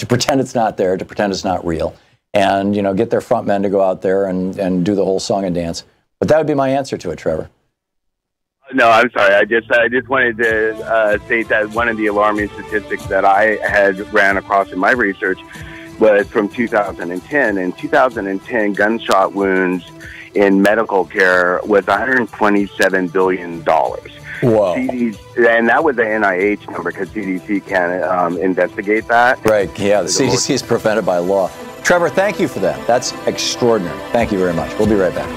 pretend it's not there, to pretend it's not real, and get their front men to go out there and do the whole song and dance. But that would be my answer to it, Trevor. No, I'm sorry. I just wanted to state that one of the alarming statistics that I had ran across in my research was from 2010. In 2010, gunshot wounds in medical care was $127 billion. Whoa. And that was the NIH number because CDC can't investigate that. Right, yeah, the CDC is prevented by law. Trevor, thank you for that. That's extraordinary. Thank you very much. We'll be right back.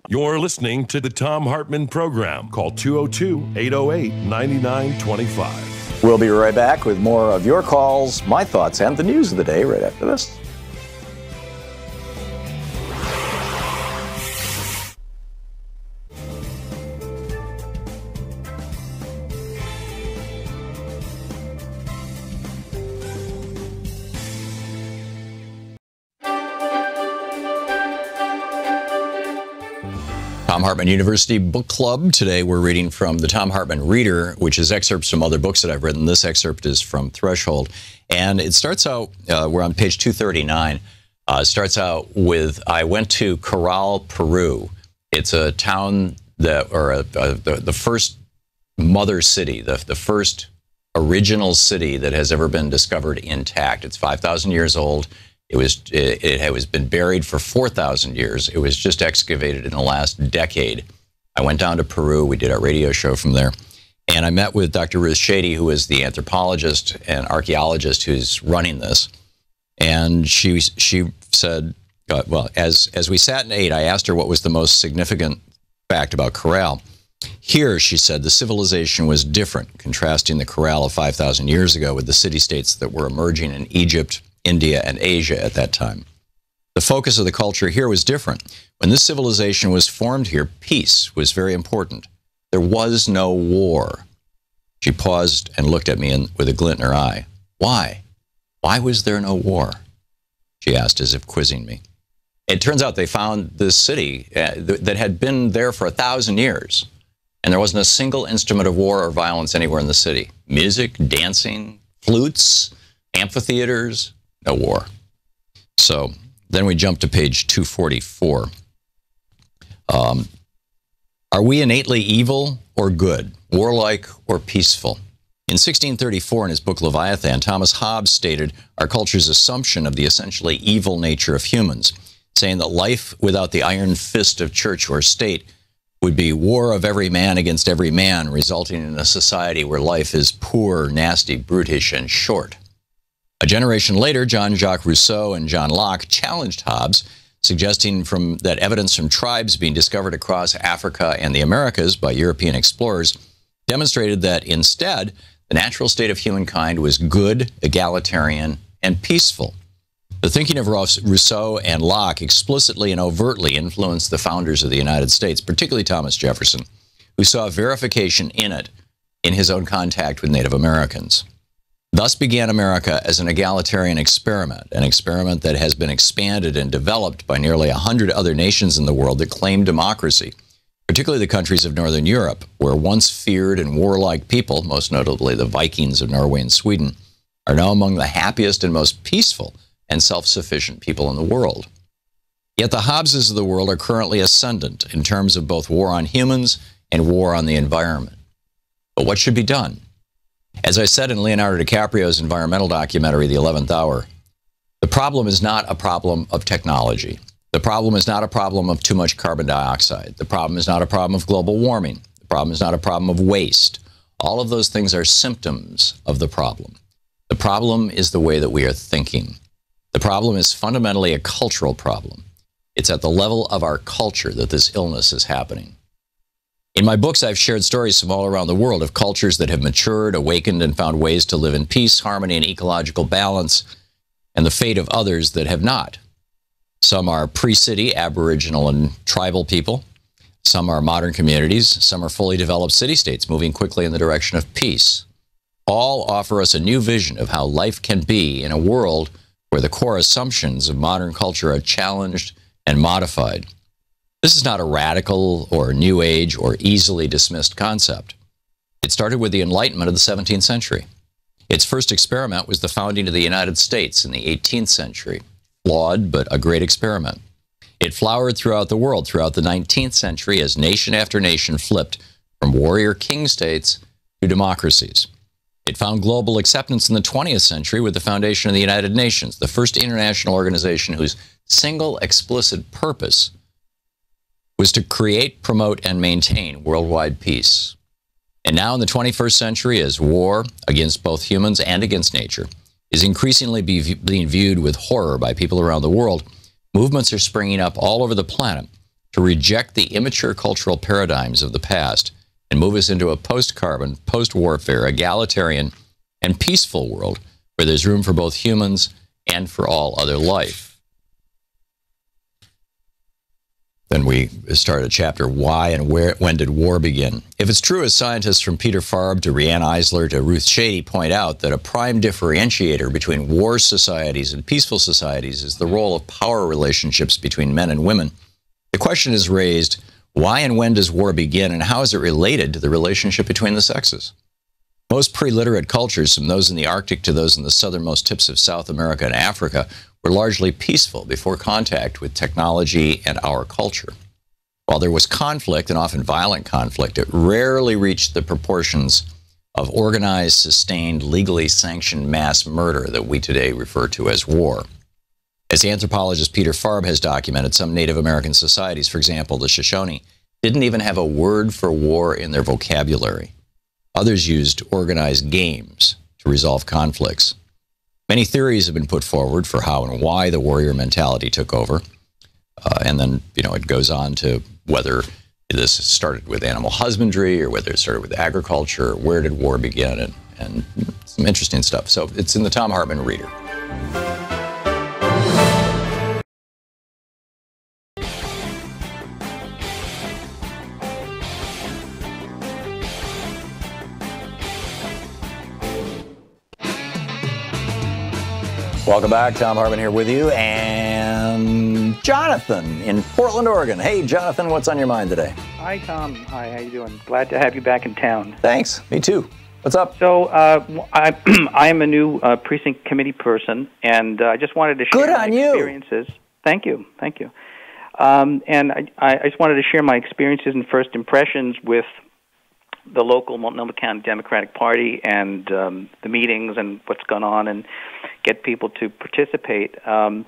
You're listening to the Thom Hartmann Program. Call 202-808-9925. We'll be right back with more of your calls, my thoughts, and the news of the day right after this. Thom Hartmann University Book Club. Today we're reading from the Thom Hartmann Reader, which is excerpts from other books that I've written. This excerpt is from Threshold. And it starts out, we're on page 239. It starts out with, I went to Corral, Peru. It's a town that, or the first mother city, the first original city that has ever been discovered intact. It's 5,000 years old. It has been buried for 4,000 years. It was just excavated in the last decade. I went down to Peru. We did our radio show from there. And I met with Dr. Ruth Shady, who is the anthropologist and archaeologist who's running this. And she said, well, as we sat and ate, I asked her what was the most significant fact about Corral. Here, she said, the civilization was different, contrasting the Corral of 5,000 years ago with the city-states that were emerging in Egypt, India, and Asia at that time. The focus of the culture here was different. When this civilization was formed here, peace was very important. There was no war. She paused and looked at me with a glint in her eye. Why? Why was there no war? She asked as if quizzing me. It turns out they found this city that had been there for 1,000 years, and there wasn't a single instrument of war or violence anywhere in the city. Music, dancing, flutes, amphitheaters, no war. So then we jump to page 244. Are we innately evil or good, warlike or peaceful? In 1634, in his book Leviathan, Thomas Hobbes stated our culture's assumption of the essentially evil nature of humans, saying that life without the iron fist of church or state would be war of every man against every man, resulting in a society where life is poor, nasty, brutish, and short. A generation later, Jean-Jacques Rousseau and John Locke challenged Hobbes, suggesting that evidence from tribes being discovered across Africa and the Americas by European explorers demonstrated that instead, the natural state of humankind was good, egalitarian, and peaceful. The thinking of Rousseau and Locke explicitly and overtly influenced the founders of the United States, particularly Thomas Jefferson, who saw verification in it in his own contact with Native Americans. Thus began America as an egalitarian experiment, an experiment that has been expanded and developed by nearly 100 other nations in the world that claim democracy, particularly the countries of Northern Europe, where once feared and warlike people, most notably the Vikings of Norway and Sweden, are now among the happiest and most peaceful and self-sufficient people in the world. Yet the Hobbeses of the world are currently ascendant in terms of both war on humans and war on the environment. But what should be done? As I said in Leonardo DiCaprio's environmental documentary, The 11th Hour, the problem is not a problem of technology. The problem is not a problem of too much carbon dioxide. The problem is not a problem of global warming. The problem is not a problem of waste. All of those things are symptoms of the problem. The problem is the way that we are thinking. The problem is fundamentally a cultural problem. It's at the level of our culture that this illness is happening. In my books, I've shared stories from all around the world of cultures that have matured, awakened, and found ways to live in peace, harmony, and ecological balance. and the fate of others that have not. Some are pre-city Aboriginal and tribal people. Some are modern communities. Some are fully developed city-states moving quickly in the direction of peace. All offer us a new vision of how life can be in a world where the core assumptions of modern culture are challenged and modified. This is not a radical or new age or easily dismissed concept. It started with the Enlightenment of the 17th century. Its first experiment was the founding of the United States in the 18th century. Flawed, but a great experiment. It flowered throughout the world throughout the 19th century as nation after nation flipped from warrior king states to democracies. It found global acceptance in the 20th century with the foundation of the United Nations, the first international organization whose single explicit purpose was to create, promote, and maintain worldwide peace. And now in the 21st century, as war against both humans and against nature is increasingly being viewed with horror by people around the world, movements are springing up all over the planet to reject the immature cultural paradigms of the past and move us into a post-carbon, post-warfare, egalitarian, and peaceful world where there's room for both humans and for all other life. Then we start a chapter, why and when did war begin? If it's true, as scientists from Peter Farb to Rianne Eisler to Ruth Shady point out, that a prime differentiator between war societies and peaceful societies is the role of power relationships between men and women, the question is raised, why and when does war begin, and how is it related to the relationship between the sexes? Most pre-literate cultures, from those in the Arctic to those in the southernmost tips of South America and Africa, were largely peaceful before contact with technology and our culture. While there was conflict, and often violent conflict, it rarely reached the proportions of organized, sustained, legally sanctioned mass murder that we today refer to as war. As anthropologist Peter Farb has documented, some Native American societies, for example, the Shoshone, didn't even have a word for war in their vocabulary. Others used organized games to resolve conflicts. Many theories have been put forward for how and why the warrior mentality took over. And then, it goes on to whether this started with animal husbandry or whether it started with agriculture, or where did war begin, and some interesting stuff. So it's in the Thom Hartmann Reader. Welcome back. Thom Hartmann here with you, and Jonathan in Portland, Oregon. Hey, Jonathan, what's on your mind today? Hi, Tom. Hi, how you doing? Glad to have you back in town. Thanks. Me too. What's up? So I am a new precinct committee person, and I just wanted to share my experiences. Thank you. Thank you. And I just wanted to share my experiences and first impressions with the local Multnomah County Democratic Party and the meetings and what's gone on, and get people to participate. I'm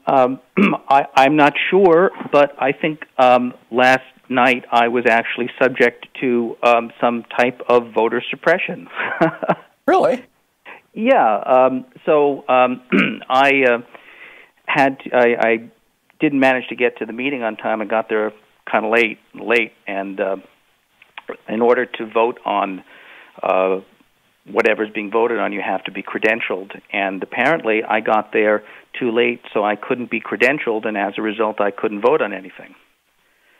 not sure, but I think last night I was actually subject to some type of voter suppression. Really? Yeah. I didn't manage to get to the meeting on time. I got there kind of late, and in order to vote on whatever's being voted on, you have to be credentialed. And apparently I got there too late, so I couldn't be credentialed, and as a result, I couldn't vote on anything.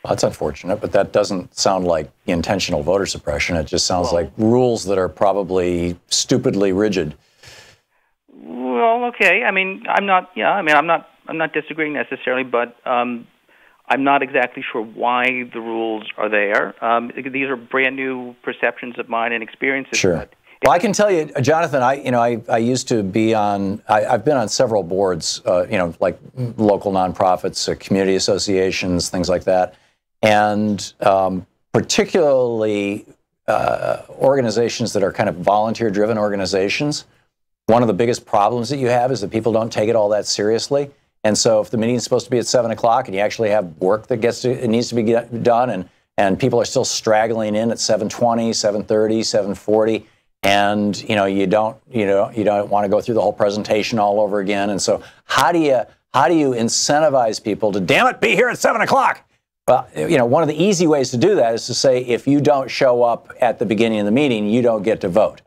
Well, that's unfortunate, but that doesn't sound like intentional voter suppression. It just sounds like rules that are probably stupidly rigid. Well, okay. I'm not disagreeing necessarily, but I'm not exactly sure why the rules are there. These are brand new perceptions of mine and experiences. Sure. Well, I can tell you, Jonathan, I used to be on, I've been on several boards, like local nonprofits, community associations, things like that. And particularly organizations that are kind of volunteer-driven organizations. One of the biggest problems that you have is that people don't take it all that seriously. And so if the meeting's supposed to be at 7 o'clock and you actually have work that needs to be done, and people are still straggling in at 7:20, 7:30, 7:40, and you don't want to go through the whole presentation all over again. And so how do you incentivize people to, damn it, be here at 7 o'clock? Well, one of the easy ways to do that is to say, if you don't show up at the beginning of the meeting, you don't get to vote.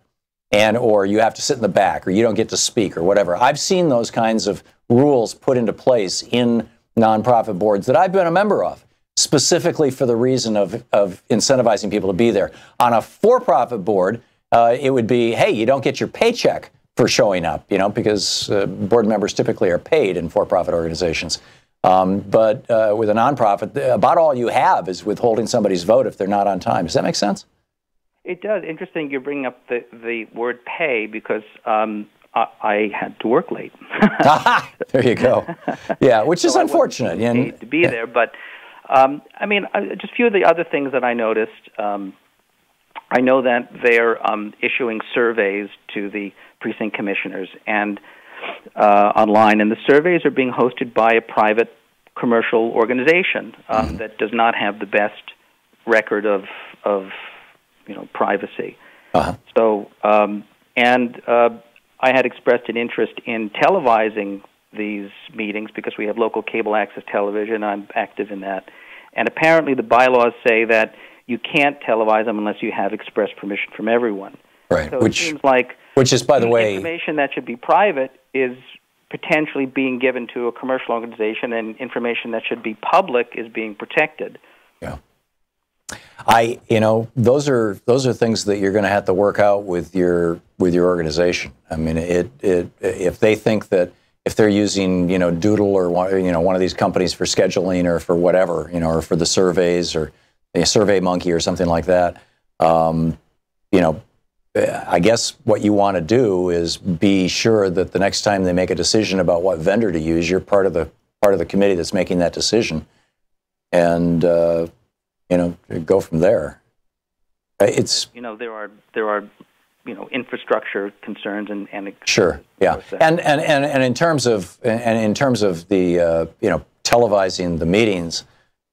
or you have to sit in the back, or you don't get to speak, or whatever. I've seen those kinds of rules put into place in nonprofit boards that I've been a member of, specifically for the reason of incentivizing people to be there. On a for-profit board, it would be, hey, you don't get your paycheck for showing up, because board members typically are paid in for-profit organizations. But with a nonprofit, about all you have is withholding somebody's vote if they're not on time. Does that make sense? It does. Interesting you bring up the word pay, because I had to work late. There you go. Yeah, which is unfortunate. I wasn't paid to be there, but just a few of the other things that I noticed. I know that they're issuing surveys to the precinct commissioners and online, and the surveys are being hosted by a private commercial organization that does not have the best record of privacy. So, I had expressed an interest in televising these meetings because we have local cable access television. I'm active in that. And apparently the bylaws say that you can't televise them unless you have express permission from everyone. Right. So it seems like which is, by the way, information that should be private is potentially being given to a commercial organization, and information that should be public is being protected. Yeah. Those are things that you're going to have to work out with your organization. I mean, if they think that if they're using Doodle or one of these companies for scheduling or for whatever, or for the surveys or a Survey Monkey or something like that, I guess what you want to do is be sure that the next time they make a decision about what vendor to use, you're part of the committee that's making that decision, and go from there. It's there are infrastructure concerns and sure, yeah, and in terms of the televising the meetings,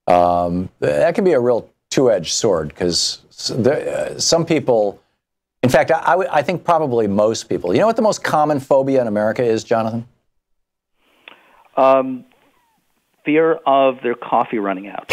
that can be a real two-edged sword, because some people, in fact, I think probably most people. You know what the most common phobia in America is, Jonathan? Fear of their coffee running out.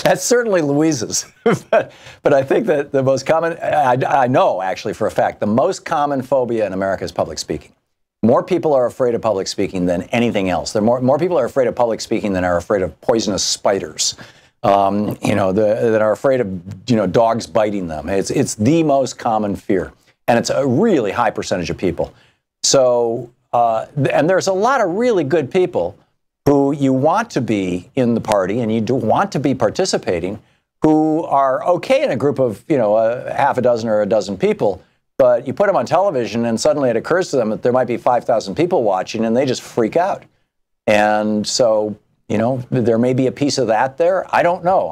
That's certainly Louise's. but I think that the most common, I know actually for a fact, the most common phobia in America is public speaking. More people are afraid of public speaking than anything else. More people are afraid of public speaking than are afraid of poisonous spiders. That are afraid of dogs biting them. It's the most common fear, and it's a really high percentage of people. So, and there's a lot of really good people who you want to be in the party and you do want to be participating, who are okay in a group of a half a dozen or a dozen people, but you put them on television and suddenly it occurs to them that there might be 5,000 people watching and they just freak out. And so, there may be a piece of that there. I don't know.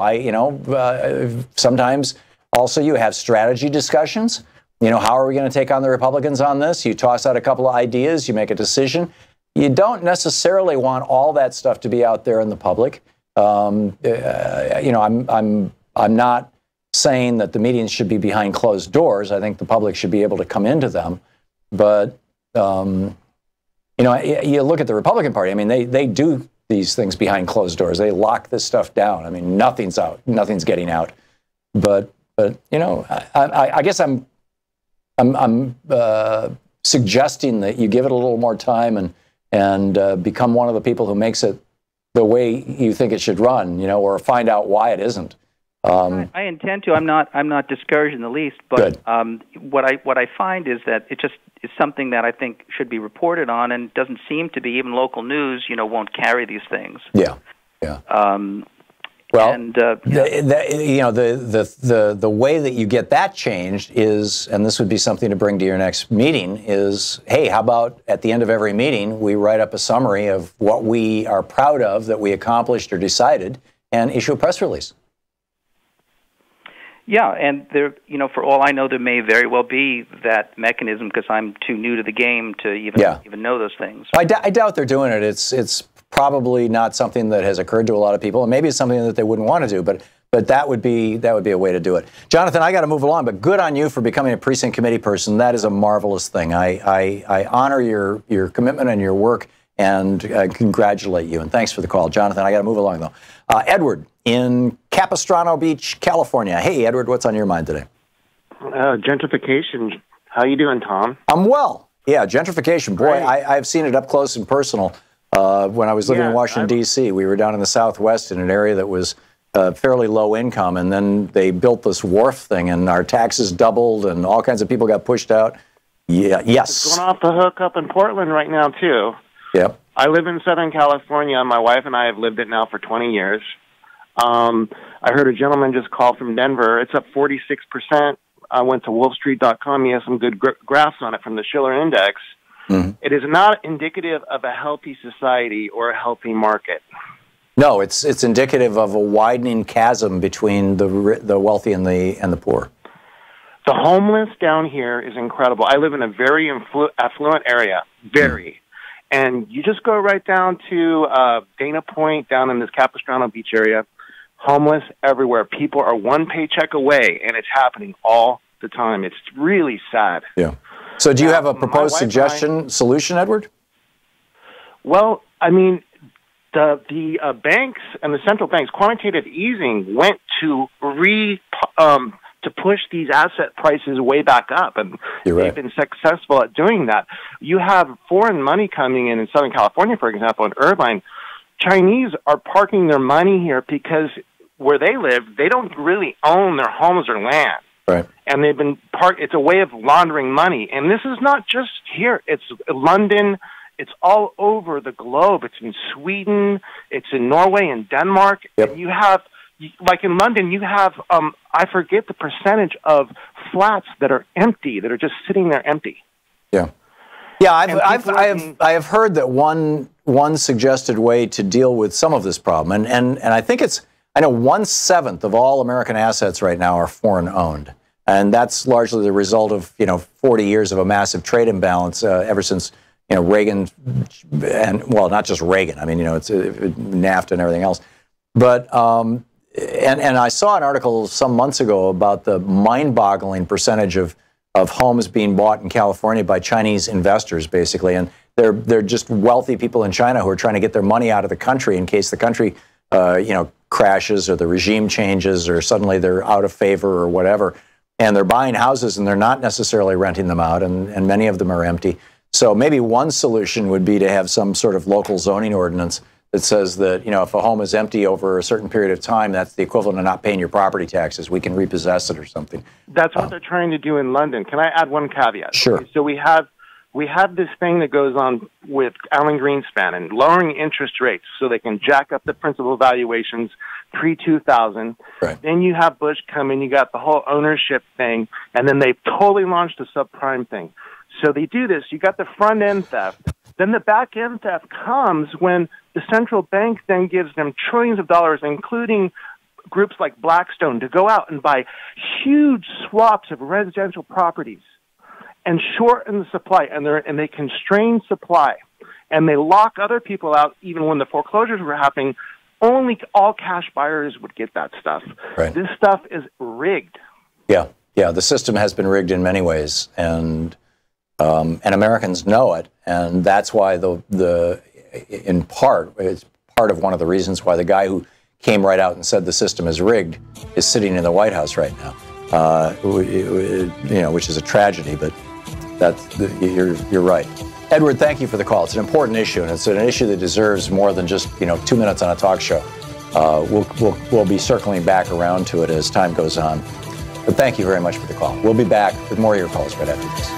Sometimes also you have strategy discussions. How are we going to take on the Republicans on this? You toss out a couple of ideas, you make a decision. You don't necessarily want all that stuff to be out there in the public. I'm not saying that the meetings should be behind closed doors. I think the public should be able to come into them. But, you look at the Republican Party. I mean, they do these things behind closed doors. They lock this stuff down. I mean, nothing's out. Nothing's getting out. But I guess I'm suggesting that you give it a little more time and become one of the people who makes it the way you think it should run, or find out why it isn't. I intend to. I'm not discouraged in the least. But what I find is that it just is something that I think should be reported on, and doesn't seem to be. Even local news, won't carry these things. Yeah. Well, and, the way that you get that changed is, and this would be something to bring to your next meeting, is, hey, how about at the end of every meeting we write up a summary of what we are proud of that we accomplished or decided, and issue a press release. Yeah, and there, for all I know, there may very well be that mechanism, because I'm too new to the game to even know those things. I doubt they're doing it. It's probably not something that has occurred to a lot of people, and maybe it's something that they wouldn't want to do. But that would be a way to do it. Jonathan, I got to move along, but good on you for becoming a precinct committee person. That is a marvelous thing. I honor your commitment and your work, and congratulate you. And thanks for the call, Jonathan. I got to move along though. Edward in Capistrano Beach, California. Hey, Edward, what's on your mind today? Gentrification. How you doing, Tom? I'm well. Yeah, gentrification. Boy, I've seen it up close and personal. When I was living in Washington, D.C., we were down in the Southwest in an area that was fairly low income, and then they built this wharf thing, and our taxes doubled, and all kinds of people got pushed out. Yeah, yes. It's going off the hook up in Portland right now, too. Yep. I live in Southern California. My wife and I have lived it now for 20 years. I heard a gentleman just call from Denver. It's up 46%. I went to wolfstreet.com. He has some good graphs on it from the Schiller Index. Mm-hmm. It is not indicative of a healthy society or a healthy market. No, it's indicative of a widening chasm between the wealthy and the poor. The homeless down here is incredible. I live in a very affluent area, very. And you just go right down to Dana Point, down in this Capistrano Beach area. Homeless everywhere. People are one paycheck away, and it's happening all the time. It's really sad. Yeah. So do you have a proposed solution, Edward? Well, I mean, the banks and the central banks, quantitative easing went to to push these asset prices way back up, and they've been successful at doing that. You have foreign money coming in Southern California, for example, in Irvine. Chinese are parking their money here because where they live, they don't really own their homes or land. Right. And they've been it's a way of laundering money. And this is not just here. It's London. It's all over the globe. It's in Sweden. It's in Norway and Denmark. Yep. And you have, like in London, you have, I forget the percentage of flats that are empty, that are just sitting there empty. Yeah. Yeah, I have heard that one suggested way to deal with some of this problem, and I think I know 1/7 of all American assets right now are foreign owned, and that's largely the result of 40 years of a massive trade imbalance ever since Reagan, and well, not just Reagan. I mean it's NAFTA and everything else, but and I saw an article some months ago about the mind-boggling percentage of homes being bought in California by Chinese investors, basically, and they're just wealthy people in China who are trying to get their money out of the country in case the country crashes or the regime changes or suddenly they're out of favor or whatever, and they're buying houses and they're not necessarily renting them out, and many of them are empty. So maybe one solution would be to have some sort of local zoning ordinance that says that if a home is empty over a certain period of time, that's the equivalent of not paying your property taxes. We can repossess it or something. That's what they're trying to do in London. Can I add one caveat? Sure. Okay, so we have this thing that goes on with Alan Greenspan and lowering interest rates so they can jack up the principal valuations pre-2000. Right. Then you have Bush come in, you got the whole ownership thing, and then they totally launched a subprime thing. So they do this. You got the front-end theft. Then the back-end theft comes when the central bank then gives them trillions of dollars, including groups like Blackstone, to go out and buy huge swaths of residential properties and shorten the supply, and they constrain supply, and they lock other people out. Even when the foreclosures were happening, only all cash buyers would get that stuff. Right. This stuff is rigged. Yeah, the system has been rigged in many ways, and Americans know it, and that's why in part, it's part of one of the reasons why the guy who came right out and said the system is rigged is sitting in the White House right now, which is a tragedy, but you're right. Edward, thank you for the call. It's an important issue, and it's an issue that deserves more than just 2 minutes on a talk show. We'll be circling back around to it as time goes on. But thank you very much for the call. We'll be back with more of your calls right after this.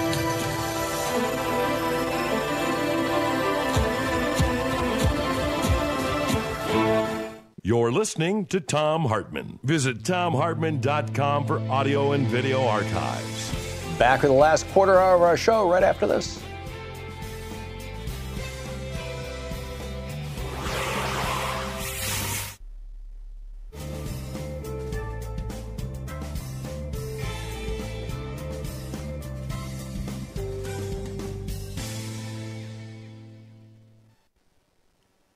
You're listening to Thom Hartmann. Visit thomhartmann.com for audio and video archives. Back with the last quarter hour of our show right after this.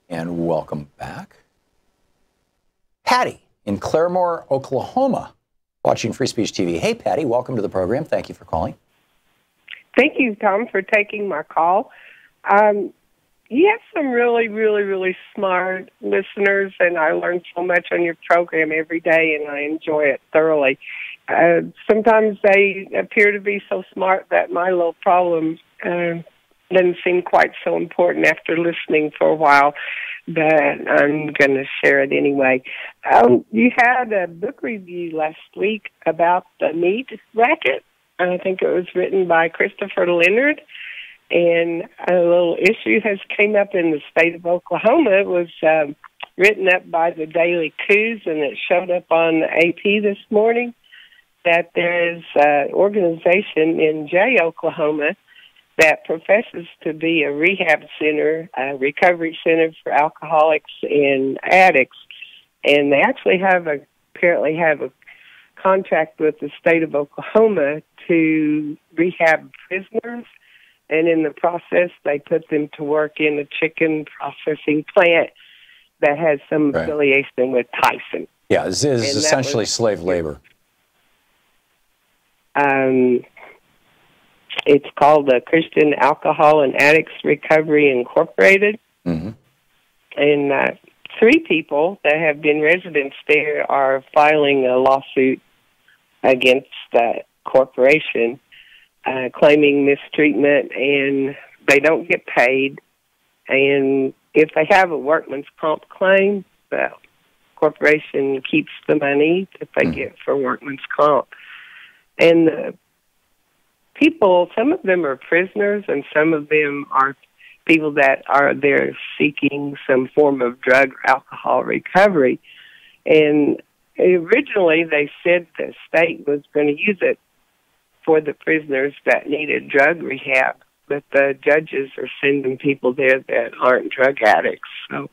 And welcome back. Patty in Claremore, Oklahoma, watching Free Speech TV. Hey, Patty, welcome to the program. Thank you for calling. Thank you, Tom, for taking my call. You have some really, really, really smart listeners, and I learn so much on your program every day, and I enjoy it thoroughly. sometimes they appear to be so smart that my little problem doesn't seem quite so important after listening for a while, but I'm going to share it anyway. You had a book review last week about the meat racket. I think it was written by Christopher Leonard, and a little issue has came up in the state of Oklahoma. It was written up by the Daily Coos, and it showed up on AP this morning that there is an organization in Jay, Oklahoma, that professes to be a rehab center, a recovery center for alcoholics and addicts, and they actually apparently have a contract with the state of Oklahoma to rehab prisoners, and in the process, they put them to work in a chicken processing plant that has some affiliation with Tyson. Yeah, this is essentially slave labor. It's called the Christian Alcohol and Addicts Recovery Incorporated. Mm-hmm. And 3 people that have been residents there are filing a lawsuit against that corporation, claiming mistreatment, and they don't get paid. And if they have a workman's comp claim, the corporation keeps the money that they get for workman's comp. And the people, some of them are prisoners, and some of them are people that are there seeking some form of drug or alcohol recovery. And originally they said the state was going to use it for the prisoners that needed drug rehab, but the judges are sending people there that aren't drug addicts. So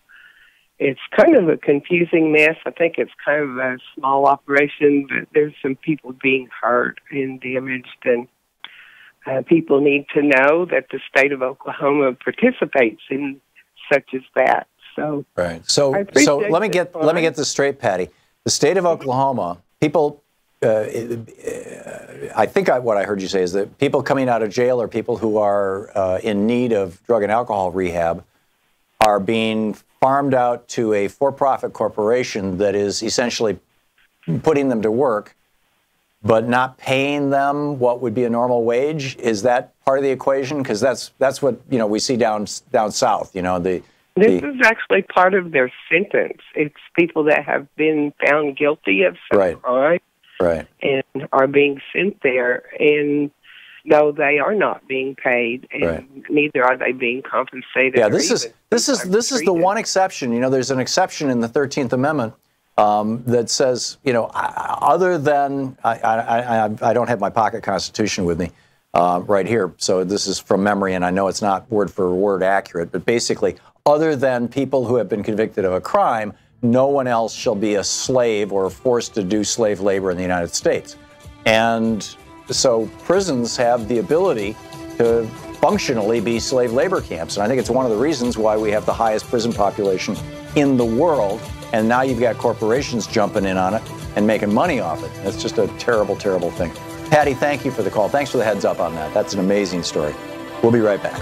it's kind of a confusing mess. I think it's kind of a small operation, but there's some people being hurt and damaged, and people need to know that the state of Oklahoma participates in such as that. So right. So let me get this straight, Patty. The state of Oklahoma, people. I think what I heard you say is that people coming out of jail or people who are in need of drug and alcohol rehab are being farmed out to a for-profit corporation that is essentially putting them to work, but not paying them what would be a normal wage. Is that part of the equation? Because that's what we see down south. This is actually part of their sentence. It's people that have been found guilty of some crime. Right. And are being sent there, and no, they are not being paid, and neither are they being compensated. Yeah, this is the one exception. There's an exception in the 13th Amendment that says, other than I don't have my pocket constitution with me right here, so this is from memory, and I know it's not word for word accurate, but basically, other than people who have been convicted of a crime, no one else shall be a slave or forced to do slave labor in the United States. And so prisons have the ability to functionally be slave labor camps. And I think it's one of the reasons why we have the highest prison population in the world. And now you've got corporations jumping in on it and making money off it. That's just a terrible, terrible thing. Patty, thank you for the call. Thanks for the heads up on that. That's an amazing story. We'll be right back.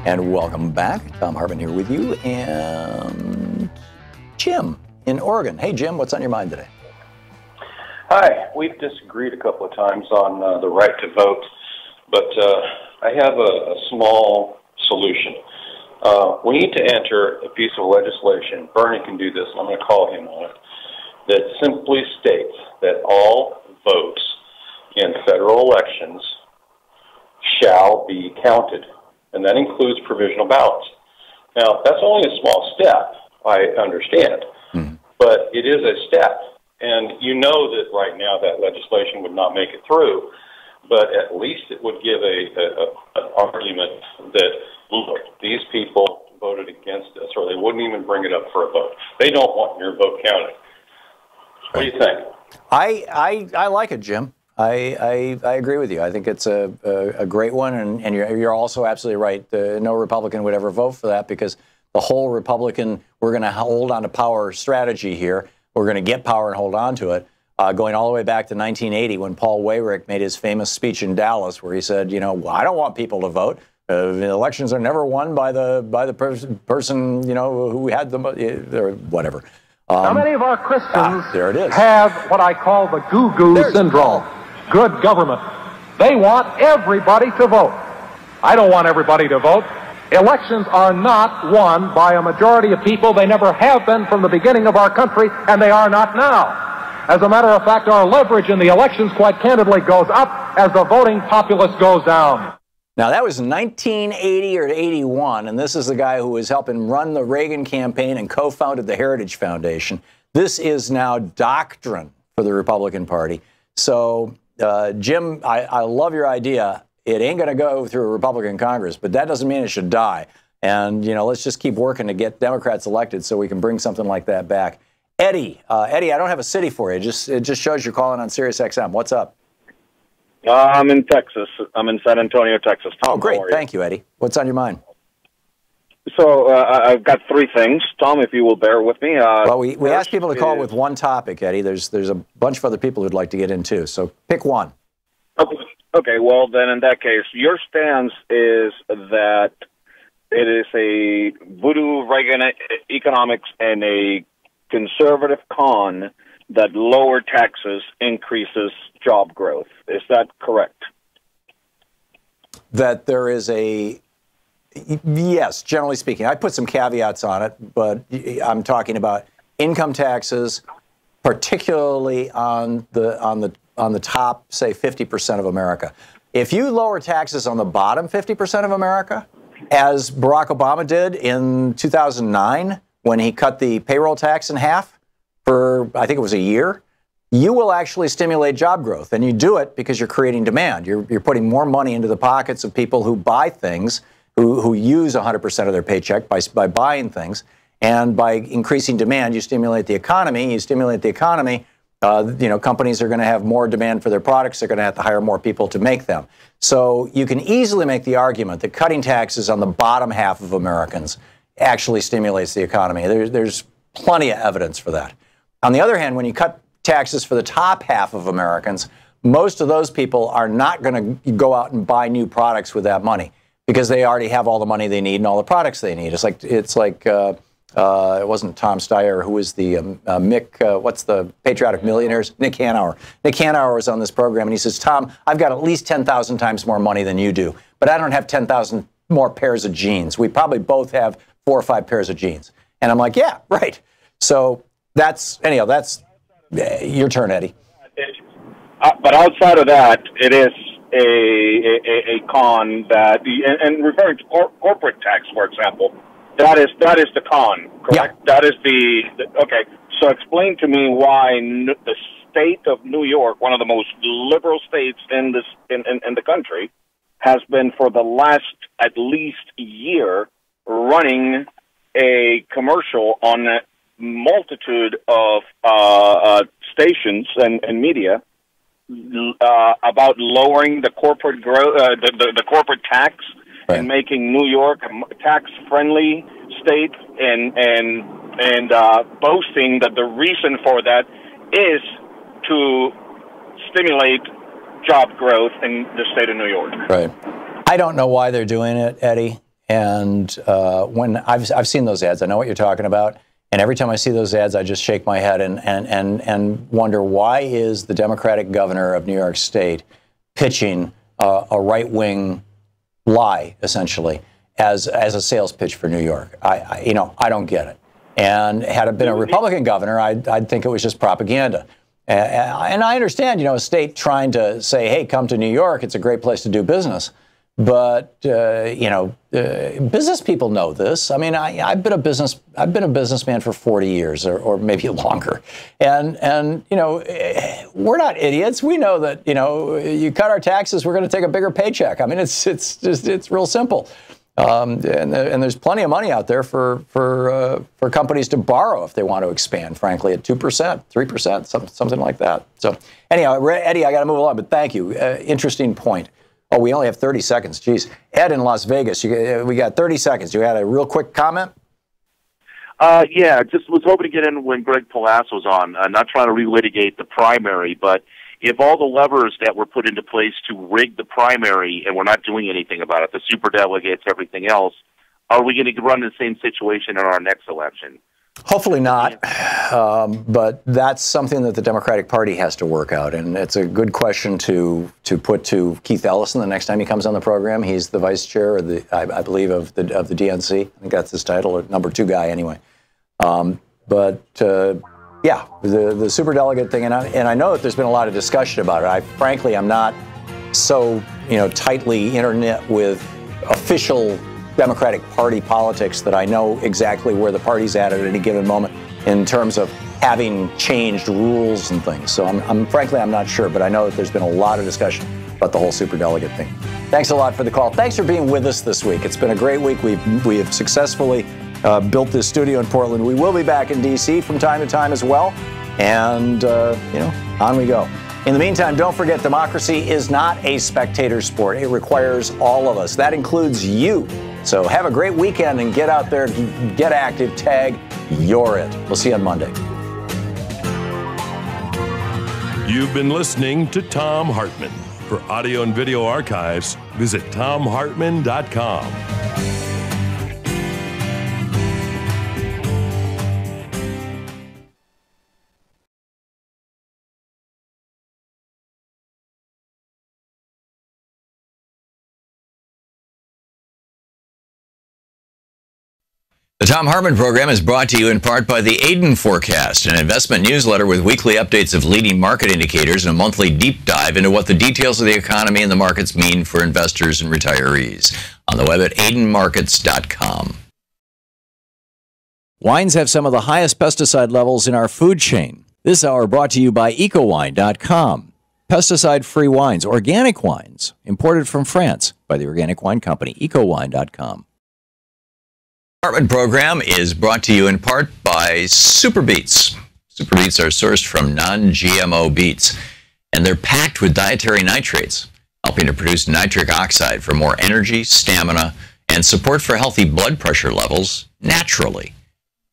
And welcome back. Thom Hartmann here with you, and Jim in Oregon. Hey, Jim, what's on your mind today? Hi. We've disagreed a couple of times on the right to vote, but I have a small solution. We need to enter a piece of legislation. Bernie can do this, and I'm going to call him on it, that simply states that all votes in federal elections shall be counted, and that includes provisional ballots. Now, that's only a small step, I understand, but it is a step. And you know that right now that legislation would not make it through, but at least it would give an argument that, look, these people voted against us, or they wouldn't even bring it up for a vote. They don't want your vote counted. What do you think? I like it, Jim. I agree with you. I think it's a great one, and you're also absolutely right. No Republican would ever vote for that, because the whole Republican, we're going to hold on to power strategy here We're going to get power and hold on to it. Going all the way back to 1980 when Paul Weyrich made his famous speech in Dallas where he said, I don't want people to vote. The elections are never won by the person, who had them, or whatever. Now, many of our Christians there it is. have what I call the goo-goo syndrome. Good government. They want everybody to vote. I don't want everybody to vote. Elections are not won by a majority of people. They never have been from the beginning of our country, and they are not now. As a matter of fact, our leverage in the elections, quite candidly, goes up as the voting populace goes down. Now, that was 1980 or 81, and this is the guy who was helping run the Reagan campaign and co-founded the Heritage Foundation. This is now doctrine for the Republican Party. So, Jim, I love your idea. It ain't going to go through a Republican Congress, but that doesn't mean it should die. And, let's just keep working to get Democrats elected so we can bring something like that back. Eddie, I don't have a city for you. It just shows you're calling on Sirius XM. What's up? I'm in Texas. I'm in San Antonio, Texas. Tom, great. Thank you, Eddie. What's on your mind? So I've got three things. Tom, if you will bear with me. Well, we ask people to call with one topic, Eddie. There's a bunch of other people who'd like to get in too. So pick one. Okay, well, then in that case, your stance is that it is a voodoo Reagan economics and a conservative con that lower taxes increases job growth. Is that correct? That there is yes, generally speaking. I put some caveats on it, but I'm talking about income taxes, particularly on the top, say, 50% of America. If you lower taxes on the bottom 50% of America, as Barack Obama did in 2009, when he cut the payroll tax in half for, I think it was a year, you will actually stimulate job growth. And you do it because you're creating demand. You're putting more money into the pockets of people who buy things, who use 100% of their paycheck by buying things. And by increasing demand, you stimulate the economy. You stimulate the economy, companies are going to have more demand for their products. They're going to have to hire more people to make them. So you can easily make the argument that cutting taxes on the bottom half of Americans actually stimulates the economy. There's plenty of evidence for that. On the other hand, when you cut taxes for the top half of Americans, most of those people are not going to go out and buy new products with that money because they already have all the money they need and all the products they need. It's like it wasn't Tom Steyer who was the Mick, what's the Patriotic Millionaires? Nick Hanauer. Nick Hanauer was on this program and he says, Tom, I've got at least 10,000 times more money than you do, but I don't have 10,000 more pairs of jeans. We probably both have 4 or 5 pairs of jeans. And I'm like, yeah, right. So that's your turn, Eddie. But outside of that, it is a con that, and referring to corporate tax, for example, that is the con, correct? Yeah. That is okay. So explain to me why the state of New York, one of the most liberal states in the country, has been for the last at least year running a commercial on a multitude of stations and media about lowering the corporate growth, the corporate tax, right, and making New York a tax-friendly state, and boasting that the reason for that is to stimulate job growth in the state of New York. Right. I don't know why they're doing it, Eddie. And when I've seen those ads, I know what you're talking about. And every time I see those ads, I just shake my head and wonder, why is the Democratic governor of New York State pitching a right-wing lie, essentially, as a sales pitch for New York? I don't get it. And had it been a Republican governor, I'd think it was just propaganda. And I understand, a state trying to say, hey, come to New York, it's a great place to do business. But business people know this. I mean, I've been a businessman for 40 years or maybe longer, and we're not idiots. We know that you cut our taxes, we're going to take a bigger paycheck. I mean, it's real simple. And there's plenty of money out there for companies to borrow if they want to expand, frankly, at 2%, 3%, something like that. So anyhow, Eddie, I got to move along, but thank you. Interesting point. Oh, we only have 30 seconds. Geez. Ed in Las Vegas, we got 30 seconds. You had a real quick comment? Yeah, just was hoping to get in when Greg Palast was on. Not trying to relitigate the primary, but if all the levers that were put into place to rig the primary and we're not doing anything about it, the superdelegates, everything else, are we going to run the same situation in our next election? Hopefully not, but that's something that the Democratic Party has to work out, and it's a good question to put to Keith Ellison the next time he comes on the program. He's the vice chair, of the, I believe, of the DNC. I think that's his title, or number 2 guy anyway. Yeah, the superdelegate thing, and I know that there's been a lot of discussion about it. Frankly, I'm not so tightly internet with official Democratic Party politics that I know exactly where the party's at any given moment in terms of having changed rules and things. So frankly, I'm not sure, but I know that there's been a lot of discussion about the whole superdelegate thing. Thanks a lot for the call. Thanks for being with us this week. It's been a great week. We have successfully built this studio in Portland. We will be back in D.C. from time to time as well. And, on we go. In the meantime, don't forget, democracy is not a spectator sport. It requires all of us. That includes you. So have a great weekend and get out there, get active, tag, you're it. We'll see you on Monday. You've been listening to Thom Hartmann. For audio and video archives, visit thomhartmann.com. The Thom Hartmann Program is brought to you in part by the Aiden Forecast, an investment newsletter with weekly updates of leading market indicators and a monthly deep dive into what the details of the economy and the markets mean for investors and retirees. On the web at aidenmarkets.com. Wines have some of the highest pesticide levels in our food chain. This hour brought to you by ecowine.com. Pesticide-free wines, organic wines, imported from France by the Organic Wine Company, ecowine.com. Hartmann Program is brought to you in part by Super Beets. Super Beets are sourced from non-GMO beets, and they're packed with dietary nitrates, helping to produce nitric oxide for more energy, stamina, and support for healthy blood pressure levels naturally.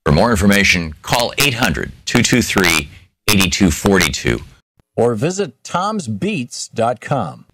For more information, call 800-223-8242 or visit tomsbeets.com.